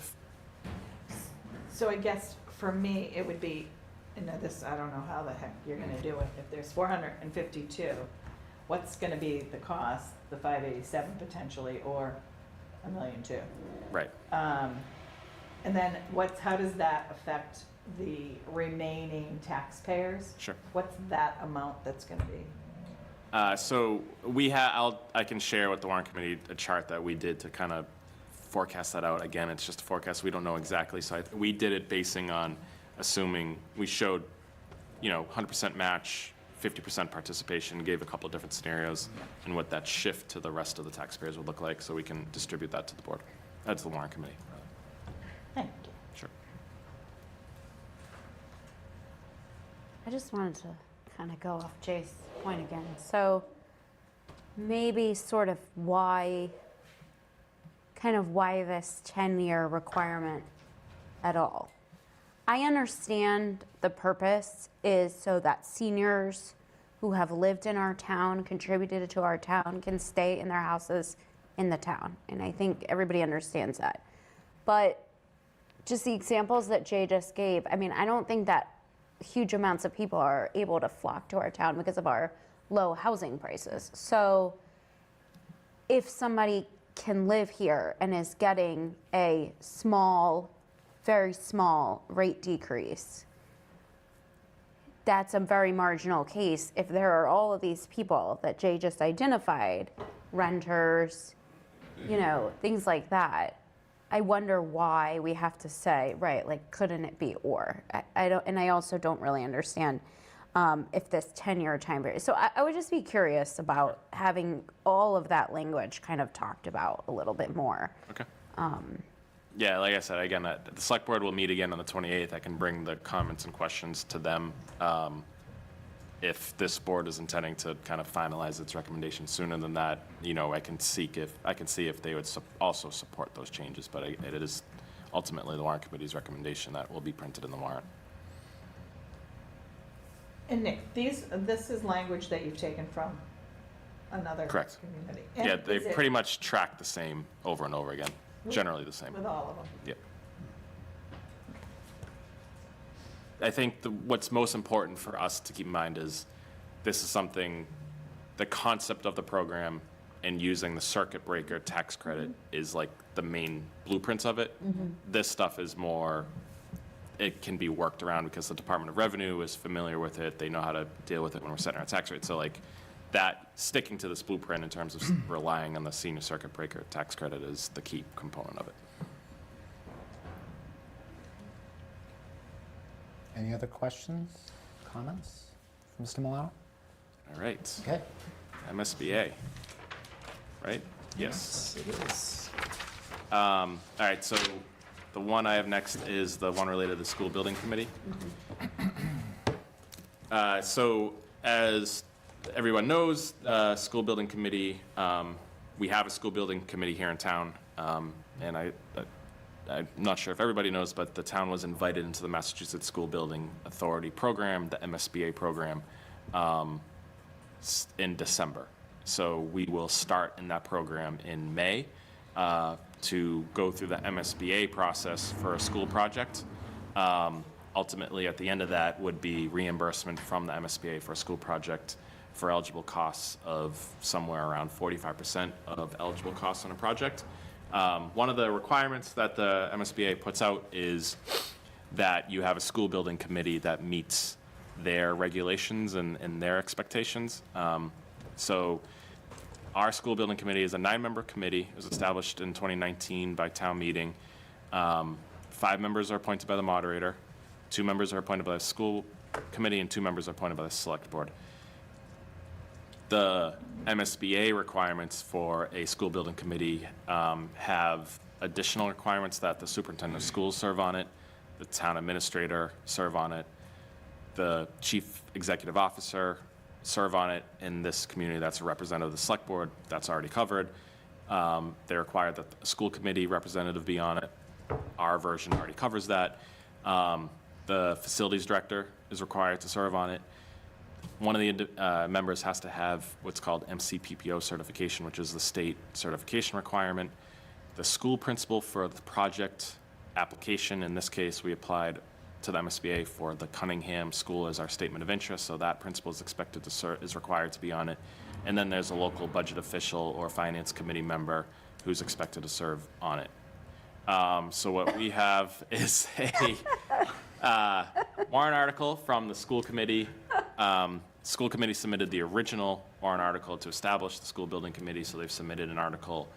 G: So I guess for me, it would be, I don't know how the heck you're gonna do it. If there's 452, what's gonna be the cost, the 587 potentially, or $1.2 million?
C: right.
G: And then how does that affect the remaining taxpayers?
C: Sure.
G: What's that amount that's gonna be?
C: So I can share with the Warrant Committee a chart that we did to kind of forecast that out. Again, it's just a forecast. We don't know exactly. So we did it basing on assuming we showed, 100% match, 50% participation, gave a couple of different scenarios and what that shift to the rest of the taxpayers would look like so we can distribute that to the board. That's the Warrant Committee.
G: Thank you.
C: Sure.
F: I just wanted to kind of go off Jay's point again. So maybe sort of why this 10-year requirement at all. I understand the purpose is so that seniors who have lived in our town, contributed to our town, can stay in their houses in the town, and I think everybody understands that. But just the examples that Jay just gave, I mean, I don't think that huge amounts of people are able to flock to our town because of our low housing prices. So if somebody can live here and is getting a small, very small rate decrease, that's a very marginal case. If there are all of these people that Jay just identified, renters, you know, things like that, I wonder why we have to say, right, like, couldn't it be or? I don't, and I also don't really understand if this 10-year time period. So I would just be curious about having all of that language kind of talked about a little bit more.
C: Okay. Yeah, like I said, again, the select board will meet again on the 28th. I can bring the comments and questions to them. If this board is intending to kind of finalize its recommendation sooner than that, you know, I can see if they would also support those changes. But it is ultimately the warrant committee's recommendation that will be printed in the warrant.
G: And Nick, this is language that you've taken from another
C: Correct.
G: community. And
C: Yeah, they
G: is it
C: pretty much track the same over and over again, generally the same.
G: with all of them?
C: Yep. I think what's most important for us to keep in mind is this is something, the concept of the program and using the circuit breaker tax credit is like the main blueprints of it. This stuff is more, it can be worked around because the Department of Revenue is familiar with it. They know how to deal with it when we're setting our tax rate. So like that, sticking to this blueprint in terms of relying on the senior circuit breaker tax credit is the key component of it.
A: Any other questions, comments from Mr. Milano?
C: All right.
A: Okay.
C: MSBA, right? Yes, it is. All right, so the one I have next is the one related to the school building committee. So as everyone knows, school building committee, we have a school building committee here in town, and I'm not sure if everybody knows, but the town was invited into the Massachusetts School Building Authority program, the MSBA program, in December. So we will start in that program in May to go through the MSBA process for a school project. Ultimately, at the end of that would be reimbursement from the MSBA for a school project for eligible costs of somewhere around 45% of eligible costs on a project. One of the requirements that the MSBA puts out is that you have a school building committee that meets their regulations and their expectations. So our school building committee is a 9-member committee. It was established in 2019 by town meeting. 5 members are appointed by the moderator, 2 members are appointed by the school committee, and 2 members are appointed by the select board. The MSBA requirements for a school building committee have additional requirements that the superintendent of schools serve on it, the town administrator serve on it, the chief executive officer serve on it. In this community, that's a representative of the select board. That's already covered. They require that the school committee representative be on it. Our version already covers that. The facilities director is required to serve on it. One of the members has to have what's called MCPPO certification, which is the state certification requirement. The school principal for the project application, in this case, we applied to the MSBA for the Cunningham School as our statement of interest, so that principal is expected to is required to be on it. And then there's a local budget official or finance committee member who's expected to serve on it. So what we have is a warrant article from the school committee. School committee submitted the original warrant article to establish the school building committee, so they've submitted an article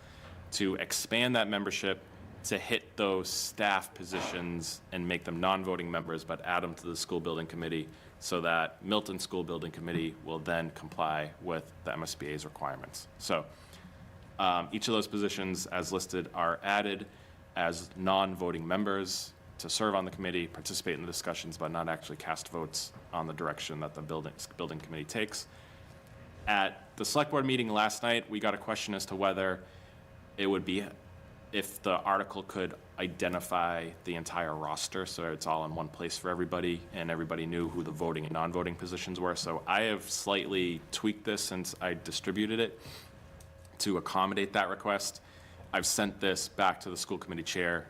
C: to expand that membership to hit those staff positions and make them non-voting members, but add them to the school building committee so that Milton School Building Committee will then comply with the MSBA's requirements. So each of those positions as listed are added as non-voting members to serve on the committee, participate in the discussions, but not actually cast votes on the direction that the building committee takes. At the select board meeting last night, we got a question as to whether it would be, if the article could identify the entire roster so it's all in one place for everybody and everybody knew who the voting and non-voting positions were. So I have slightly tweaked this since I distributed it. to accommodate that request. I've sent this back to the school committee chair.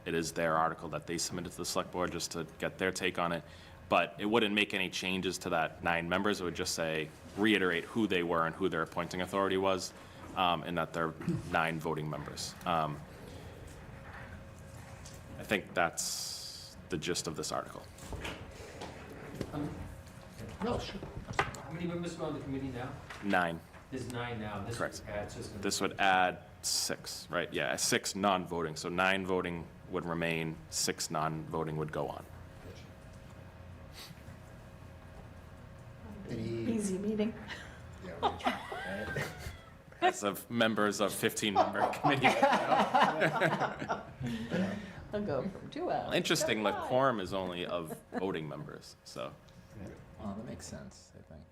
C: It is their article that they submitted to the select board just to get their take on it. But it wouldn't make any changes to that 9 members. It would just say, reiterate who they were and who their appointing authority was, and that they're 9 voting members. I think that's the gist of this article.
A: No, sure.
D: How many members are on the committee now?
C: 9.
D: There's 9 now. This
C: Correct.
D: would add, so it's gonna be-
C: This would add 6, right? Yeah, 6 non-voting. So 9 voting would remain, 6 non-voting would go on.
A: Any,
G: Easy meeting.
A: yeah, right.
C: As of members of 15-member committee.
G: I'll go from 2 hours.
C: Interesting,
G: to
C: the
G: 5.
C: quorum is only of voting members, so.
A: Oh, that makes sense, I think.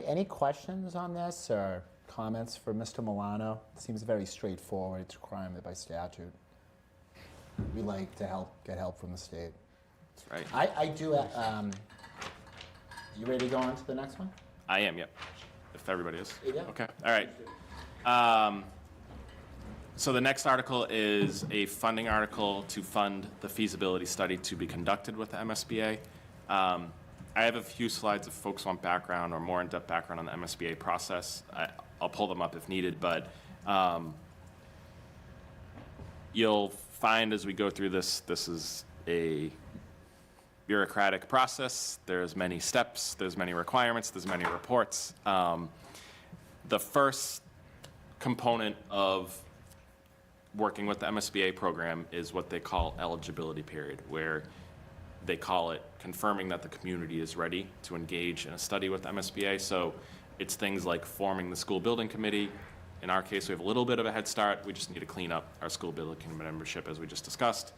A: Any questions on this or comments for Mr. Milano? Seems very straightforward. It's a requirement by statute. We like to get help from the state.
C: That's right.
A: I do, you ready to go on to the next one?
C: I am, yep. If everybody is.
A: Yeah.
C: Okay, all right. So the next article is a funding article to fund the feasibility study to be conducted with the MSBA. I have a few slides if folks want background or more in-depth background on the MSBA process. I'll pull them up if needed, but you'll find as we go through this is a bureaucratic process. There's many steps, there's many requirements, there's many reports. The first component of working with the MSBA program is what they call eligibility period, where they call it confirming that the community is ready to engage in a study with MSBA. So it's things like forming the school building committee. In our case, we have a little bit of a head start. We just need to clean up our school building committee membership, as we just discussed.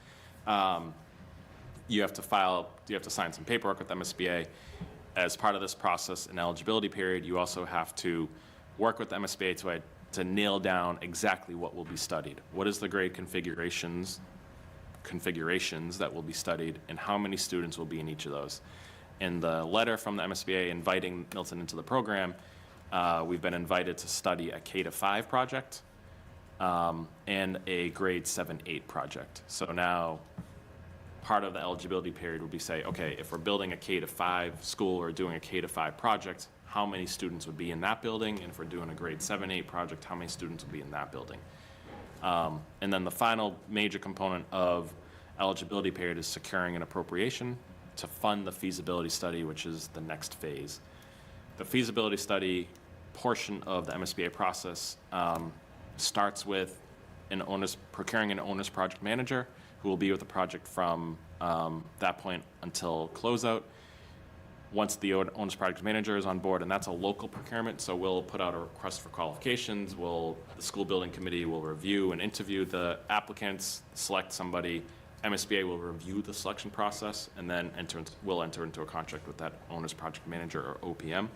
C: You have to sign some paperwork with MSBA. As part of this process, an eligibility period, you also have to work with MSBA to nail down exactly what will be studied. What is the grade configurations that will be studied, and how many students will be in each of those. In the letter from the MSBA inviting Milton into the program, we've been invited to study a K-5 project and a grade 7-8 project. So now part of the eligibility period would be say, okay, if we're building a K-5 school or doing a K-5 project, how many students would be in that building? And if we're doing a grade 7-8 project, how many students would be in that building? And then the final major component of eligibility period is securing an appropriation to fund the feasibility study, which is the next phase. The feasibility study portion of the MSBA process starts with procuring an owner's project manager who will be with the project from that point until closeout. Once the owner's project manager is on board, and that's a local procurement, so we'll put out a request for qualifications. The school building committee will review and interview the applicants, select somebody. MSBA will review the selection process, and then we'll enter into a contract with that owner's project manager, or OPM.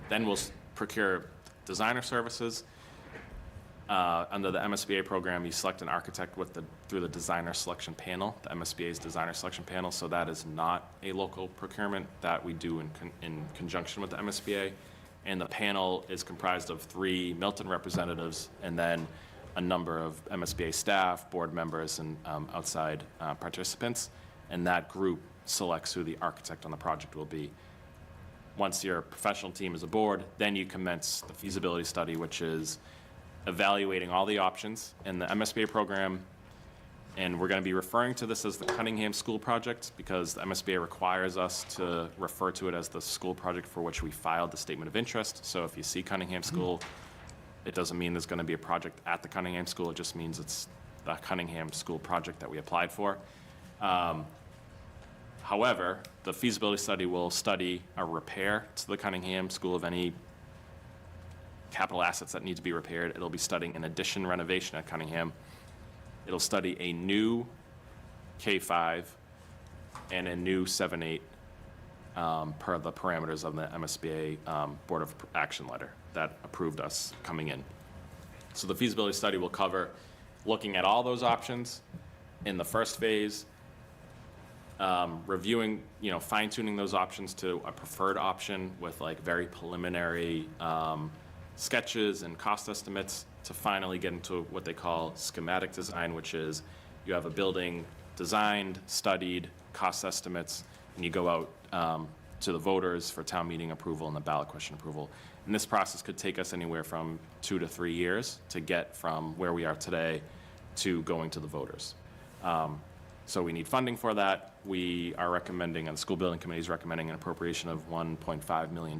C: Then we'll procure designer services. Under the MSBA program, you select an architect through the designer selection panel, the MSBA's designer selection panel. So that is not a local procurement that we do in conjunction with the MSBA. And the panel is comprised of 3 Milton representatives and then a number of MSBA staff, board members, and outside participants. And that group selects who the architect on the project will be. Once your professional team is aboard, then you commence the feasibility study, which is evaluating all the options in the MSBA program. And we're going to be referring to this as the Cunningham School Project because the MSBA requires us to refer to it as the school project for which we filed the statement of interest. So if you see Cunningham School, it doesn't mean there's going to be a project at the Cunningham School. It just means it's the Cunningham School project that we applied for. However, the feasibility study will study a repair to the Cunningham School of any capital assets that need to be repaired. It'll be studying an addition renovation at Cunningham. It'll study a new K-5 and a new 7-8 per the parameters of the MSBA Board of Action letter that approved us coming in. So the feasibility study will cover looking at all those options in the first phase, reviewing, fine-tuning those options to a preferred option with like very preliminary sketches and cost estimates to finally get into what they call schematic design, which is you have a building designed, studied, cost estimates, and you go out to the voters for town meeting approval and the ballot question approval. And this process could take us anywhere from 2 to 3 years to get from where we are today to going to the voters. So we need funding for that. We are recommending, and the school building committee is recommending an appropriation of $1.5 million.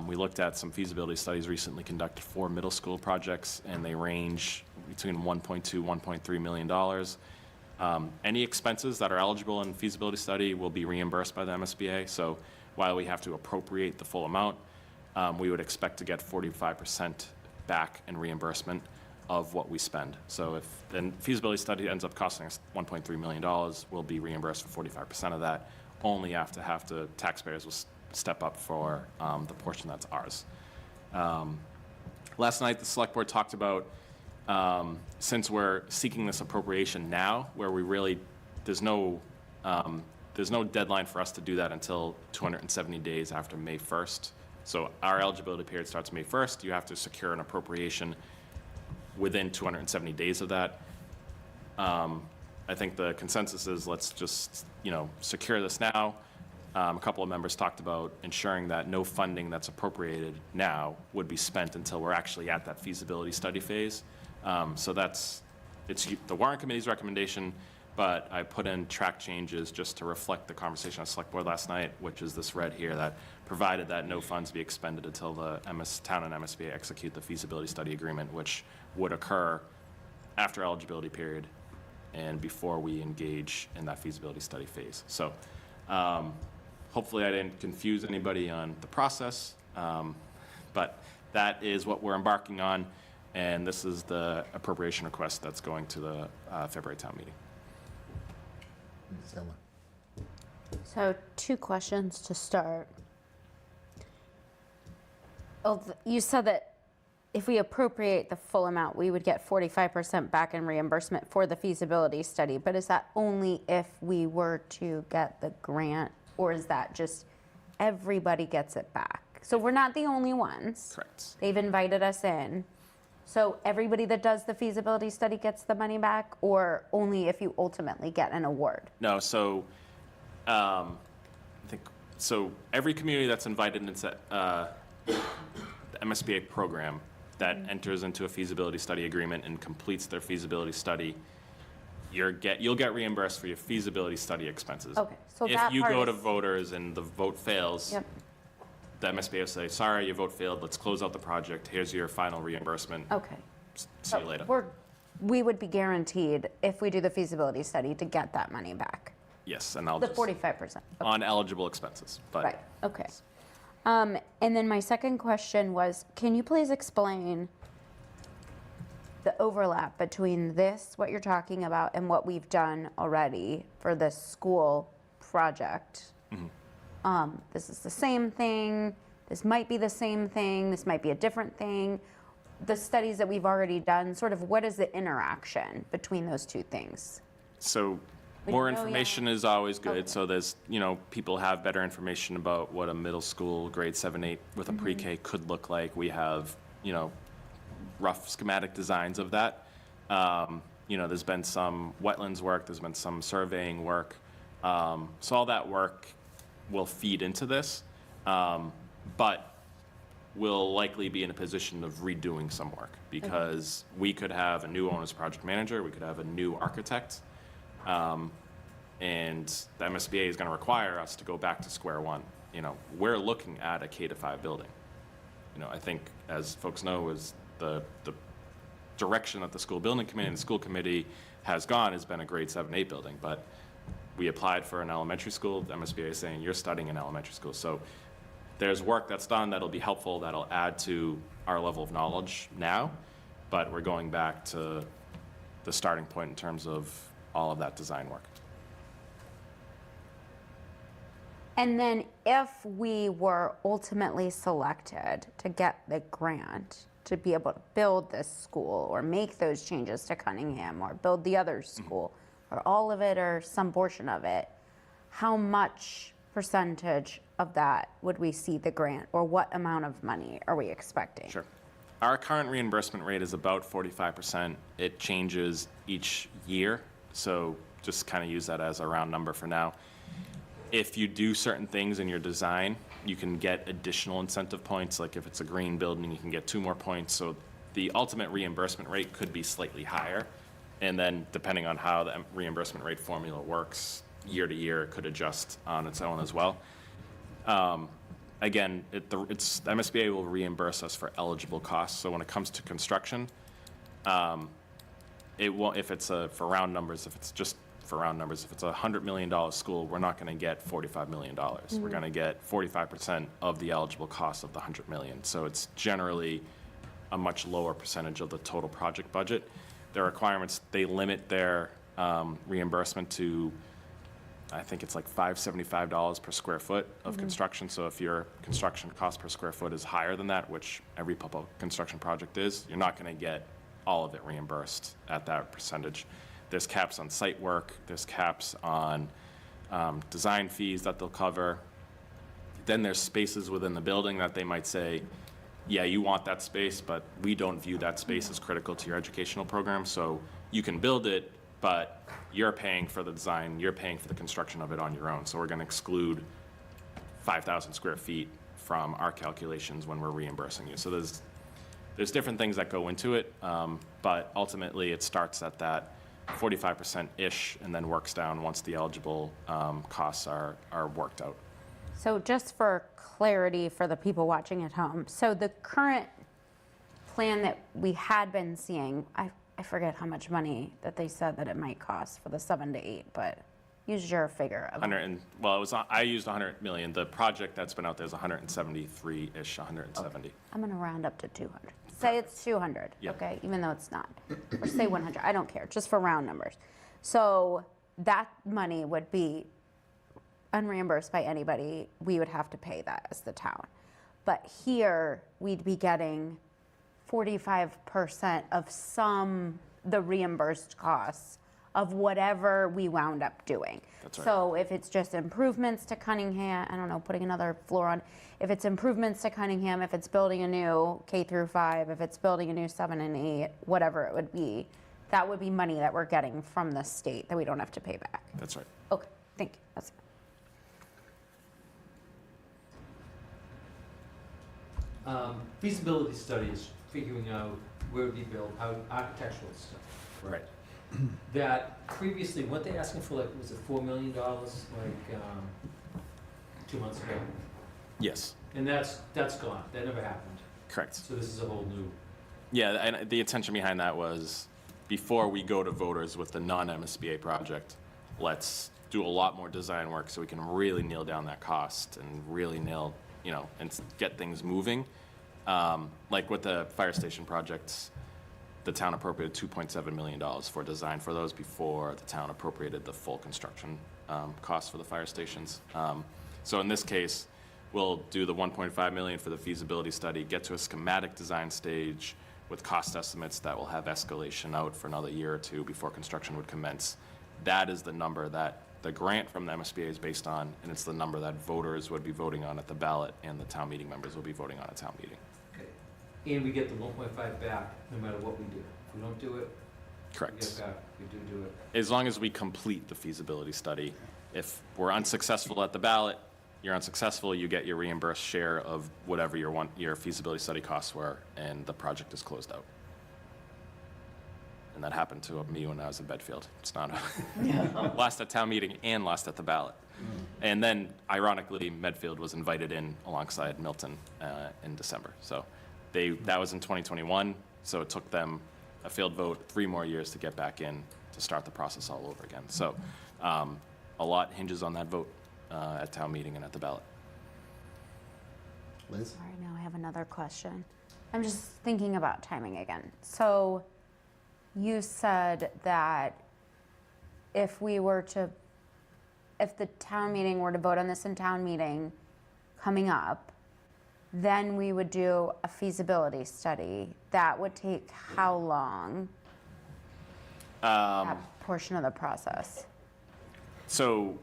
C: We looked at some feasibility studies recently conducted for middle school projects, and they range between $1.2, $1.3 million. Any expenses that are eligible in feasibility study will be reimbursed by the MSBA. So while we have to appropriate the full amount, we would expect to get 45% back in reimbursement of what we spend. So if the feasibility study ends up costing us $1.3 million, we'll be reimbursed for 45% of that, only after taxpayers will step up for the portion that's ours. Last night, the select board talked about, since we're seeking this appropriation now, where we really, there's no deadline for us to do that until 270 days after May 1st. So our eligibility period starts May 1st. You have to secure an appropriation within 270 days of that. I think the consensus is let's just, secure this now. A couple of members talked about ensuring that no funding that's appropriated now would be spent until we're actually at that feasibility study phase. So it's the Warrant Committee's recommendation, but I put in track changes just to reflect the conversation on select board last night, which is this red here, that provided that no funds be expended until the town and MSBA execute the feasibility study agreement, which would occur after eligibility period and before we engage in that feasibility study phase. So hopefully I didn't confuse anybody on the process, but that is what we're embarking on, and this is the appropriation request that's going to the February town meeting.
A: Zilla.
F: So 2 questions to start. You said that if we appropriate the full amount, we would get 45% back in reimbursement for the feasibility study, but is that only if we were to get the grant, or is that just everybody gets it back? So we're not the only ones.
C: Correct.
F: They've invited us in. So everybody that does the feasibility study gets the money back, or only if you ultimately get an award?
C: No, so I think so. Every community that's invited into the MSBA program that enters into a feasibility study agreement and completes their feasibility study, you'll get reimbursed for your feasibility study expenses.
F: Okay, so
C: if
F: that
C: you
F: part
C: go to
F: is-
C: voters and the vote fails,
F: Yep.
C: the MSBA will say, "Sorry, your vote failed. Let's close out the project. Here's your final reimbursement.
F: Okay.
C: See you later."
F: We would be guaranteed, if we do the feasibility study, to get that money back.
C: Yes, and I'll
F: The
C: just
F: 45%. Okay.
C: on eligible expenses, but
F: Right, okay. And then my second question was, can you please explain the overlap between this, what you're talking about, and what we've done already for this school project? This is the same thing, this might be the same thing, this might be a different thing. The studies that we've already done, sort of what is the interaction between those 2 things?
C: So
F: We
C: more
F: know, yeah.
C: information is always good.
F: Okay.
C: So there's, people have better information about what a middle school grade 7, 8 with a pre-K could look like. We have, rough schematic designs of that. There's been some wetlands work, there's been some surveying work. So all that work will feed into this, but we'll likely be in a position of redoing some work because we could have a new owner's project manager, we could have a new architect, and the MSBA is going to require us to go back to square one. We're looking at a K-5 building. I think, as folks know, is the direction that the school building committee and the school committee has gone has been a grade 7, 8 building, but we applied for an elementary school. The MSBA is saying you're studying in elementary school. So there's work that's done that'll be helpful, that'll add to our level of knowledge now, but we're going back to the starting point in terms of all of that design work.
F: And then if we were ultimately selected to get the grant to be able to build this school or make those changes to Cunningham or build the other school, or all of it or some portion of it, how much percentage of that would we see the grant, or what amount of money are we expecting?
C: Sure. Our current reimbursement rate is about 45%. It changes each year, so just kind of use that as a round number for now. If you do certain things in your design, you can get additional incentive points. Like if it's a green building, you can get 2 more points. So the ultimate reimbursement rate could be slightly higher. And then depending on how the reimbursement rate formula works, year to year, it could adjust on its own as well. Again, MSBA will reimburse us for eligible costs. So when it comes to construction, it won't, if it's for round numbers, if it's a $100 million school, we're not going to get $45 million. We're going to get 45% of the eligible cost of the $100 million. So it's generally a much lower percentage of the total project budget. Their requirements, they limit their reimbursement to, I think it's like $575 per square foot of construction. So if your construction cost per square foot is higher than that, which every public construction project is, you're not going to get all of it reimbursed at that percentage. There's caps on site work. There's caps on design fees that they'll cover. Then there's spaces within the building that they might say, yeah, you want that space, but we don't view that space as critical to your educational program. So you can build it, but you're paying for the design, you're paying for the construction of it on your own. So we're going to exclude 5,000 square feet from our calculations when we're reimbursing you. So there's different things that go into it, but ultimately it starts at that 45%-ish and then works down once the eligible costs are worked out.
F: So just for clarity for the people watching at home, so the current plan that we had been seeing, I forget how much money that they said that it might cost for the 7 to 8, but use your figure of
C: I used 100 million. The project that's been out there is 173-ish, 170.
F: I'm going to round up to 200. Say it's 200,
C: Yep.
F: okay, even though it's not. Or say 100, I don't care, just for round numbers. So that money would be unreimbursed by anybody. We would have to pay that as the town. But here, we'd be getting 45% of the reimbursed costs of whatever we wound up doing.
C: That's right.
F: So if it's just improvements to Cunningham, I don't know, putting another floor on, if it's improvements to Cunningham, if it's building a new K through 5, if it's building a new 7 and 8, whatever it would be, that would be money that we're getting from the state that we don't have to pay back.
C: That's right.
F: Okay, thank you. That's
D: Feasibility studies, figuring out where to be built, how architectural stuff.
C: Right.
D: That previously, weren't they asking for like, was it $4 million, like 2 months ago?
C: Yes,
D: And that's gone, that never happened.
C: correct.
D: So this is a whole new,
C: Yeah, and the intention behind that was before we go to voters with the non-MSBA project, let's do a lot more design work so we can really nail down that cost and really nail, and get things moving. Like with the fire station projects, the town appropriated $2.7 million for design for those before the town appropriated the full construction cost for the fire stations. So in this case, we'll do the $1.5 million for the feasibility study, get to a schematic design stage with cost estimates that will have escalation out for another year or two before construction would commence. That is the number that the grant from the MSBA is based on, and it's the number that voters would be voting on at the ballot and the town meeting members will be voting on at town meeting.
D: okay. And we get the 1.5 back no matter what we do. If we don't do it, we
C: Correct.
D: get back, we do it.
C: As long as we complete the feasibility study. If we're unsuccessful at the ballot, you're unsuccessful, you get your reimbursed share of whatever your feasibility study costs were, and the project is closed out. And that happened to me when I was in Bedfield. It's not lost at town meeting and lost at the ballot. And then, ironically, Medfield was invited in alongside Milton in December. So that was in 2021, so it took them a failed vote, 3 more years to get back in to start the process all over again. So a lot hinges on that vote at town meeting and at the ballot.
A: Liz?
F: All right, now I have another question. I'm just thinking about timing again. So you said that if the town meeting were to vote on this in town meeting coming up, then we would do a feasibility study. That would take how long? That portion of the process.
C: So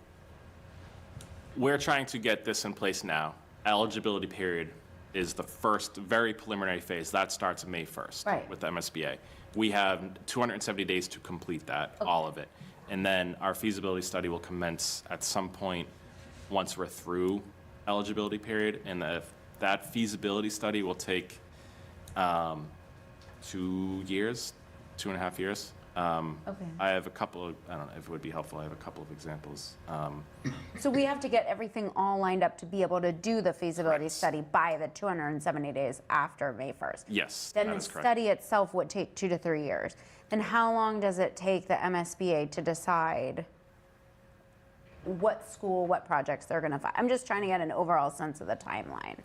C: We're trying to get this in place now. Eligibility period is the first very preliminary phase. That starts May 1st
F: Right.
C: with the MSBA. We have 270 days to complete that, all of it. And then our feasibility study will commence at some point once we're through eligibility period. And that feasibility study will take 2 years, 2.5 years.
F: Okay.
C: I have a couple of, I don't know if it would be helpful, I have a couple of examples.
F: So we have to get everything all lined up to be able to do the feasibility study by the 270 days after May 1st.
C: Yes,
F: Then
C: that
F: the
C: is correct.
F: study itself would take 2 to 3 years. Then how long does it take the MSBA to decide what school, what projects they're gonna I'm just trying to get an overall sense of the timeline.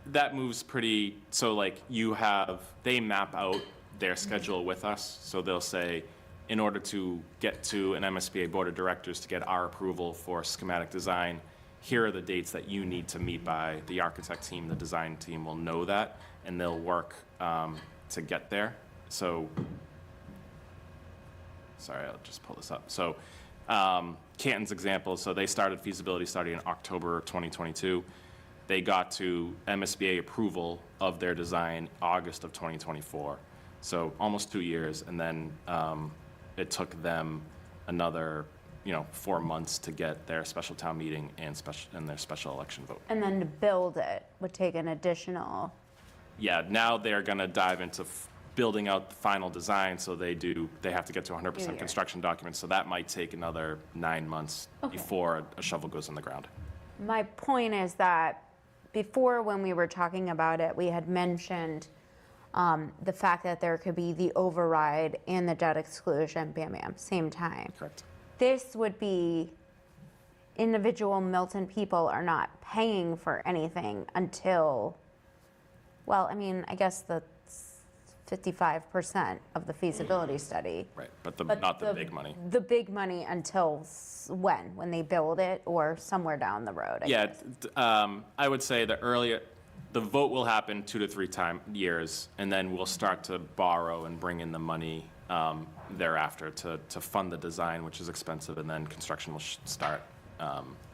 C: That moves pretty, so like they map out their schedule with us. So they'll say, in order to get to an MSBA Board of Directors to get our approval for schematic design, here are the dates that you need to meet by. The architect team, the design team will know that, and they'll work to get there. So, sorry, I'll just pull this up. So, Canton's example, so they started feasibility study in October 2022. They got to MSBA approval of their design August of 2024. So almost 2 years, and then it took them another, 4 months to get their special town meeting and their special election vote.
F: And then to build it would take an additional,
C: Yeah, now they're gonna dive into building out the final design, so they have to get to 100%
F: years.
C: construction documents, so that might take another 9 months
F: Okay.
C: before a shovel goes in the ground.
F: my point is that before when we were talking about it, we had mentioned the fact that there could be the override and the debt exclusion, bam, bam, same time.
C: Correct.
F: This would be individual Milton people are not paying for anything until, well, I mean, I guess the 55% of the feasibility study.
C: Right, but not the big money.
F: The big money until when? When they build it or somewhere down the road? I
C: Yeah,
F: guess.
C: I would say the vote will happen 2 to 3 years, and then we'll start to borrow and bring in the money thereafter to fund the design, which is expensive, and then construction will start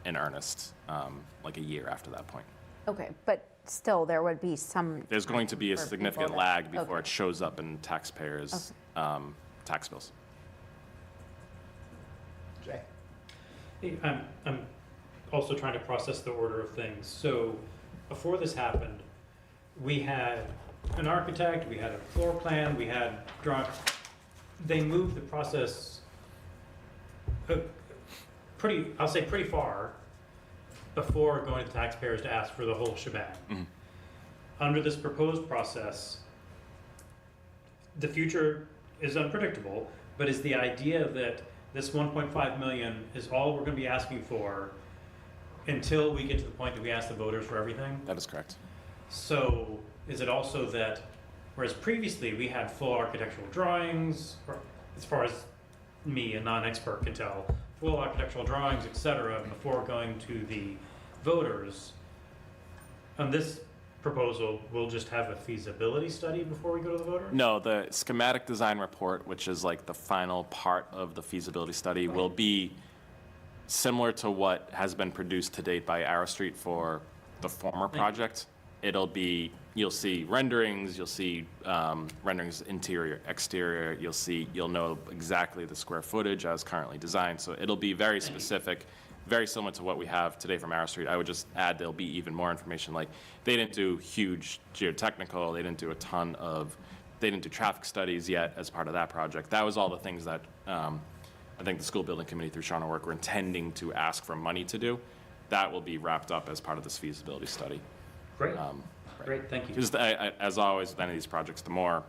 C: in earnest like a year after that point.
F: Okay, but still, there would be some.
C: There's going to be a
F: for
C: significant
F: people
C: lag
F: that-
C: before
F: okay.
C: it shows up in taxpayers' tax bills.
A: Jay?
L: I'm also trying to process the order of things. So before this happened, we had an architect, we had a floor plan, we had drawing. They moved the process I'll say pretty far before going to taxpayers to ask for the whole shebang.
C: Mhm.
L: Under this proposed process, the future is unpredictable, but is the idea that this 1.5 million is all we're gonna be asking for until we get to the point that we ask the voters for everything?
C: That is correct.
L: So is it also that, whereas previously we had full architectural drawings, or as far as me, a non-expert, can tell, full architectural drawings, et cetera, before going to the voters, on this proposal, we'll just have a feasibility study before we go to the voter?
C: No, the schematic design report, which is like the final part of the feasibility study, will be similar to what has been produced to date by Arrow Street for the former project. It'll be, you'll see renderings, you'll see renderings interior, exterior, you'll know exactly the square footage as currently designed. So it'll be very specific, very similar to what we have today from Arrow Street. I would just add there'll be even more information. Like, they didn't do huge geotechnical, they didn't do traffic studies yet as part of that project. That was all the things that I think the school building committee through Shauna Work were intending to ask for money to do. That will be wrapped up as part of this feasibility study.
L: Great,
C: Right.
L: great, thank you.
C: Because as always with any of these projects, the more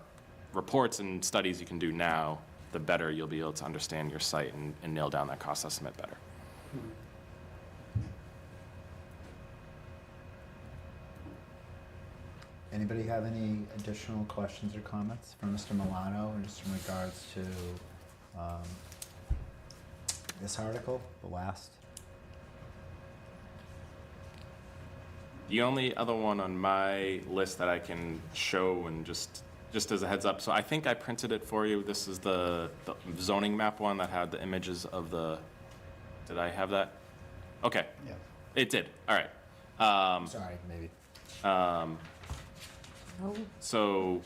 C: reports and studies you can do now, the better you'll be able to understand your site and nail down that cost estimate better.
A: Anybody have any additional questions or comments for Mr. Milano, just in regards to this article, the last?
C: The only other one on my list that I can show, and just as a heads up, so I think I printed it for you. This is the zoning map one that had the images of the, did I have that? Okay,
E: Yeah.
C: it did, all right.
A: Sorry, maybe.
C: So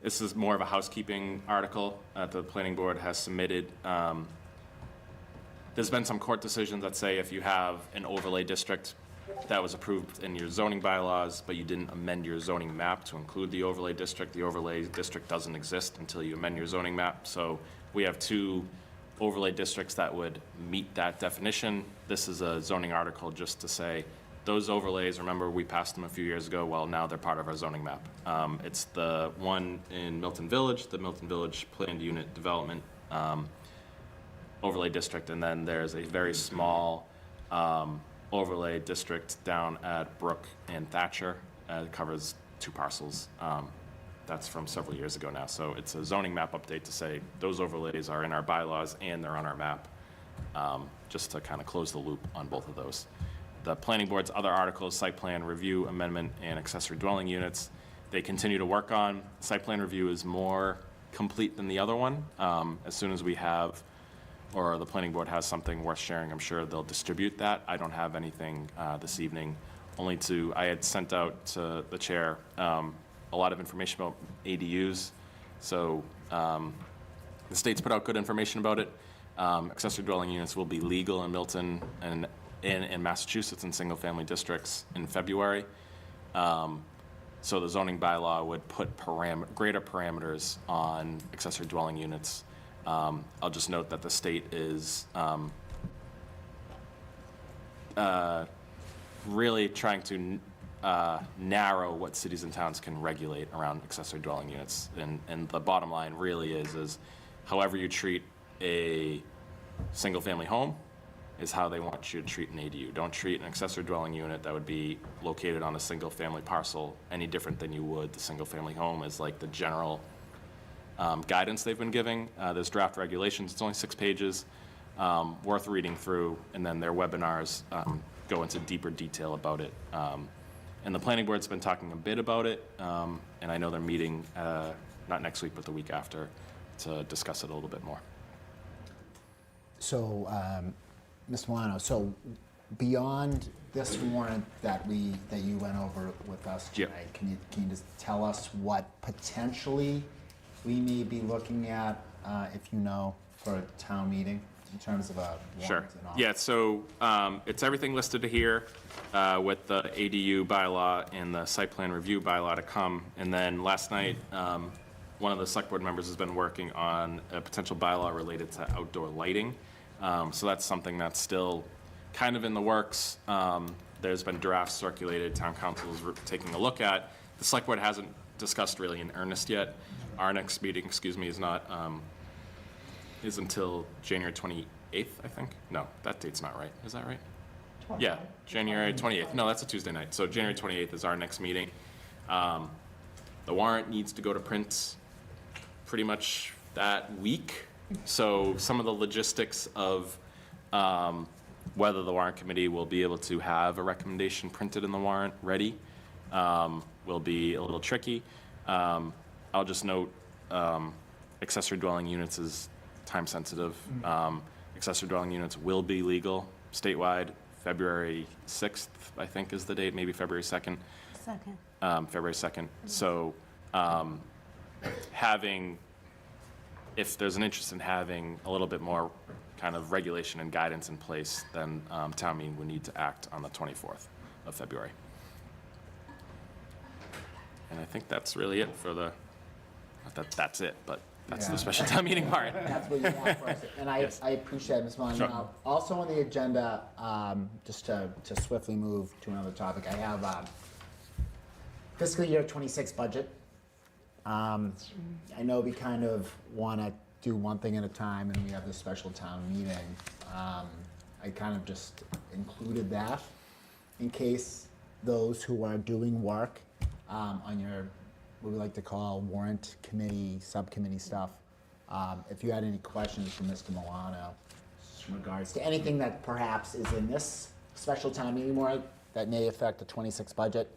C: this is more of a housekeeping article that the planning board has submitted. There's been some court decisions that say if you have an overlay district that was approved in your zoning bylaws, but you didn't amend your zoning map to include the overlay district doesn't exist until you amend your zoning map. So we have 2 overlay districts that would meet that definition. This is a zoning article just to say, those overlays, remember we passed them a few years ago, well, now they're part of our zoning map. It's the one in Milton Village, the Milton Village Planned Unit Development overlay district, and then there's a very small overlay district down at Brook and Thatcher. It covers 2 parcels. That's from several years ago now. So it's a zoning map update to say those overlays are in our bylaws and they're on our map, just to kind of close the loop on both of those. The planning board's other articles, site plan review, amendment, and accessory dwelling units, they continue to work on. Site plan review is more complete than the other one. As soon as we have, or the planning board has something worth sharing, I'm sure they'll distribute that. I don't have anything this evening, I had sent out to the chair a lot of information about ADUs. So the state's put out good information about it. Accessory dwelling units will be legal in Milton and in Massachusetts in single-family districts in February. So the zoning bylaw would put greater parameters on accessory dwelling units. I'll just note that the state is really trying to narrow what cities and towns can regulate around accessory dwelling units. And the bottom line really is however you treat a single-family home is how they want you to treat an ADU. Don't treat an accessory dwelling unit that would be located on a single-family parcel any different than you would the single-family home, is like the general guidance they've been giving. There's draft regulations. It's only 6 pages, worth reading through, and then their webinars go into deeper detail about it. And the planning board's been talking a bit about it, and I know they're meeting, not next week, but the week after, to discuss it a little bit more.
A: So, Ms. Milano, so beyond this warrant that you went over with us tonight,
C: Yep.
A: can you just tell us what potentially we may be looking at, if you know, for a town meeting in terms of a warrant
C: Sure.
A: and all?
C: Yeah, so it's everything listed here with the ADU bylaw and the site plan review bylaw to come. And then last night, one of the select board members has been working on a potential bylaw related to outdoor lighting. So that's something that's still kind of in the works. There's been drafts circulated, town council is taking a look at. The select board hasn't discussed really in earnest yet. Our next meeting, is not, is until January 28th, I think. No, that date's not right. Is that right? Yeah, January 28th. No, that's a Tuesday night. So January 28th is our next meeting. The warrant needs to go to print pretty much that week. So some of the logistics of whether the warrant committee will be able to have a recommendation printed in the warrant ready will be a little tricky. I'll just note accessory dwelling units is time sensitive. Accessory dwelling units will be legal statewide February 6th, I think is the date, maybe February 2nd. February 2nd. So if there's an interest in having a little bit more kind of regulation and guidance in place, then town meeting would need to act on the 24th of February. And I think that's really it for the, not that's it, but that's the special town meeting part.
A: That's what you have for us. And
C: Yes.
A: I appreciate it, Ms. Milano.
C: Sure.
A: Now, also on the agenda, just to swiftly move to another topic, I have fiscal year 26 budget. I know we kind of want to do one thing at a time, and we have this special town meeting. I kind of just included that in case those who are doing work on your, what we like to call warrant committee, subcommittee stuff, if you had any questions for Mr. Milano in regards to anything that perhaps is in this special town meeting warrant that may affect the 26 budget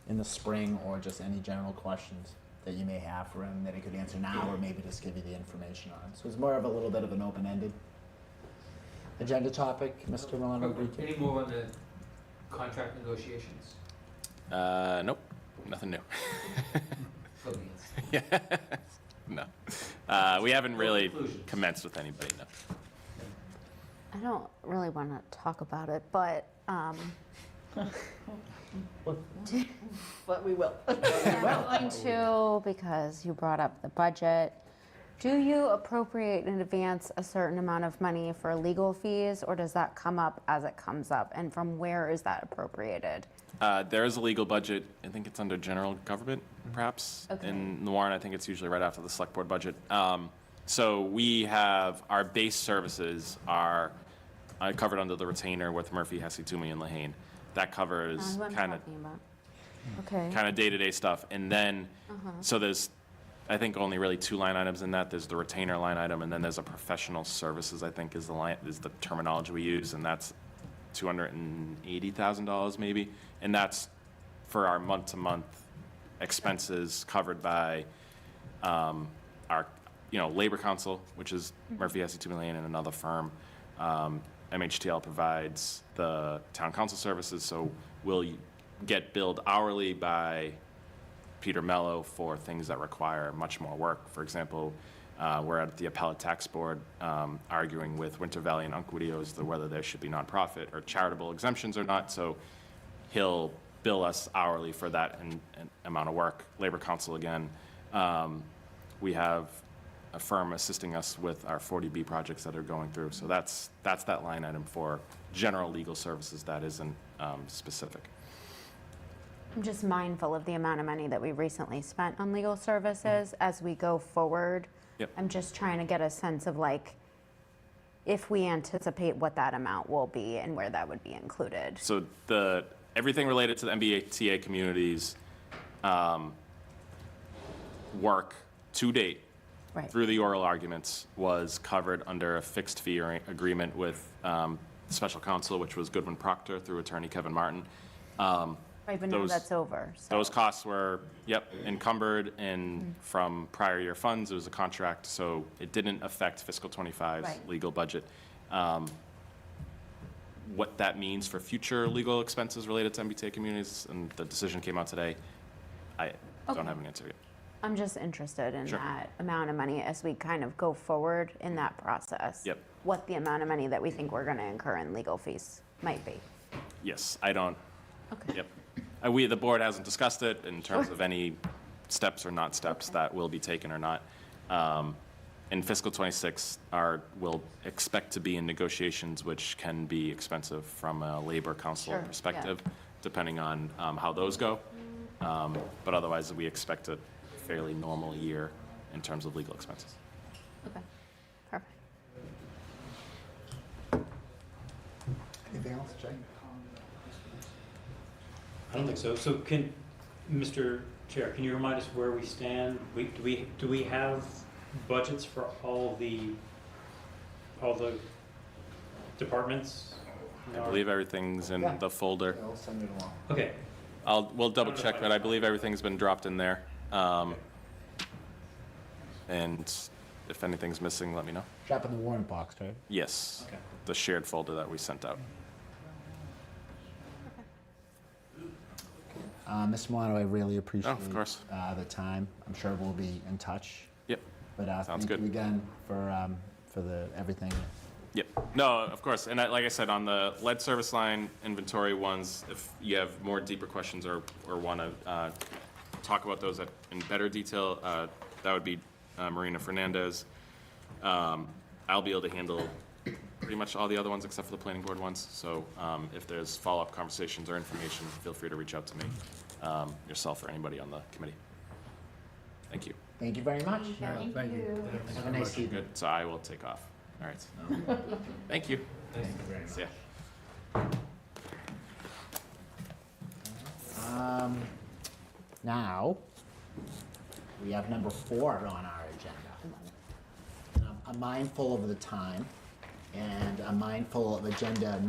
A: in the spring, or just any general questions that you may have for him that he could answer now, or maybe just give you the information on. So it's more of a little bit of an open-ended. agenda topic, Mr. Milano?
D: Any more on the contract negotiations?
C: Nope, nothing new.
D: Go Beans.
C: Yeah, no. We haven't really
D: Conclusions.
C: commenced with anybody, no.
F: I don't really want to talk about it, but
G: But we will.
F: I'm going to, because you brought up the budget. Do you appropriate in advance a certain amount of money for legal fees, or does that come up as it comes up? And from where is that appropriated?
C: There is a legal budget, I think it's under general government, perhaps.
F: Okay.
C: In the warrant, I think it's usually right after the select board budget. So we have, our base services are covered under the retainer with Murphy, Hesse, Toomey, and Lehane. That covers
F: That's what I'm
C: kind of
F: talking about. Okay.
C: kind of day-to-day stuff. And then, so there's, I think, only really two line items in that. There's the retainer line item, and then there's a professional services, I think is the terminology we use, and that's $280,000 maybe. And that's for our month-to-month expenses covered by our, Labor Council, which is Murphy, Hesse, Toomey, Lehane, and another firm. MHTL provides the town council services, so we'll get billed hourly by Peter Mello for things that require much more work. For example, we're at the appellate tax board arguing with Winter Valley and Unquity as to whether there should be nonprofit or charitable exemptions or not. So he'll bill us hourly for that and amount of work. Labor Council again. We have a firm assisting us with our 40B projects that are going through. So that's that line item for general legal services that isn't specific.
F: I'm just mindful of the amount of money that we recently spent on legal services as we go forward.
C: Yep.
F: I'm just trying to get a sense of if we anticipate what that amount will be and where that would be included.
C: So everything related to the MBTA communities work to date
F: Right.
C: through the oral arguments was covered under a fixed fee agreement with special counsel, which was Goodwin Proctor through attorney Kevin Martin.
F: Right, but now
C: those-
F: that's over. So.
C: Those costs were, encumbered, and from prior year funds, it was a contract, so it didn't affect fiscal '25's
F: Right.
C: legal budget. What that means for future legal expenses related to MBTA communities, and the decision came out today, I don't
F: Okay.
C: have an answer yet.
F: I'm just interested in
C: Sure.
F: that amount of money as we kind of go forward in that process.
C: Yep.
F: What the amount of money that we think we're going to incur in legal fees might be.
C: Yes, I don't,
F: Okay.
C: yep. The board hasn't discussed it in terms of any steps or not steps that will be taken or not. In fiscal '26, we'll expect to be in negotiations, which can be expensive from a labor council
F: Sure, yeah.
C: perspective, depending on how those go. But otherwise, we expect a fairly normal year in terms of legal expenses.
F: Okay. Perfect.
A: Anything else, Jay?
L: I don't think so. So Mr. Chair, can you remind us where we stand? Do we have budgets for all the departments?
C: I believe everything's in
A: Yeah.
C: the folder.
A: I'll send it along.
L: Okay.
C: We'll double check, but I believe everything's been dropped in there. And if anything's missing, let me know.
A: Drop in the warrant box, right?
C: Yes,
L: Okay.
C: the shared folder that we sent out.
A: Mr. Milano, I really appreciate
C: of course.
A: The time. I'm sure we'll be in touch.
C: Yep,
A: But
C: Sounds
A: thank
C: good.
A: you again for everything.
C: yep. No, of course, and like I said, on the lead service line inventory ones, if you have more deeper questions or want to talk about those in better detail, that would be Marina Fernandez. I'll be able to handle pretty much all the other ones except for the planning board ones. So if there's follow-up conversations or information, feel free to reach out to me, yourself or anybody on the committee. Thank you.
A: Thank you very much.
E: Thank you.
A: Have a nice evening.
C: Good, so I will take off. All right. Thank you. See ya.
A: Now, we have number 4 on our agenda. And I'm mindful of the time, and I'm mindful of agenda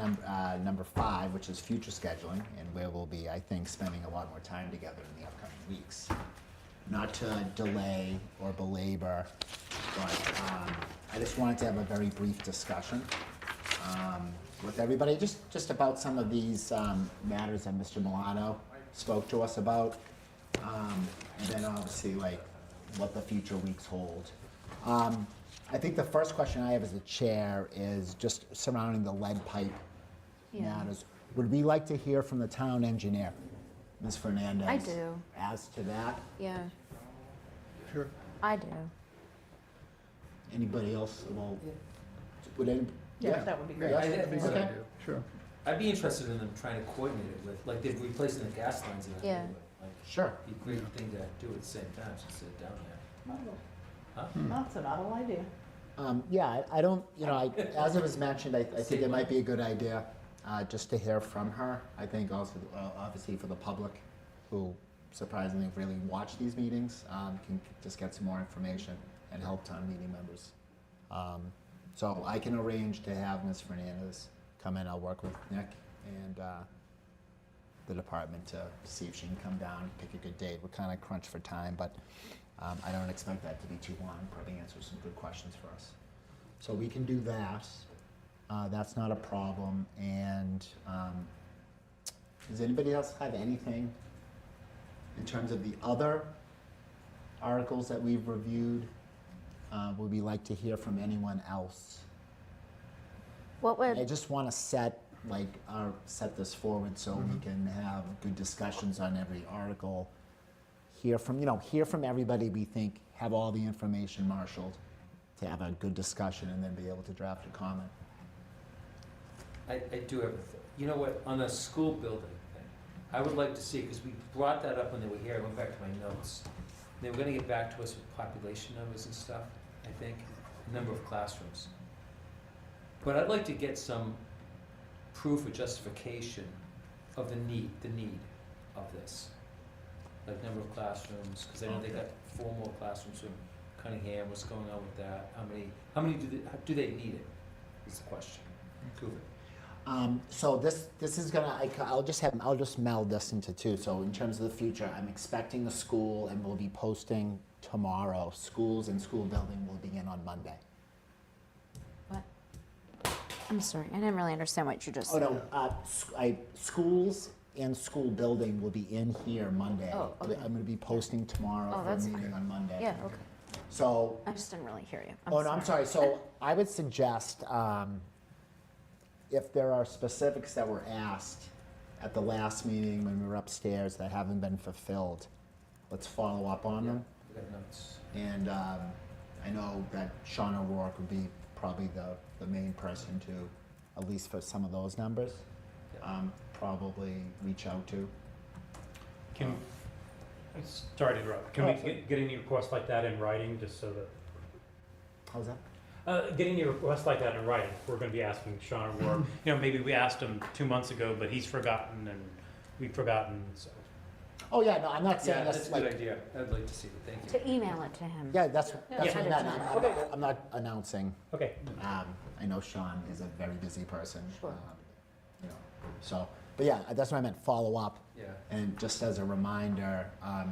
A: number 5, which is future scheduling, and where we'll be, I think, spending a lot more time together in the upcoming weeks. Not to delay or belabor, but I just wanted to have a very brief discussion with everybody, just about some of these matters that Mr. Milano spoke to us about, and then obviously like what the future weeks hold. I think the first question I have as the chair is just surrounding the lead pipe matters. Would we like to hear from the town engineer, Ms. Fernandez?
F: I do.
A: As to that,
F: Yeah,
E: Sure.
F: I do.
A: anybody else? Well, would any?
G: Yeah, that would be great.
A: Yeah,
D: I think so.
A: okay.
E: Sure.
D: I'd be interested in them trying to coordinate it with, like, they're replacing the gas lines in that
F: Yeah.
D: neighborhood. Like,
A: Sure.
D: be a great thing to do at the same time, just sit down there. Huh?
G: That's a novel idea.
A: Yeah, I don't, as it was mentioned, I think it might be a good idea just to hear from her. I think also, obviously for the public who surprisingly really watch these meetings, can just get some more information and help town meeting members. So I can arrange to have Ms. Fernandez come in. I'll work with Nick and the department to see if she can come down, pick a good date. We're kind of crunched for time, but I don't expect that to be too long. Probably answer some good questions for us. So we can do that. That's not a problem. And does anybody else have anything in terms of the other articles that we've reviewed? Would we like to hear from anyone else?
F: What
A: I
F: would,
A: just want to set this forward so we can have good discussions on every article. Hear from everybody we think have all the information marshaled to have a good discussion and then be able to draft a comment.
D: I do have a you know what, on a school building thing, I would like to see, because we brought that up when they were here, I went back to my notes. They were gonna get back to us with population numbers and stuff, I think, number of classrooms. But I'd like to get some proof or justification of the need of this. Like number of classrooms, because I know they got 4 more classrooms in Cunningham, what's going on with that? How many do they need it, is the question. Prove it.
A: So this is gonna, I'll just meld this into two. So in terms of the future, I'm expecting the school, and we'll be posting tomorrow. Schools and school building will begin on Monday.
F: what? I'm sorry, I didn't really understand what you just
A: Oh,
F: said.
A: no, schools and school building will be in here Monday.
F: Oh, okay.
A: I'm gonna be posting tomorrow
F: Oh,
A: for a
F: that's
A: meeting
F: fine.
A: on Monday.
F: Yeah, okay.
A: So,
F: I just didn't really hear you.
A: I'm sorry. So I would suggest, if there are specifics that were asked at the last meeting when we were upstairs that haven't been fulfilled, let's follow up on them.
D: We got notes.
A: And I know that Sean O'Rourke would be probably the main person to, at least for some of those numbers, probably reach out to.
L: Sorry to interrupt. Can we get any requests like that in writing, just so that?
A: How's that?
L: Getting any requests like that in writing, we're gonna be asking Sean O'Rourke, maybe we asked him 2 months ago, but he's forgotten and we've forgotten, so.
A: Oh, yeah, no, I'm not
D: Yeah,
A: saying
D: that's
A: this
D: a
A: like.
D: good idea, I'd like to see it, thank you.
F: To email it to him.
A: Yeah, that's
F: Yeah.
A: what I meant.
F: Yeah.
A: I'm not announcing.
L: Okay.
A: I know Sean is a very busy person.
F: Sure.
A: So, but yeah, that's what I meant, follow up.
D: Yeah.
A: And just as a reminder,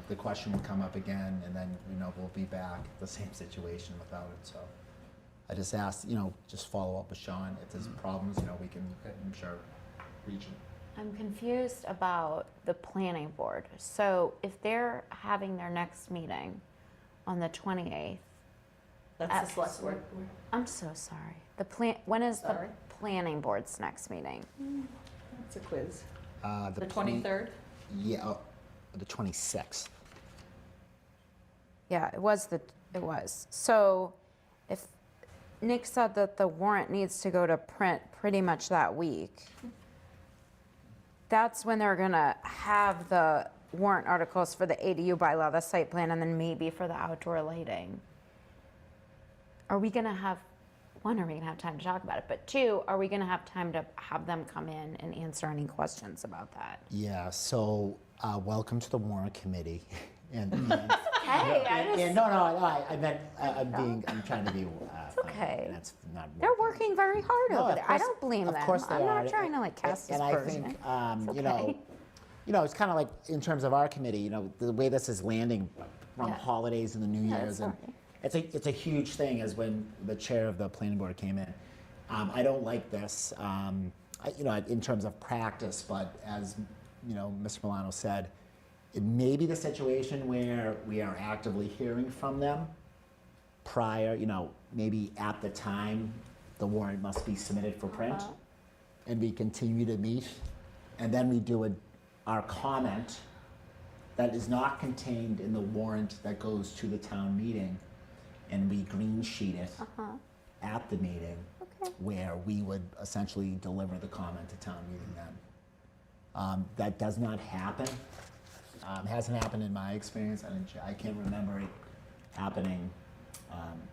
A: the question will come up again, and then, we'll be back, the same situation without it, so. I just asked, just follow up with Sean. If there's problems, we can, I'm sure, reach him.
F: I'm confused about the planning board. So if they're having their next meeting on the 28th,
G: That's the select board.
F: I'm so sorry. When is the
G: Sorry.
F: planning board's next meeting?
G: That's a quiz.
A: The
G: 23rd?
A: Yeah, the 26th.
F: Yeah, it was. So if Nick said that the warrant needs to go to print pretty much that week, that's when they're gonna have the warrant articles for the ADU bylaw, the site plan, and then maybe for the outdoor lighting. Are we gonna have time to talk about it? But 2, are we gonna have time to have them come in and answer any questions about that?
A: Yeah, so welcome to the Warrant Committee. And
F: Hey,
A: I meant I'm trying to be.
F: It's okay.
A: That's not.
F: They're working very hard
A: No,
F: over
A: of
F: there. I
A: course-
F: don't blame them.
A: Of course they
F: I'm
A: are.
F: not trying to cast
A: And I
F: aspersion.
A: think
F: It's okay.
A: it's kind of like in terms of our committee. The way this is landing from
F: Yeah.
A: holidays and the New
F: Yeah,
A: Year's,
F: it's
A: and it's a huge thing. As when the chair of the planning board came in, I don't like this, in terms of practice, but as, Mr. Milano said, it may be the situation where we are actively hearing from them prior, maybe at the time the warrant must be submitted for print, and we continue to meet, and then we do our comment that is not contained in the warrant that goes to the town meeting, and we green sheet it at the meeting, where we would essentially deliver the comment to town meeting then. That does not happen. Hasn't happened in my experience. I can't remember it happening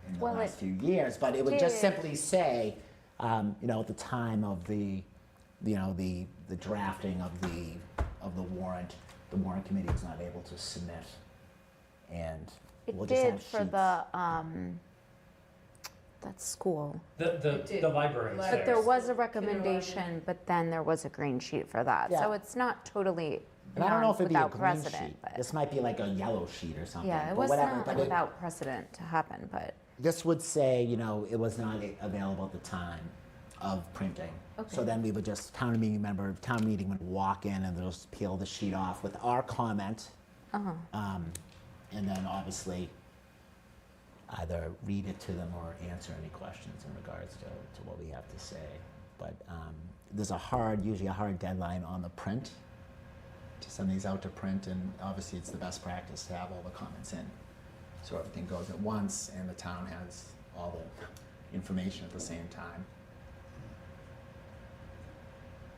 A: in the last few years, but it would just simply say, at the time of the drafting of the warrant committee was not able to submit, and we'll just have
F: It did for
A: sheets.
F: that school.
L: The library.
B: But
F: But there
L: says.
F: was a recommendation, but then there was a green sheet for that. So
A: Yeah.
F: it's not totally
A: And I don't know if it'd be a
F: without
A: green
F: precedent,
A: sheet.
F: but
A: This might be like a yellow sheet or something.
F: yeah, it
A: but
F: was
A: whatever.
F: not
A: But
F: without precedent to happen, but
A: this would say, it was not available at the time of printing. So
F: Okay.
A: then we would just, town meeting would walk in and they'll just peel the sheet off with our comment. And then obviously either read it to them or answer any questions in regards to what we have to say. But there's usually a hard deadline on the print to send these out to print, and obviously it's the best practice to have all the comments in. So everything goes at once and the town has all the information at the same time.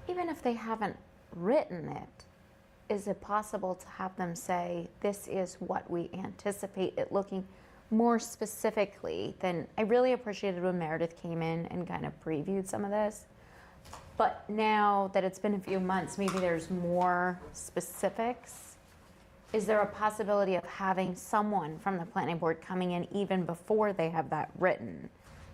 F: even if they haven't written it, is it possible to have them say, this is what we anticipate it looking more specifically than, I really appreciated when Meredith came in and kind of previewed some of this. But now that it's been a few months, maybe there's more specifics. Is there a possibility of having someone from the planning board coming in even before they have that written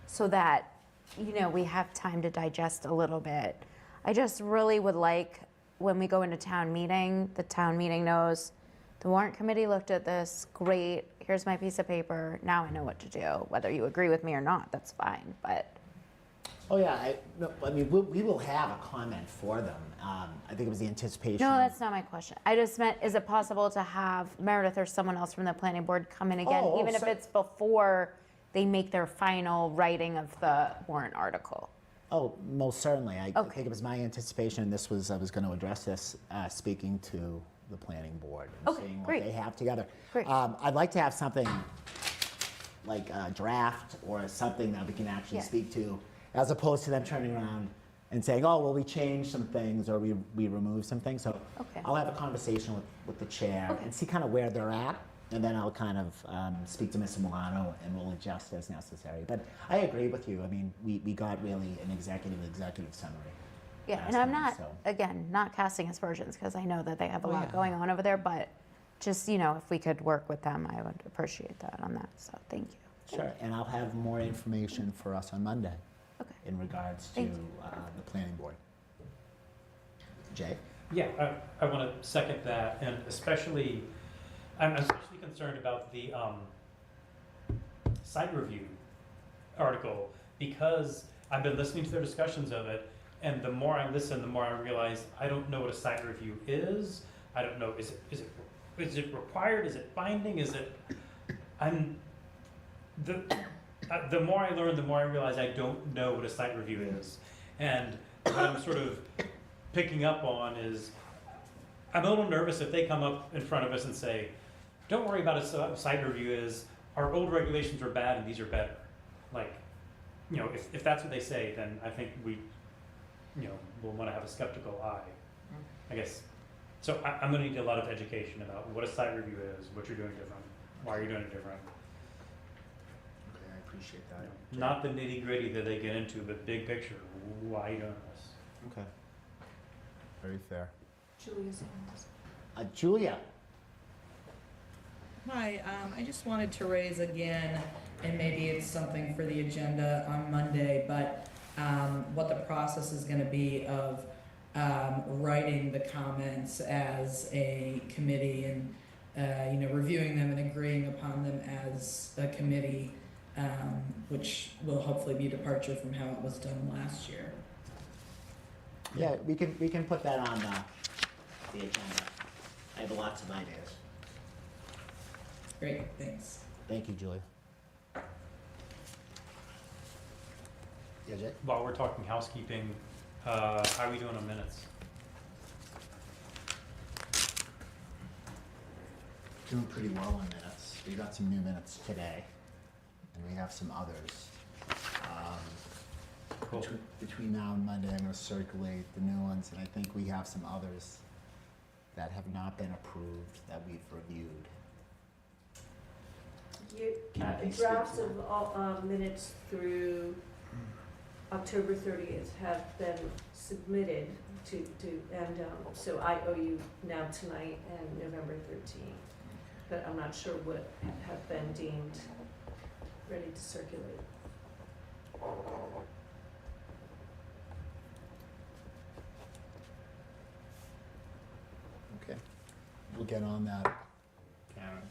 F: so that, we have time to digest a little bit? I just really would like, when we go into town meeting, the town meeting knows the warrant committee looked at this, great, here's my piece of paper, now I know what to do. Whether you agree with me or not, that's fine, but.
A: Oh, yeah, we will have a comment for them. I think it was the anticipation.
F: No, that's not my question. I just meant, is it possible to have Meredith or someone else from the planning board come in again, even if it's before they make their final writing of the warrant article?
A: Oh, most certainly. I
F: Okay.
A: think it was my anticipation, and I was going to address this, speaking to the planning board and
F: Okay,
A: seeing
F: great.
A: what they have together.
F: Great.
A: I'd like to have something like a draft or something that we can actually
F: Yeah.
A: speak to, as opposed to them turning around and saying, oh, well, we changed some things or we removed some things. So
F: Okay.
A: I'll have a conversation with the chair and see kind of where they're at. And then I'll kind of speak to Mr. Milano and we'll adjust as necessary. But I agree with you. I mean, we got really an executive summary.
F: Yeah,
A: last
F: and I'm
A: time,
F: not,
A: so.
F: again, not casting aspersions, because I know that they have a
A: Oh,
F: lot
A: yeah.
F: going on over there, but just, if we could work with them, I would appreciate that on that, so thank you.
A: Sure, and I'll have more information for us on Monday
F: Okay.
A: in regards to
F: Thank you.
A: the planning board. Jay?
L: Yeah, I want to second that, and especially, I'm especially concerned about the site review article, because I've been listening to their discussions of it, and the more I listen, the more I realize I don't know what a site review is. I don't know, is it required? Is it binding? The more I learn, the more I realize I don't know what a site review is. And what I'm sort of picking up on is, I'm a little nervous if they come up in front of us and say, don't worry about a site review, is our old regulations are bad and these are better. Like, if that's what they say, then I think we'll want to have a skeptical eye, I guess. So I'm going to need a lot of education about what a site review is, what you're doing different, why you're doing it different.
A: Okay, I appreciate that.
L: Not the nitty gritty that they get into, but big picture, why are you doing this?
A: Okay. Very fair.
B: Julia's
A: Julia?
M: Hi, I just wanted to raise again, and maybe it's something for the agenda on Monday, but what the process is going to be of writing the comments as a committee and reviewing them and agreeing upon them as a committee which will hopefully be a departure from how it was done last year.
A: Yeah, we can put that on the agenda. I have lots of ideas.
M: Great, thanks.
A: Thank you, Julia. Yeah, Jay?
L: While we're talking housekeeping, how are we doing on minutes?
A: Doing pretty well in minutes. We got some new minutes today, and we have some others.
L: Cool.
A: Between now and Monday, I'm gonna circulate the new ones, and I think we have some others that have not been approved that we've reviewed.
B: The drafts of all minutes through October 30th have been submitted and so I owe you now tonight and November 13th. But I'm not sure what have been deemed ready to circulate.
A: Okay, we'll get on that, Karen.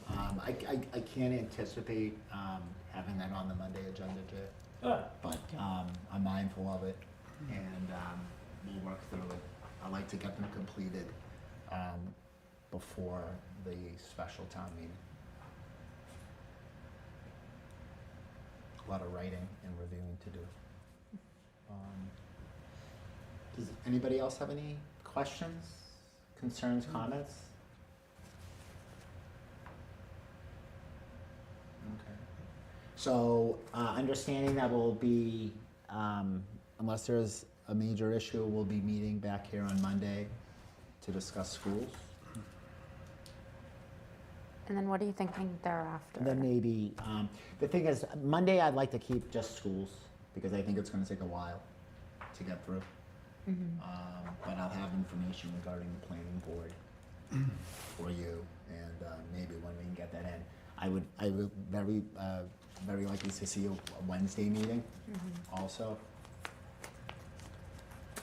A: I can't anticipate having that on the Monday agenda, Jay, but I'm mindful of it, and we'll work through it. I like to get them completed before the special town meeting. A lot of writing and reviewing to do. Does anybody else have any questions, concerns, comments? Okay. So, understanding that we'll be, unless there's a major issue, we'll be meeting back here on Monday to discuss schools.
F: And then what are you thinking thereafter?
A: And then maybe, the thing is, Monday I'd like to keep just schools, because I think it's gonna take a while to get through. But I'll have information regarding the planning board for you, and maybe when we can get that in. I would very likely to see a Wednesday meeting also.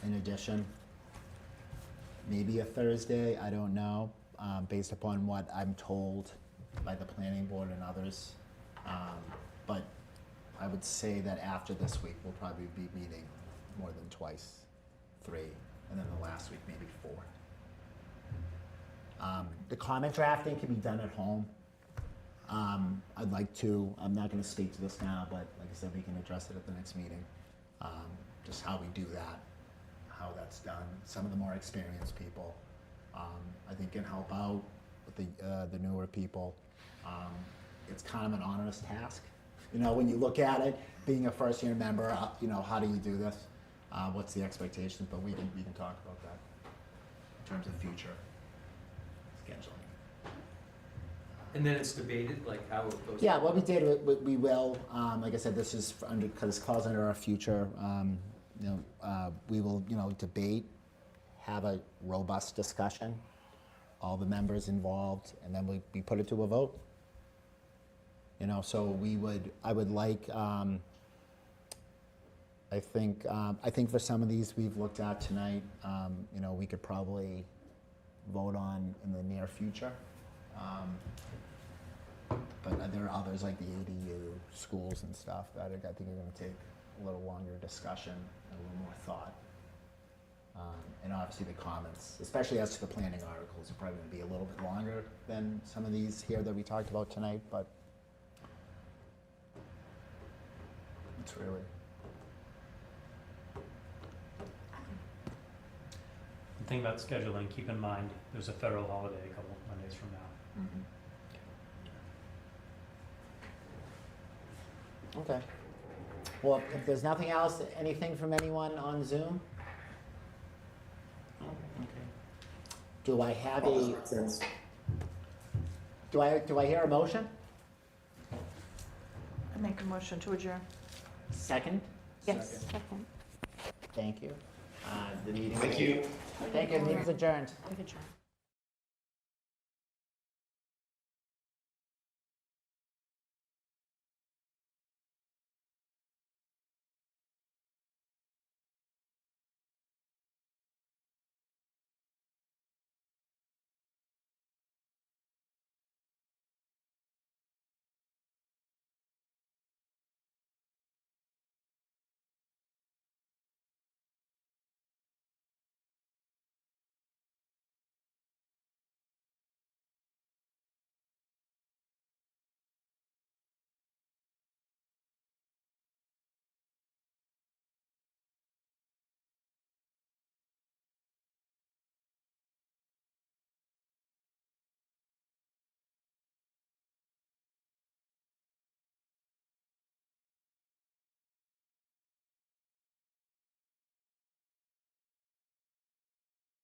A: In addition, maybe a Thursday, I don't know, based upon what I'm told by the planning board and others. But I would say that after this week, we'll probably be meeting more than twice, 3, and then the last week, maybe 4. The comment drafting can be done at home. I'd like to, I'm not gonna speak to this now, but like I said, we can address it at the next meeting. Just how we do that, how that's done. Some of the more experienced people, I think can help out with the newer people. It's kind of an onerous task. You know, when you look at it, being a first year member, you know, how do you do this? What's the expectations? But we can talk about that in terms of future scheduling.
D: And then it's debated, like how it goes?
A: Yeah, what we did, we will, like I said, this is under, because it calls under our future, we will, debate, have a robust discussion, all the members involved, and then we put it to a vote. So I would like, I think for some of these we've looked at tonight, we could probably vote on in the near future. But there are others like the ADU, schools and stuff that I think are going to take a little longer discussion and a little more thought. And obviously the comments, especially as to the planning articles, are probably going to be a little bit longer than some of these here that we talked about tonight, but it's really.
L: The thing about scheduling, keep in mind, there's a federal holiday a couple Mondays from now.
A: Okay. Well, if there's nothing else, anything from anyone on Zoom? Oh, okay. Do I have a? Do I hear a motion?
G: I make a motion to adjourn.
A: Second?
F: Yes, second.
A: Thank you. The meeting.
J: Thank you.
A: Thank you. The meeting's adjourned.
F: We've adjourned.